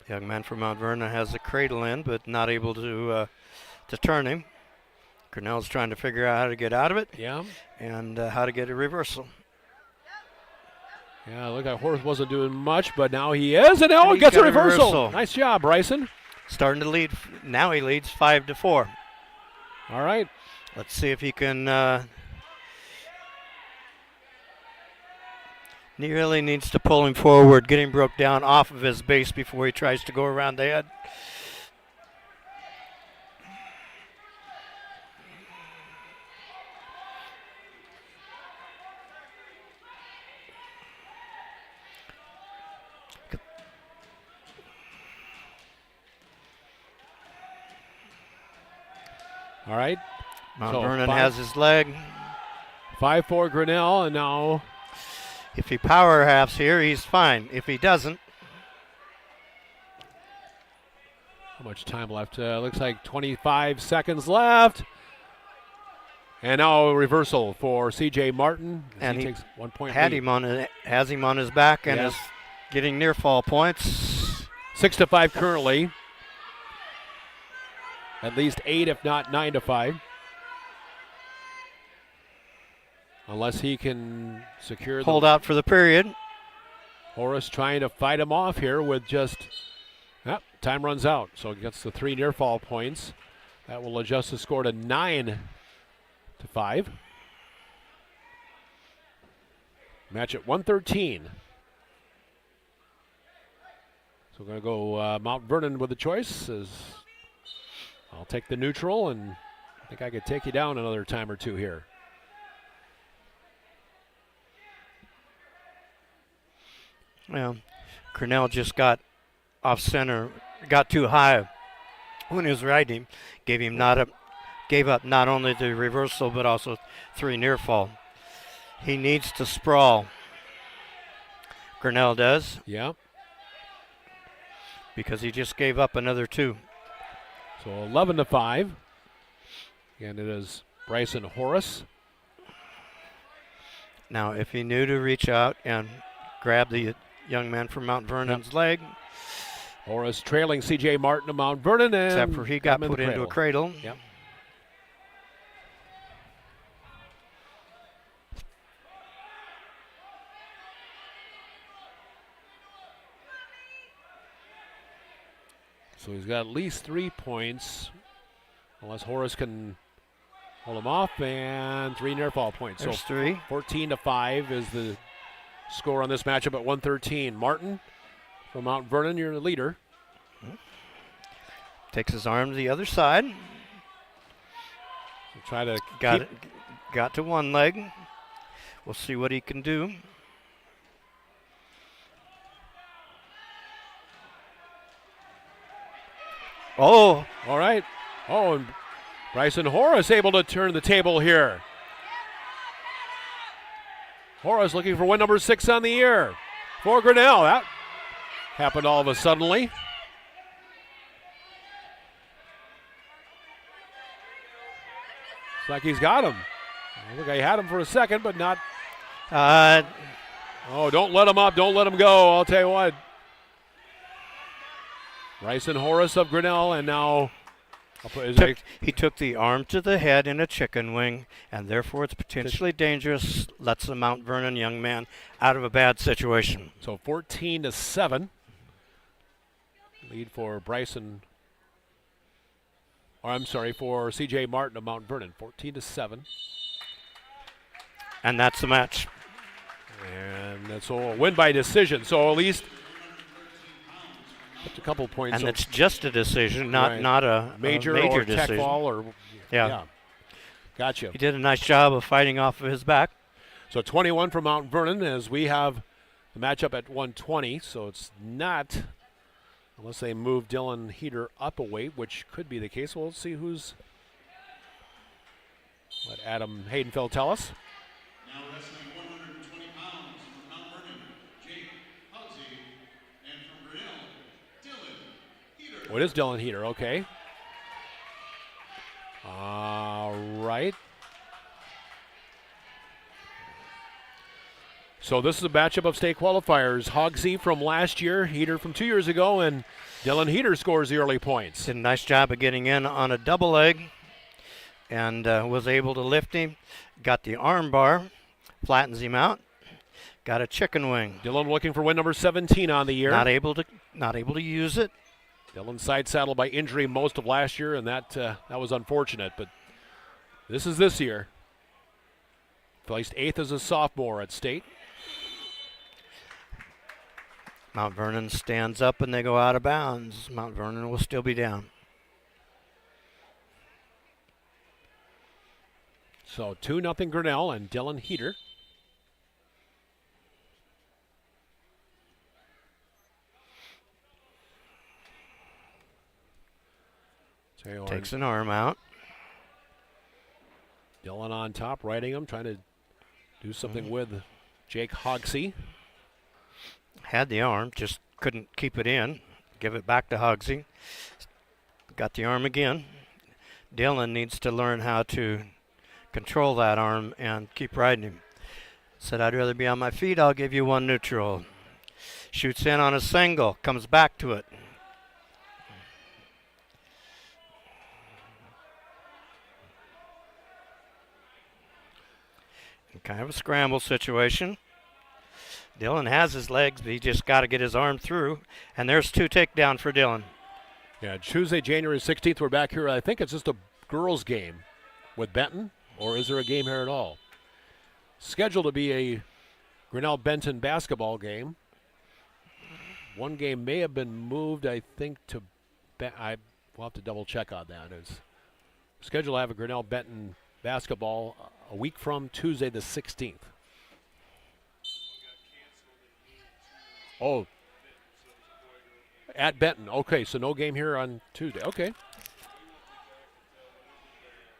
Speaker 15: Young man from Mount Vernon has the cradle in, but not able to turn him. Grinnell's trying to figure out how to get out of it.
Speaker 14: Yeah.
Speaker 15: And how to get a reversal.
Speaker 14: Yeah, look like Horace wasn't doing much, but now he is, and he gets a reversal. Nice job, Bryson.
Speaker 15: Starting to lead. Now he leads 5-4.
Speaker 14: All right.
Speaker 15: Let's see if he can. He really needs to pull him forward, get him broke down off of his base before he tries to go around the head.
Speaker 14: All right.
Speaker 15: Mount Vernon has his leg.
Speaker 14: 5-4 Grinnell, and now.
Speaker 15: If he power halves here, he's fine. If he doesn't.
Speaker 14: How much time left? Looks like 25 seconds left. And now a reversal for C.J. Martin.
Speaker 15: And
Speaker 14: he
Speaker 15: he
Speaker 14: takes 1 point
Speaker 15: has
Speaker 14: lead.
Speaker 15: him on his back and
Speaker 14: Yes.
Speaker 15: is getting near fall points.
Speaker 14: 6-5 currently. At least 8, if not 9-5. Unless he can secure
Speaker 15: Hold out for the period.
Speaker 14: Horace trying to fight him off here with just, time runs out. So he gets the 3 near fall points. That will adjust the score to 9-5. Match at 113. So we're going to go Mount Vernon with the choice. I'll take the neutral, and I think I could take you down another time or two here.
Speaker 15: Well, Grinnell just got off center, got too high when he was riding. Gave up not only the reversal but also 3 near fall. He needs to sprawl. Grinnell does.
Speaker 14: Yeah.
Speaker 15: Because he just gave up another 2.
Speaker 14: So 11-5. Again, it is Bryson Horace.
Speaker 15: Now, if he knew to reach out and grab the young man from Mount Vernon's leg.
Speaker 14: Horace trailing C.J. Martin of Mount Vernon. And
Speaker 15: except for he got put into a cradle.
Speaker 14: Yep. So he's got at least 3 points, unless Horace can hold him off, and 3 near fall points.
Speaker 15: There's
Speaker 14: so
Speaker 15: 3.
Speaker 14: 14-5 is the score on this matchup at 113. Martin from Mount Vernon, you're the leader.
Speaker 15: Takes his arm to the other side.
Speaker 14: We'll try to
Speaker 15: got to one leg. We'll see what he can do. Oh,
Speaker 14: all right. Oh, and Bryson Horace able to turn the table here. Horace looking for win number 6 on the year for Grinnell. That happened all of a suddenly. It's like he's got him. I think I had him for a second, but not. Oh, don't let him up. Don't let him go. I'll tell you what. Bryson Horace of Grinnell, and now
Speaker 15: he took the arm to the head in a chicken wing, and therefore it's potentially dangerous. Lets the Mount Vernon young man out of a bad situation.
Speaker 14: So 14-7. Lead for Bryson. Or I'm sorry, for C.J. Martin of Mount Vernon. 14-7.
Speaker 15: And that's the match.
Speaker 14: And that's a win by decision. So at least a couple points.
Speaker 15: And it's just a decision, not a
Speaker 14: major
Speaker 15: or
Speaker 14: decision.
Speaker 15: tech
Speaker 14: Ball or
Speaker 15: yeah.
Speaker 14: Gotcha.
Speaker 15: He did a nice job of fighting off of his back.
Speaker 14: So 21 for Mount Vernon as we have the matchup at 120. So it's not, unless they move Dylan Heater up a weight, which could be the case. We'll see who's. Let Adam Haydenfeld tell us.
Speaker 16: Now wrestling 120 pounds from Mount Vernon, Jake Hugsey, and from Grinnell, Dylan Heater.
Speaker 14: Oh, it is Dylan Heater, okay. All right. So this is a matchup of state qualifiers. Hogsey from last year, Heater from 2 years ago, and Dylan Heater scores the early points.
Speaker 15: Did a nice job of getting in on a double leg. and was able to lift him. Got the arm bar, flattens him out. Got a chicken wing.
Speaker 14: Dillon looking for win number 17 on the year.
Speaker 15: Not able to use it.
Speaker 14: Dillon side saddled by injury most of last year, and that was unfortunate. But this is this year. Placed 8th as a sophomore at state.
Speaker 15: Mount Vernon stands up and they go out of bounds. Mount Vernon will still be down.
Speaker 14: So 2-0 Grinnell and Dillon Heater.
Speaker 15: Takes an arm out.
Speaker 14: Dillon on top, riding him, trying to do something with Jake Hogsey.
Speaker 15: Had the arm, just couldn't keep it in. Give it back to Hogsey. Got the arm again. Dillon needs to learn how to control that arm and keep riding him. Said, I'd rather be on my feet. I'll give you one neutral. Shoots in on a single, comes back to it. Kind of a scramble situation. Dillon has his legs, but he just got to get his arm through. And there's 2 takedown for Dillon.
Speaker 14: Yeah, Tuesday, January 16th, we're back here. I think it's just a girls' game with Benton, or is there a game here at all? Scheduled to be a Grinnell-Benton basketball game. One game may have been moved, I think, to we'll have to double check on that. It's scheduled to have a Grinnell-Benton basketball a week from Tuesday the 16th. Oh, at Benton. Okay, so no game here on Tuesday. Okay.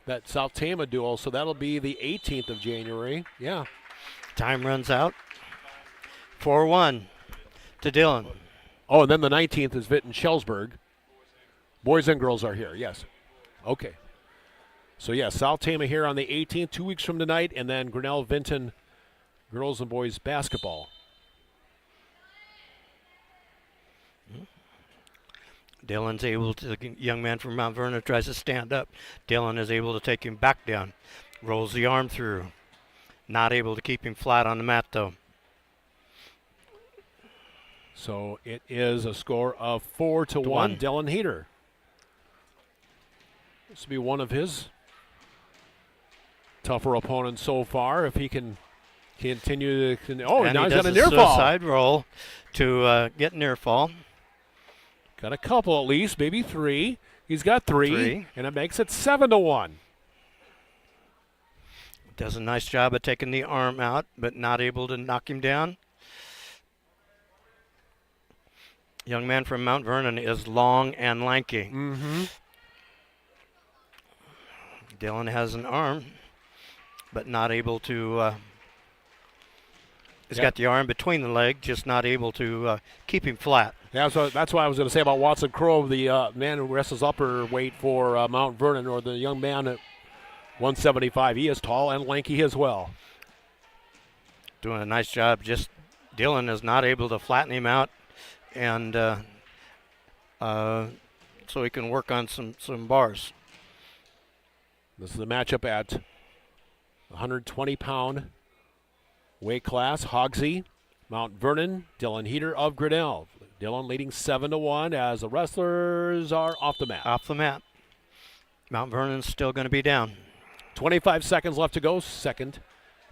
Speaker 14: That South Tama duel, so that'll be the 18th of January. Yeah.
Speaker 15: Time runs out. 4-1 to Dillon.
Speaker 14: Oh, and then the 19th is Vinton-Shellsburg. Boys and girls are here, yes. Okay. So, yeah, South Tama here on the 18th, 2 weeks from tonight, and then Grinnell-Vinton girls and boys basketball.
Speaker 15: Dillon's able to, the young man from Mount Vernon tries to stand up. Dillon is able to take him back down. Rolls the arm through. Not able to keep him flat on the mat, though.
Speaker 14: So it is a score of 4-1, Dillon Heater. This will be one of his tougher opponents so far. If he can continue to... Oh, and now he's got a near fall.
Speaker 15: Suicide roll to get near fall.
Speaker 14: Got a couple at least, maybe 3. He's got 3. And it makes it 7-1.
Speaker 15: Does a nice job of taking the arm out, but not able to knock him down. Young man from Mount Vernon is long and lanky.
Speaker 14: Mm-hmm.
Speaker 15: Dillon has an arm, but not able to... he's got the arm between the leg, just not able to keep him flat.
Speaker 14: Yeah, so that's what I was going to say about Watson Crow, the man who wrestles upper weight for Mount Vernon, or the young man at 175. He is tall and lanky as well.
Speaker 15: Doing a nice job. Just Dillon is not able to flatten him out, and so he can work on some bars.
Speaker 14: This is the matchup at 120-pound weight class. Hogsey, Mount Vernon, Dillon Heater of Grinnell. Dillon leading 7-1 as the wrestlers are off the mat.
Speaker 15: Off the mat. Mount Vernon's still going to be down.
Speaker 14: 25 seconds left to go, second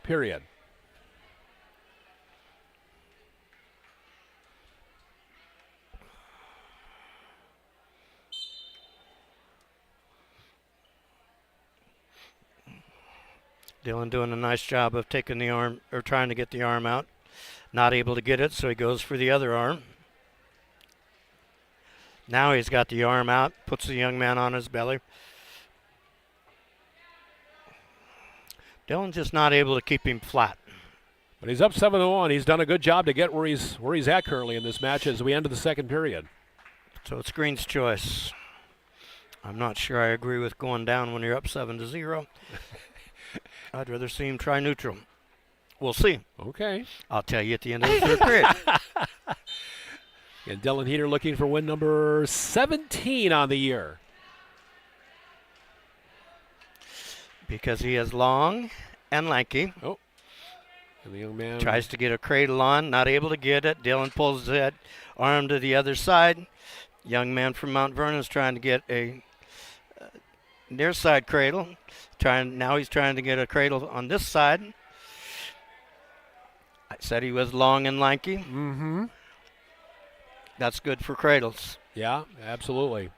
Speaker 14: period.
Speaker 15: Dillon doing a nice job of taking the arm, or trying to get the arm out. Not able to get it, so he goes for the other arm. Now he's got the arm out, puts the young man on his belly. Dillon's just not able to keep him flat.
Speaker 14: But he's up 7-1. He's done a good job to get where he's at currently in this match as we enter the second period.
Speaker 15: So it's Green's choice. I'm not sure I agree with going down when you're up 7-0. I'd rather see him try neutral. We'll see.
Speaker 14: Okay.
Speaker 15: I'll tell you at the end of the third period.
Speaker 14: And Dillon Heater looking for win number 17 on the year.
Speaker 15: because he is long and lanky.
Speaker 14: Oh, and the young man
Speaker 15: tries to get a cradle on, not able to get it. Dylan pulls that arm to the other side. Young man from Mount Vernon is trying to get a near side cradle. Now he's trying to get a cradle on this side. I said he was long and lanky.
Speaker 14: Mm-hmm.
Speaker 15: That's good for cradles.
Speaker 14: Yeah, absolutely.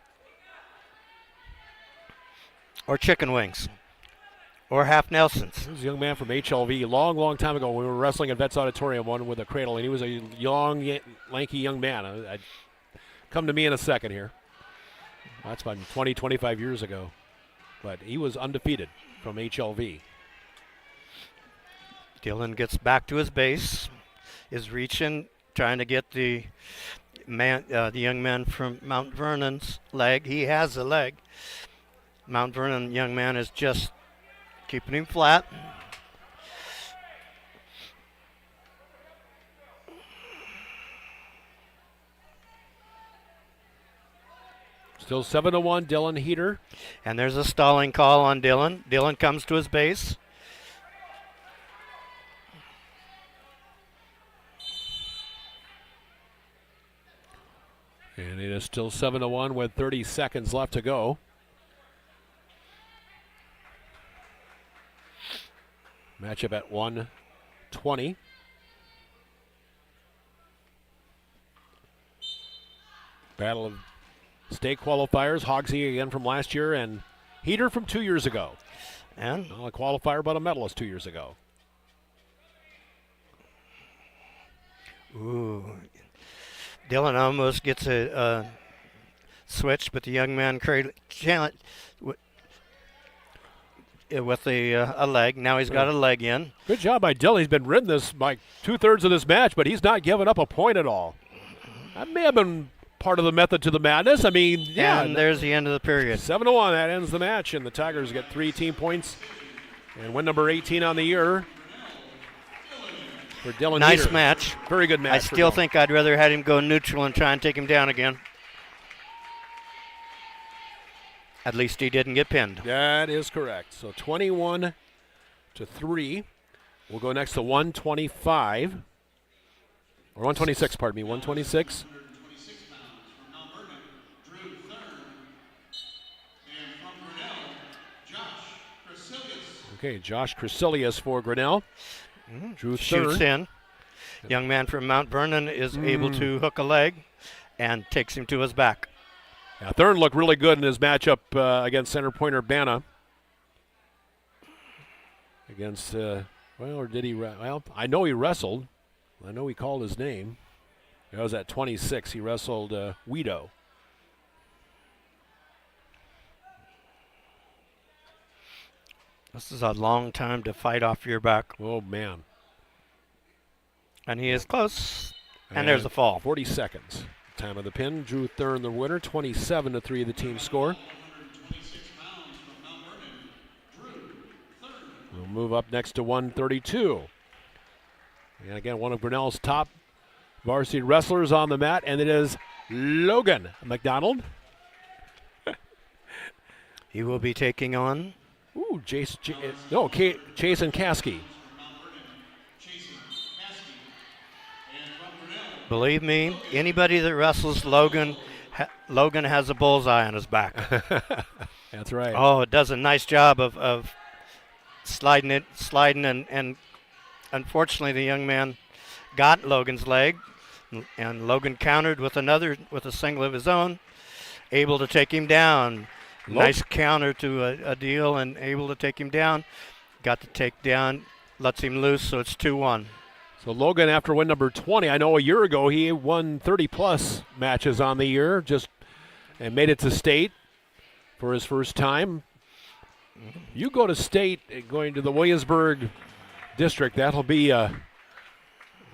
Speaker 15: Or chicken wings. Or half Nelsons.
Speaker 14: This was a young man from HLV long time ago when we were wrestling at Vets Auditorium, one with a cradle, and he was a young, lanky young man. I'd come to me in a second here. That's about 20, 25 years ago. But he was undefeated from HLV.
Speaker 15: Dylan gets back to his base, is reaching, trying to get the young man from Mount Vernon's leg. He has a leg. Mount Vernon young man is just keeping him flat.
Speaker 14: Still 7-1, Dylan Heater.
Speaker 15: And there's a stalling call on Dylan. Dylan comes to his base.
Speaker 14: And it is still 7-1 with 30 seconds left to go. Matchup at 120. Battle of state qualifiers. Hogsey again from last year and Heater from 2 years ago.
Speaker 15: And
Speaker 14: not a qualifier, but a medalist 2 years ago.
Speaker 15: Ooh. Dylan almost gets a switch, but the young man challenge with a leg. Now he's got a leg in.
Speaker 14: Good job by Dylan. He's been ridden this by 2/3 of this match, but he's not given up a point at all. That may have been part of the method to the madness. I mean, yeah.
Speaker 15: And there's the end of the period.
Speaker 14: 7-1, that ends the match, and the Tigers get 3 team points and win number 18 on the year. For Dylan
Speaker 15: nice
Speaker 14: Heater.
Speaker 15: match.
Speaker 14: Very good match.
Speaker 15: I still think I'd rather had him go neutral and try and take him down again. At least he didn't get pinned.
Speaker 14: That is correct. So 21-3. We'll go next to 125. Or 126, pardon me. 126. Okay, Josh Cresilius for Grinnell. Drew
Speaker 15: Shoots
Speaker 14: third.
Speaker 15: in. Young man from Mount Vernon is able to hook a leg and takes him to his back.
Speaker 14: Yeah, Thurn looked really good in his matchup against center Point-Urbana. Against, or did he? Well, I know he wrestled. I know he called his name. That was at 26. He wrestled Guido.
Speaker 15: This is a long time to fight off your back.
Speaker 14: Oh, man.
Speaker 15: And he is close. And there's the fall.
Speaker 14: 40 seconds. Time of the pin. Drew Thurn the winner. 27-3 the team score. We'll move up next to 132. And again, one of Grinnell's top varsity wrestlers on the mat, and it is Logan McDonald.
Speaker 15: He will be taking on.
Speaker 14: Ooh, Jason Kasky.
Speaker 15: Believe me, anybody that wrestles Logan, Logan has a bullseye on his back.
Speaker 14: That's right.
Speaker 15: Oh, it does a nice job of sliding, and unfortunately the young man got Logan's leg, and Logan countered with a single of his own, able to take him down. Nice counter to a deal and able to take him down. Got the takedown, lets him loose, so it's 2-1.
Speaker 14: So Logan, after win number 20, I know a year ago he won 30-plus matches on the year, and made it to state for his first time. You go to state, going to the Williamsburg district, that'll be I'll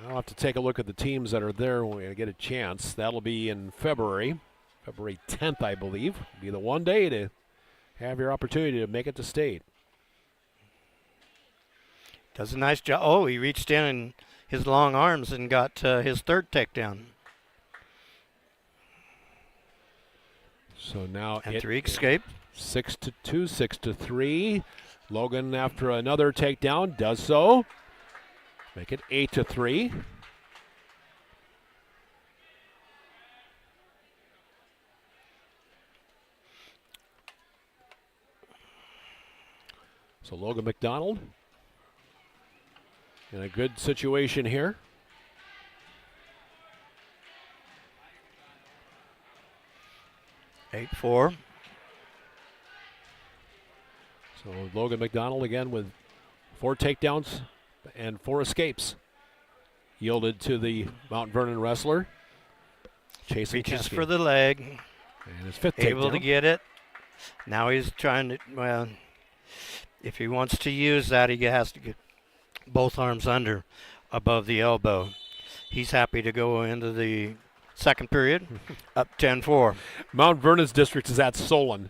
Speaker 14: have to take a look at the teams that are there when we get a chance. That'll be in February 10th, I believe. Be the one day to have your opportunity to make it to state.
Speaker 15: Does a nice job. Oh, he reached in his long arms and got his third takedown.
Speaker 14: So now
Speaker 15: and 3 escape.
Speaker 14: 6-2, 6-3. Logan, after another takedown, does so. Make it 8-3. So Logan McDonald in a good situation here.
Speaker 15: 8-4.
Speaker 14: So Logan McDonald again with 4 takedowns and 4 escapes. Yielded to the Mount Vernon wrestler. Chasing
Speaker 15: Reaches for the leg.
Speaker 14: And his 5th
Speaker 15: Able
Speaker 14: takedown.
Speaker 15: to get it. Now he's trying to, well, if he wants to use that, he has to get both arms under above the elbow. He's happy to go into the second period, up 10-4.
Speaker 14: Mount Vernon's district is at Solon.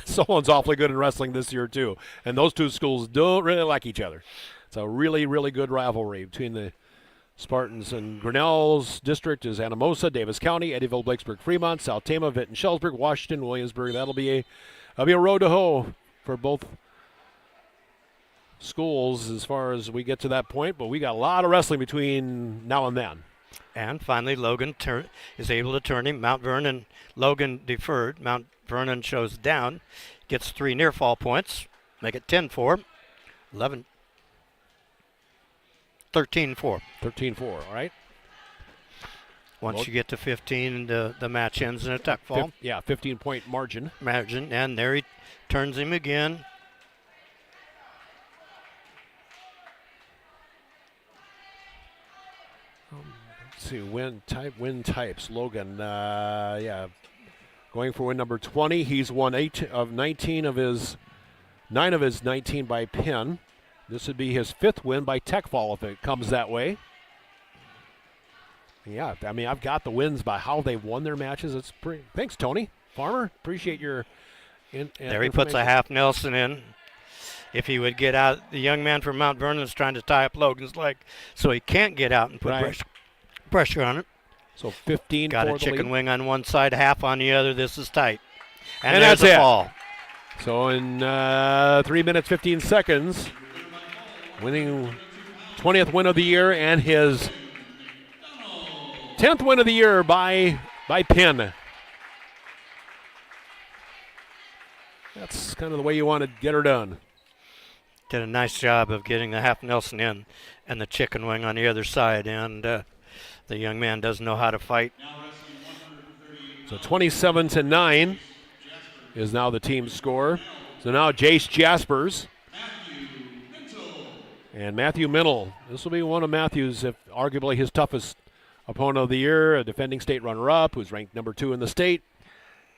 Speaker 14: Solon's awfully good in wrestling this year, too. And those two schools don't really like each other. It's a really, really good rivalry between the Spartans and Grinnell's district is Anamosa, Davis County, Eddyville, Blakesburg, Fremont, South Tama, Vinton, Shellsburg, Washington, Williamsburg. That'll be a road to hoe for both schools as far as we get to that point. But we got a lot of wrestling between now and then.
Speaker 15: And finally, Logan is able to turn him. Mount Vernon, Logan deferred. Mount Vernon shows down, gets 3 near fall points, make it 10-4, 13-4.
Speaker 14: 13-4, all right.
Speaker 15: Once you get to 15, the match ends in a tuck fall.
Speaker 14: 15-point margin.
Speaker 15: And there he turns him again.
Speaker 14: Let's see, win types. Logan, going for win number 20. He's won 9 of his 19 by pin. This would be his 5th win by tech fall if it comes that way. Yeah, I mean, I've got the wins by how they won their matches. It's pretty. Thanks, Tony Farmer. Appreciate your.
Speaker 15: There he puts a half Nelson in. If he would get out, the young man from Mount Vernon is trying to tie up Logan's leg, so he can't get out and put pressure on it.
Speaker 14: So 15.
Speaker 15: Got a chicken wing on one side, half on the other. This is tight,
Speaker 14: and
Speaker 15: there's
Speaker 14: that's
Speaker 15: a
Speaker 14: it.
Speaker 15: fall.
Speaker 14: So in 3 minutes 15 seconds, winning 20th win of the year and his 10th win of the year by pin. That's kind of the way you want to get her done.
Speaker 15: Did a nice job of getting the half Nelson in and the chicken wing on the other side, and the young man does know how to fight.
Speaker 14: So 27-9 is now the team's score. So now Jace Jaspers and Matthew Minnell. This will be one of Matthew's, if arguably his toughest opponent of the year, a defending state runner-up who's ranked number 2 in the state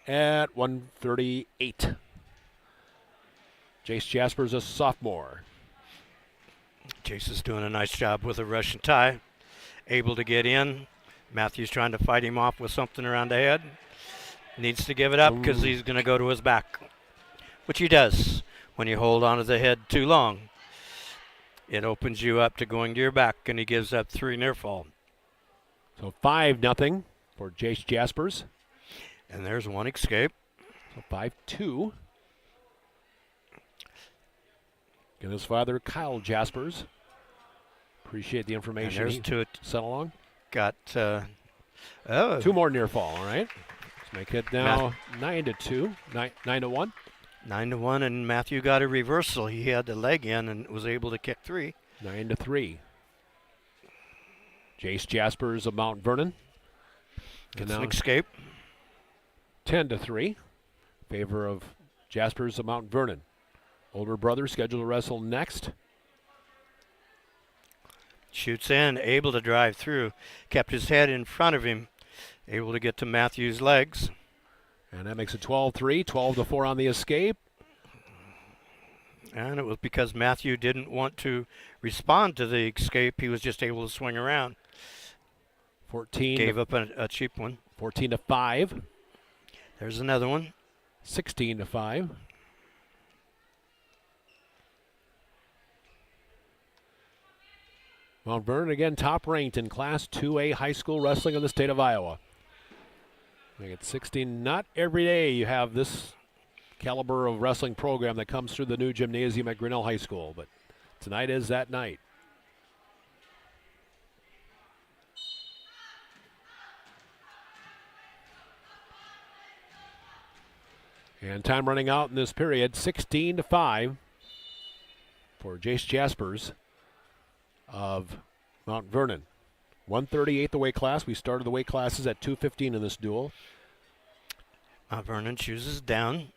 Speaker 14: at 138. Jace Jaspers, a sophomore.
Speaker 15: Jace is doing a nice job with a Russian tie. Able to get in. Matthew's trying to fight him off with something around the head. Needs to give it up because he's going to go to his back, which he does. When you hold on to the head too long, it opens you up to going to your back, and he gives up 3 near fall.
Speaker 14: So 5-0 for Jace Jaspers.
Speaker 15: And there's one escape.
Speaker 14: So 5-2. And his father, Kyle Jaspers. Appreciate the information.
Speaker 15: And there's 2
Speaker 14: sent along.
Speaker 15: Got
Speaker 14: 2 more near fall, all right. Let's make it now 9-2, 9-1.
Speaker 15: 9-1, and Matthew got a reversal. He had the leg in and was able to kick 3.
Speaker 14: 9-3. Jace Jaspers of Mount Vernon.
Speaker 15: Gets an escape.
Speaker 14: 10-3. Favor of Jaspers of Mount Vernon. Older brother scheduled to wrestle next.
Speaker 15: Shoots in, able to drive through. Kept his head in front of him. Able to get to Matthew's legs.
Speaker 14: And that makes it 12-3, 12-4 on the escape.
Speaker 15: And it was because Matthew didn't want to respond to the escape. He was just able to swing around.
Speaker 14: 14.
Speaker 15: Gave up a cheap one.
Speaker 14: 14-5.
Speaker 15: There's another one.
Speaker 14: 16-5. Mount Vernon again top ranked in Class 2A high school wrestling in the state of Iowa. Make it 16. Not every day you have this caliber of wrestling program that comes through the new gymnasium at Grinnell High School. But tonight is that night. And time running out in this period, 16-5 for Jace Jaspers of Mount Vernon. 138 the weight class. We started the weight classes at 215 in this duel.
Speaker 15: Mount Vernon chooses down.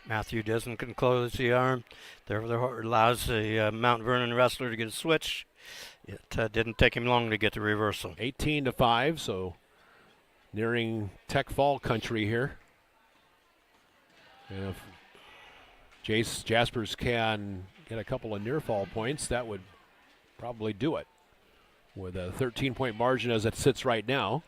Speaker 15: Matthew doesn't close the arm. Therefore allows the Mount Vernon wrestler to get a switch. It didn't take him long to get the reversal.
Speaker 14: 18-5, so nearing Tech Fall country here. And if Jace Jaspers can get a couple of near fall points, that would probably do it. With a 13-point margin as it sits right now.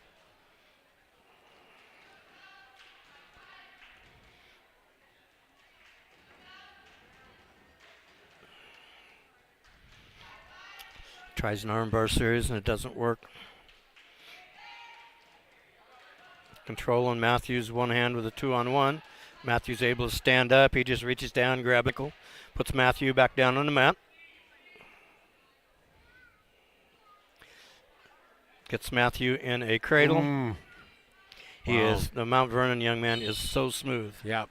Speaker 15: Tries an armbar series and it doesn't work. Control on Matthews, one hand with a 2-on-1. Matthews able to stand up. He just reaches down, grabs ankle, puts Matthew back down on the mat. Gets Matthew in a cradle. He is, the Mount Vernon young man is so smooth.
Speaker 14: Yeah.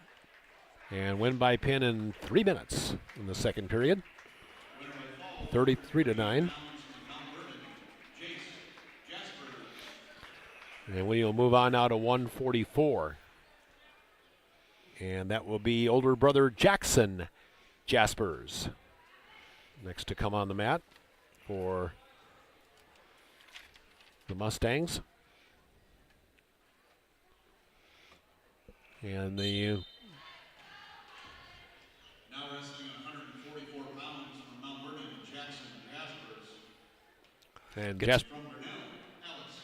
Speaker 14: And win by pin in 3 minutes in the second period. 33-9. And we will move on now to 144. And that will be older brother Jackson Jaspers. Next to come on the mat for the Mustangs. And the
Speaker 16: now wrestling 144 pounds from Mount Vernon, Jackson Jaspers.
Speaker 14: and
Speaker 15: Gets-
Speaker 14: Jasper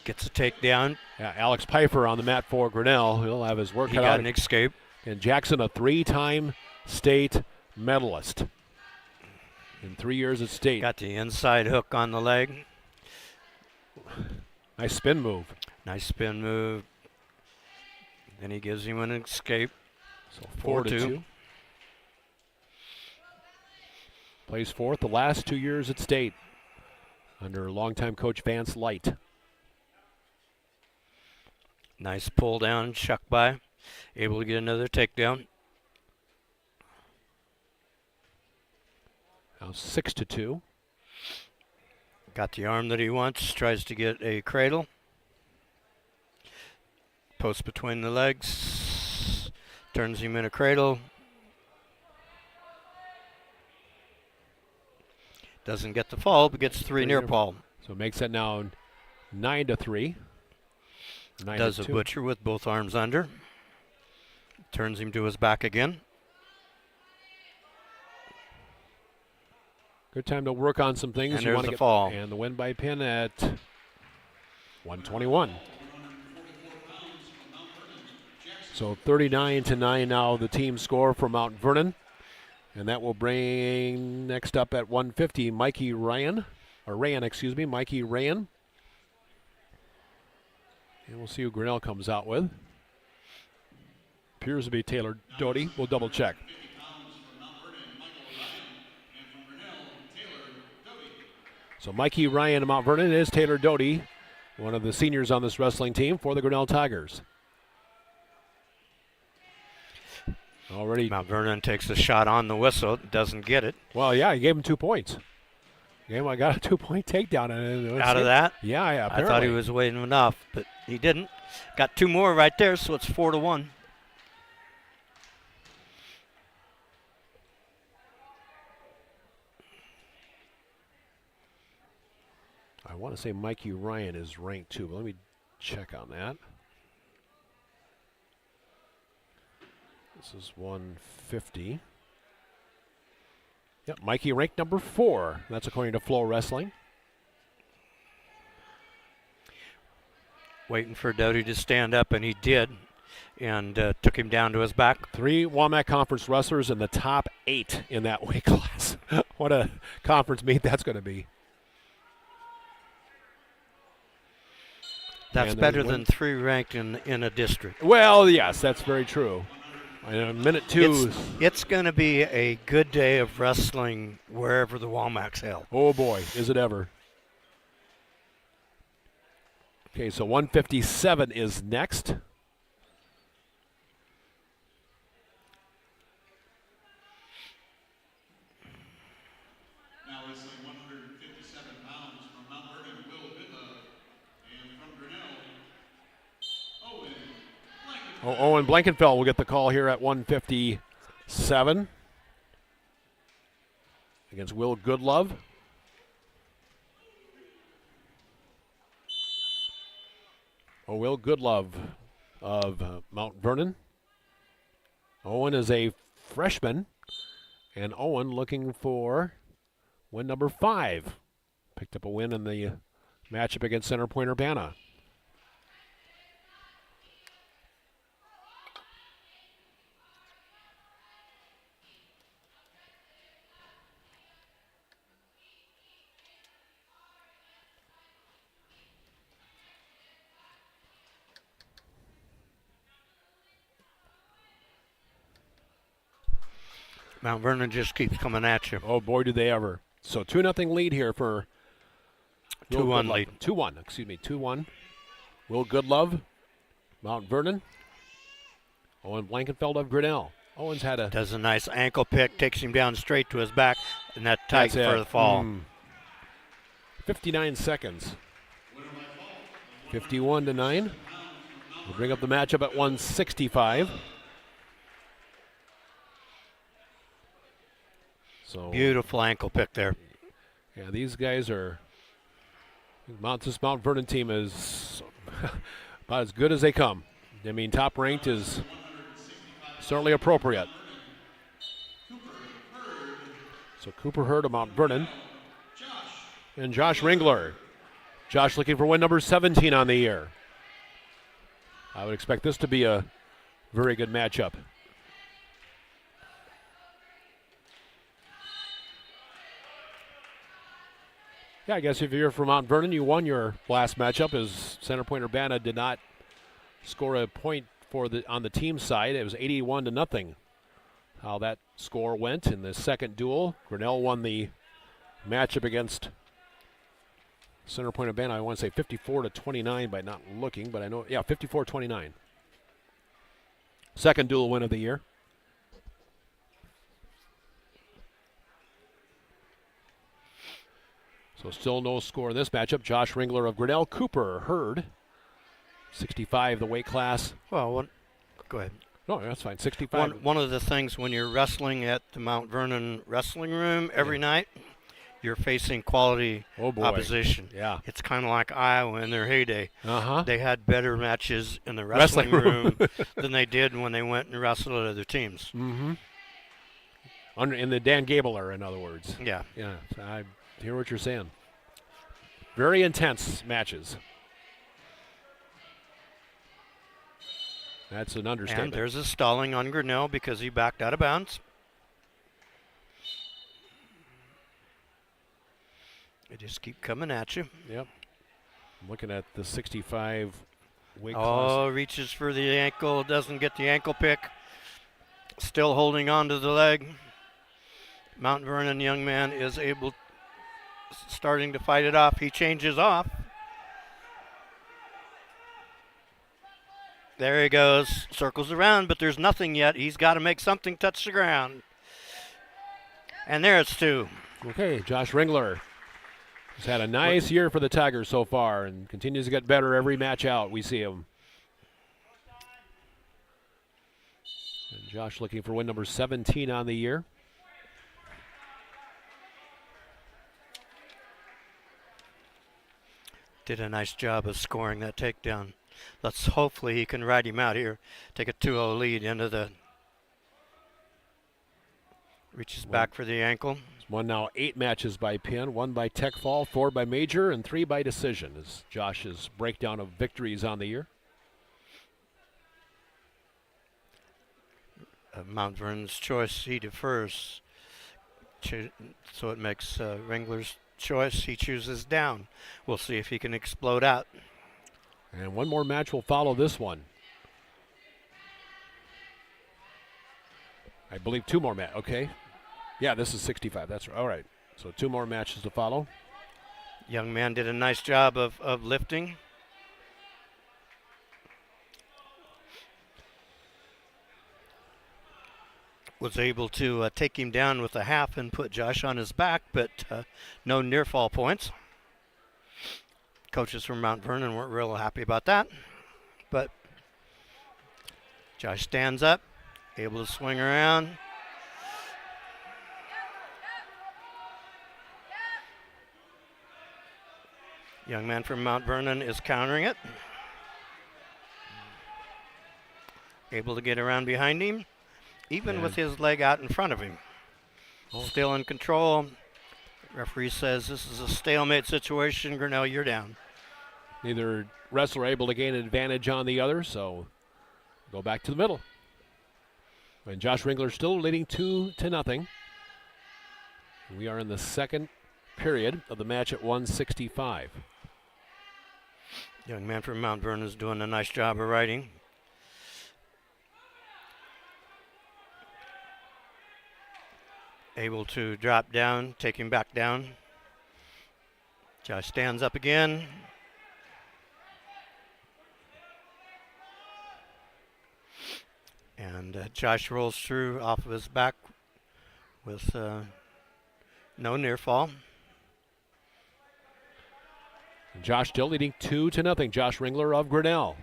Speaker 15: Gets a takedown.
Speaker 14: Yeah, Alex Pfeiffer on the mat for Grinnell. He'll have his work
Speaker 15: He
Speaker 14: cut
Speaker 15: got
Speaker 14: out.
Speaker 15: an escape.
Speaker 14: And Jackson, a 3-time state medalist in 3 years at state.
Speaker 15: Got the inside hook on the leg.
Speaker 14: Nice spin move.
Speaker 15: Nice spin move. Then he gives him an escape.
Speaker 14: So 4-2. Plays fourth the last 2 years at state under longtime coach Vance Light.
Speaker 15: Nice pull down, chuck by. Able to get another takedown.
Speaker 14: Now 6-2.
Speaker 15: Got the arm that he wants. Tries to get a cradle. Post between the legs. Turns him in a cradle. Doesn't get the fall, but gets three near fall.
Speaker 14: So makes that now 9-3.
Speaker 15: Does a
Speaker 14: 9-2.
Speaker 15: butcher with both arms under. Turns him to his back again.
Speaker 14: Good time to work on some things.
Speaker 15: And
Speaker 14: You
Speaker 15: there's
Speaker 14: wanna
Speaker 15: the
Speaker 14: get,
Speaker 15: fall.
Speaker 14: And the win by pin at 121. So 39-9 now the team score for Mount Vernon. And that will bring next up at 150 Mikey Ryan. Mikey Ryan. And we'll see who Grinnell comes out with. Appears to be Taylor Doty. We'll double check. So Mikey Ryan of Mount Vernon is Taylor Doty, one of the seniors on this wrestling team for the Grinnell Tigers. Already.
Speaker 15: Mount Vernon takes a shot on the whistle. Doesn't get it.
Speaker 14: Well, yeah, he gave him 2 points. I got a 2-point takedown.
Speaker 15: Out of that?
Speaker 14: Yeah,
Speaker 15: I
Speaker 14: apparently.
Speaker 15: thought he was waiting enough, but he didn't. Got 2 more right there, so it's 4-1.
Speaker 14: I want to say Mikey Ryan is ranked 2, but let me check on that. This is 150. Yep, Mikey ranked number 4. That's according to Flow Wrestling.
Speaker 15: Waiting for Doty to stand up, and he did, and took him down to his back.
Speaker 14: 3 WAMAC Conference wrestlers in the top 8 in that weight class. What a conference meet that's going to be.
Speaker 15: That's better than 3 ranked in a district.
Speaker 14: Well, yes, that's very true. And minute 2.
Speaker 15: It's going to be a good day of wrestling wherever the Walmac's held.
Speaker 14: Oh, boy, is it ever. Okay, so 157 is next.
Speaker 16: Now wrestling 157 pounds from Mount Vernon, Will Bidlove, and from Grinnell, Owen Blankenfeld.
Speaker 14: Owen Blankenfeld will get the call here at 157 against Will Goodlove. Will Goodlove of Mount Vernon. Owen is a freshman, and Owen looking for win number 5. Picked up a win in the matchup against Center Point-Urbana.
Speaker 15: Mount Vernon just keeps coming at you.
Speaker 14: Oh, boy, do they ever. So 2-0 lead here for
Speaker 15: 2-1 lead.
Speaker 14: 2-1, excuse me, 2-1. Will Goodlove, Mount Vernon. Owen Blankenfeld of Grinnell. Owen's had a...
Speaker 15: Does a nice ankle pick, takes him down straight to his back, and that tight for the fall.
Speaker 14: 59 seconds. 51-9. We'll bring up the matchup at 165. So
Speaker 15: beautiful ankle pick there.
Speaker 14: Yeah, these guys are. This Mount Vernon team is about as good as they come. I mean, top ranked is certainly appropriate. So Cooper Hurd of Mount Vernon and Josh Ringler. Josh looking for win number 17 on the year. I would expect this to be a very good matchup. Yeah, I guess if you're from Mount Vernon, you won your last matchup as Center Point-Urbana did not score a point on the team side. It was 81-0. How that score went in the second duel. Grinnell won the matchup against Center Point-Urbana. I want to say 54-29 by not looking, but I know, yeah, 54-29. Second duel win of the year. So still no score in this matchup. Josh Ringler of Grinnell. Cooper Hurd, 65, the weight class.
Speaker 15: Well, go ahead.
Speaker 14: No, that's fine. 65.
Speaker 15: One of the things when you're wrestling at the Mount Vernon Wrestling Room every night, you're facing quality opposition.
Speaker 14: Yeah.
Speaker 15: It's kind of like Iowa in their heyday.
Speaker 14: Uh-huh.
Speaker 15: They had better matches in the wrestling room than they did when they went and wrestled at other teams.
Speaker 14: Mm-hmm. In the Dan Gabler, in other words.
Speaker 15: Yeah.
Speaker 14: Yeah, I hear what you're saying. Very intense matches. That's an understatement.
Speaker 15: And there's a stalling on Grinnell because he backed out of bounds. They just keep coming at you.
Speaker 14: Yep. I'm looking at the 65 weight class.
Speaker 15: Oh, reaches for the ankle, doesn't get the ankle pick. Still holding on to the leg. Mount Vernon young man is starting to fight it off. He changes off. There he goes, circles around, but there's nothing yet. He's got to make something touch the ground. And there it's 2.
Speaker 14: Okay, Josh Ringler has had a nice year for the Tigers so far and continues to get better every match out. We see him. And Josh looking for win number 17 on the year.
Speaker 15: Did a nice job of scoring that takedown. Hopefully he can ride him out here. Take a 2-0 lead into the... Reaches back for the ankle.
Speaker 14: He's won now 8 matches by pin, 1 by tech fall, 4 by major, and 3 by decision is Josh's breakdown of victories on the year.
Speaker 15: Mount Vernon's choice, he defers. So it makes Ringler's choice. He chooses down. We'll see if he can explode out.
Speaker 14: And one more match will follow this one. I believe two more matches. Okay. Yeah, this is 65. That's right. All right. So two more matches to follow.
Speaker 15: Young man did a nice job of lifting. Was able to take him down with a half and put Josh on his back, but no near fall points. Coaches from Mount Vernon weren't real happy about that, but Josh stands up, able to swing around. Young man from Mount Vernon is countering it. Able to get around behind him, even with his leg out in front of him. Still in control. Referee says this is a stalemate situation. Grinnell, you're down.
Speaker 14: Neither wrestler able to gain an advantage on the other, so go back to the middle. And Josh Ringler still leading 2-0. We are in the second period of the match at 165.
Speaker 15: Young man from Mount Vernon is doing a nice job of riding. Able to drop down, take him back down. Josh stands up again. And Josh rolls through off of his back with no near fall.
Speaker 14: And Josh still leading 2-0. Josh Ringler of Grinnell.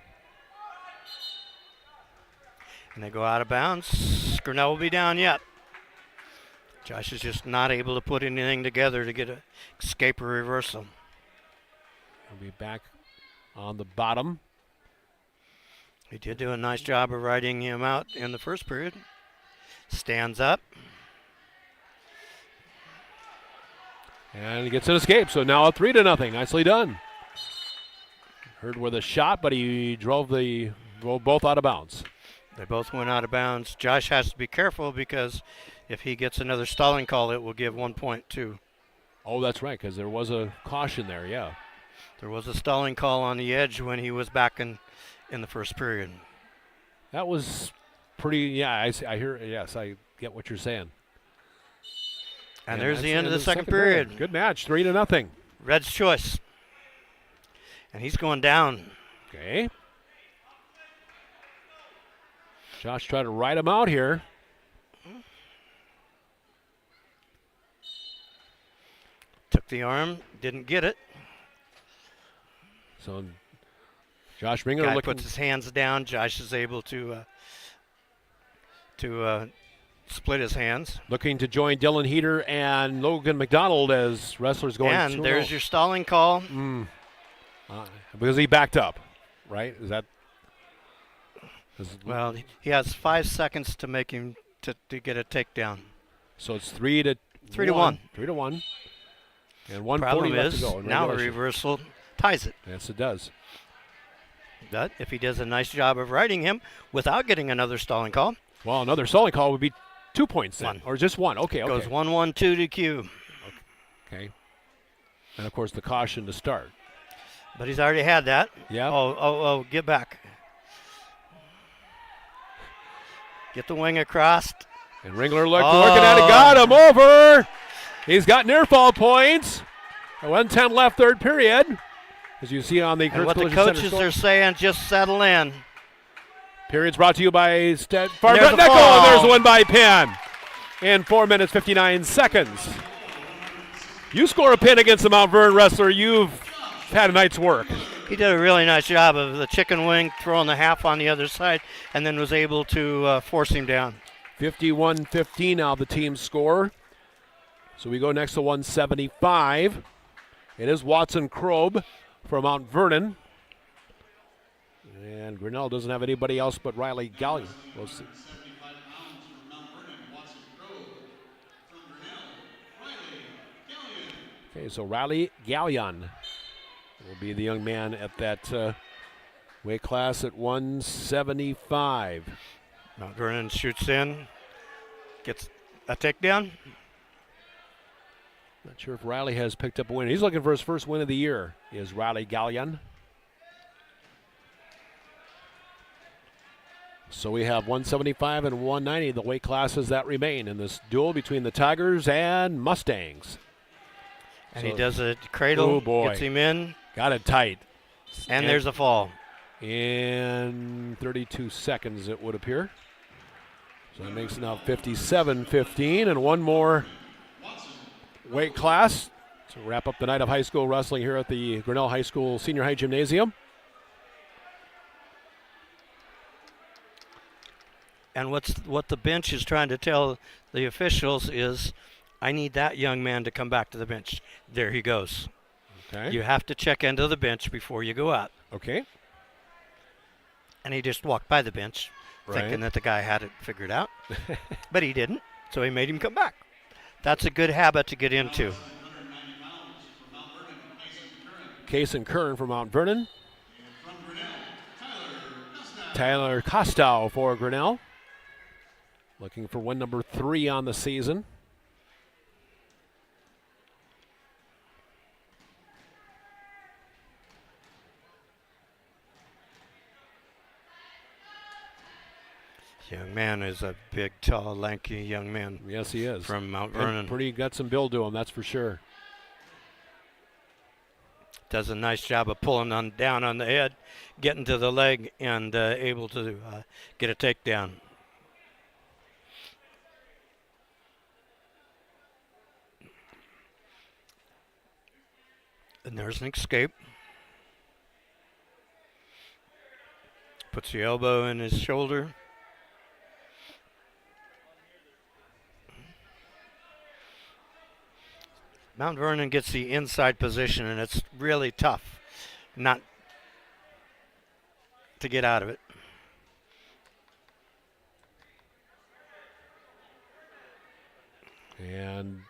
Speaker 15: And they go out of bounds. Grinnell will be down yet. Josh is just not able to put anything together to get an escape or reversal.
Speaker 14: He'll be back on the bottom.
Speaker 15: He did do a nice job of riding him out in the first period. Stands up.
Speaker 14: And he gets an escape, so now a 3-0. Nicely done. Heard with a shot, but he drove both out of bounds.
Speaker 15: They both went out of bounds. Josh has to be careful because if he gets another stalling call, it will give 1 point too.
Speaker 14: Oh, that's right, because there was a caution there, yeah.
Speaker 15: There was a stalling call on the edge when he was back in the first period.
Speaker 14: That was pretty, yeah, I hear, yes, I get what you're saying.
Speaker 15: And there's the end of the second period.
Speaker 14: Good match, 3-0.
Speaker 15: Red's choice. And he's going down.
Speaker 14: Okay. Josh tried to ride him out here.
Speaker 15: Took the arm, didn't get it.
Speaker 14: So Josh Ringler
Speaker 15: Guy
Speaker 14: looking,
Speaker 15: puts his hands down. Josh is able to split his hands.
Speaker 14: Looking to join Dylan Heater and Logan McDonald as wrestlers going.
Speaker 15: And there's your stalling call.
Speaker 14: Because he backed up, right? Is that?
Speaker 15: Well, he has 5 seconds to make him to get a takedown.
Speaker 14: So it's 3-1.
Speaker 15: 3-1.
Speaker 14: 3-1. And 1:40
Speaker 15: Problem
Speaker 14: left
Speaker 15: is
Speaker 14: to go.
Speaker 15: now a reversal ties it.
Speaker 14: Yes, it does.
Speaker 15: But if he does a nice job of riding him without getting another stalling call.
Speaker 14: Well, another stalling call would be 2 points then, or just one. Okay.
Speaker 15: Goes 1-1-2 to Q.
Speaker 14: Okay. And of course the caution to start.
Speaker 15: But he's already had that.
Speaker 14: Yeah.
Speaker 15: Oh, get back. Get the wing across.
Speaker 14: And Ringler working at it, got him over. He's got near fall points. 1:10 left, third period. As you see on the
Speaker 15: and what the coaches are saying, just settle in.
Speaker 14: Period's brought to you by
Speaker 15: There's
Speaker 14: the one by pin. In 4 minutes, 59 seconds. You score a pin against the Mount Vernon wrestler, you've had a night's work.
Speaker 15: He did a really nice job of the chicken wing, throwing the half on the other side, and then was able to force him down.
Speaker 14: 51-15 now the team score. So we go next to 175. It is Watson Krob from Mount Vernon. And Grinnell doesn't have anybody else but Riley Gallion. We'll see. Okay, so Riley Gallion will be the young man at that weight class at 175.
Speaker 15: Mount Vernon shoots in, gets a takedown.
Speaker 14: Not sure if Riley has picked up a win. He's looking for his first win of the year, is Riley Gallion. So we have 175 and 190, the weight classes that remain in this duel between the Tigers and Mustangs.
Speaker 15: And
Speaker 14: So,
Speaker 15: he does a cradle,
Speaker 14: oh boy,
Speaker 15: gets him in.
Speaker 14: got it tight.
Speaker 15: And there's a fall.
Speaker 14: In 32 seconds, it would appear. So that makes it now 57-15, and one more weight class to wrap up the night of high school wrestling here at the Grinnell High School Senior High Gymnasium.
Speaker 15: And what the bench is trying to tell the officials is, I need that young man to come back to the bench. There he goes.
Speaker 14: Okay.
Speaker 15: You have to check into the bench before you go out.
Speaker 14: Okay.
Speaker 15: And he just walked by the bench thinking that the guy had it figured out. But he didn't, so he made him come back. That's a good habit to get into.
Speaker 14: Case and Kern from Mount Vernon. Tyler Kostow for Grinnell. Looking for win number 3 on the season.
Speaker 15: Young man is a big, tall, lanky young man.
Speaker 14: Yes, he is.
Speaker 15: From Mount Vernon.
Speaker 14: And pretty got some build to him, that's for sure.
Speaker 15: Does a nice job of pulling down on the head, getting to the leg, and able to get a takedown. And there's an escape. Puts the elbow in his shoulder. Mount Vernon gets the inside position, and it's really tough not to get out of it.
Speaker 14: And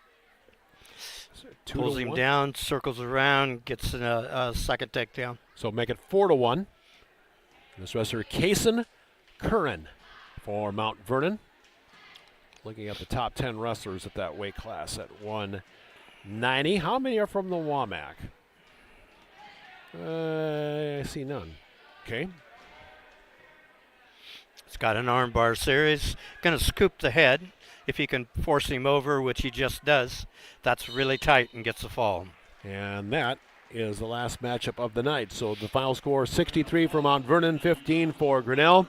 Speaker 15: pulls him down, circles around, gets a second takedown.
Speaker 14: So make it 4-1. This wrestler, Kason Curran for Mount Vernon. Looking at the top 10 wrestlers at that weight class at 190. How many are from the WAMAC? I see none. Okay.
Speaker 15: It's got an armbar series. Going to scoop the head. If he can force him over, which he just does, that's really tight and gets a fall.
Speaker 14: And that is the last matchup of the night. So the final score, 63 for Mount Vernon, 15 for Grinnell.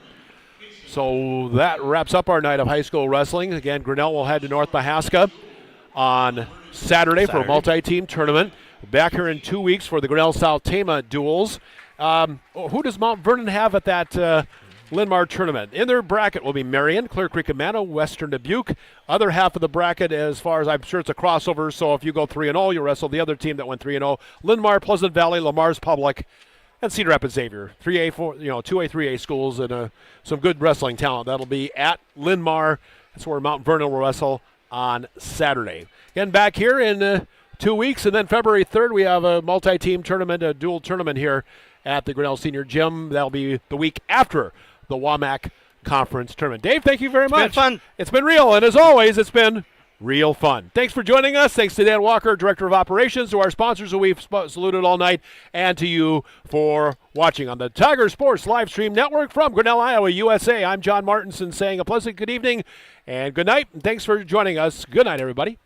Speaker 14: So that wraps up our night of high school wrestling. Again, Grinnell will head to North Mahaska on Saturday for a multi-team tournament. Back here in 2 weeks for the Grinnell South Tama duels. Who does Mount Vernon have at that Linn-Mar tournament? In their bracket will be Marion, Clear Creek Amana, Western Dubuque. Other half of the bracket, as far as I'm sure, it's a crossover, so if you go 3-0, you wrestle the other team that went 3-0. Linn-Mar, Pleasant Valley, Lamar's Public, and Cedar Rapids Xavier. 3A, 2A, 3A schools, and some good wrestling talent. That'll be at Linn-Mar. That's where Mount Vernon will wrestle on Saturday. Again, back here in 2 weeks, and then February 3rd, we have a multi-team tournament, a dual tournament here at the Grinnell Senior Gym. That'll be the week after the WAMAC Conference Tournament. Dave, thank you very much.
Speaker 15: It's been fun.
Speaker 14: It's been real, and as always, it's been real fun. Thanks for joining us. Thanks to Dan Walker, Director of Operations, to our sponsors who we've saluted all night, and to you for watching on the Tiger Sports Live Stream Network from Grinnell, Iowa, USA. I'm John Martinson saying a pleasant good evening and good night, and thanks for joining us. Good night, everybody.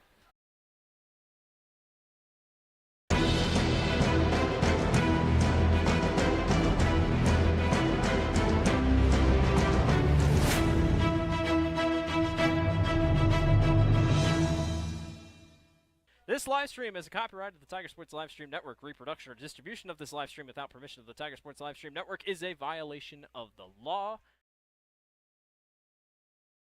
Speaker 1: This live stream is a copyright of the Tiger Sports Live Stream Network. Reproduction or distribution of this live stream without permission of the Tiger Sports Live Stream Network is a violation of the law.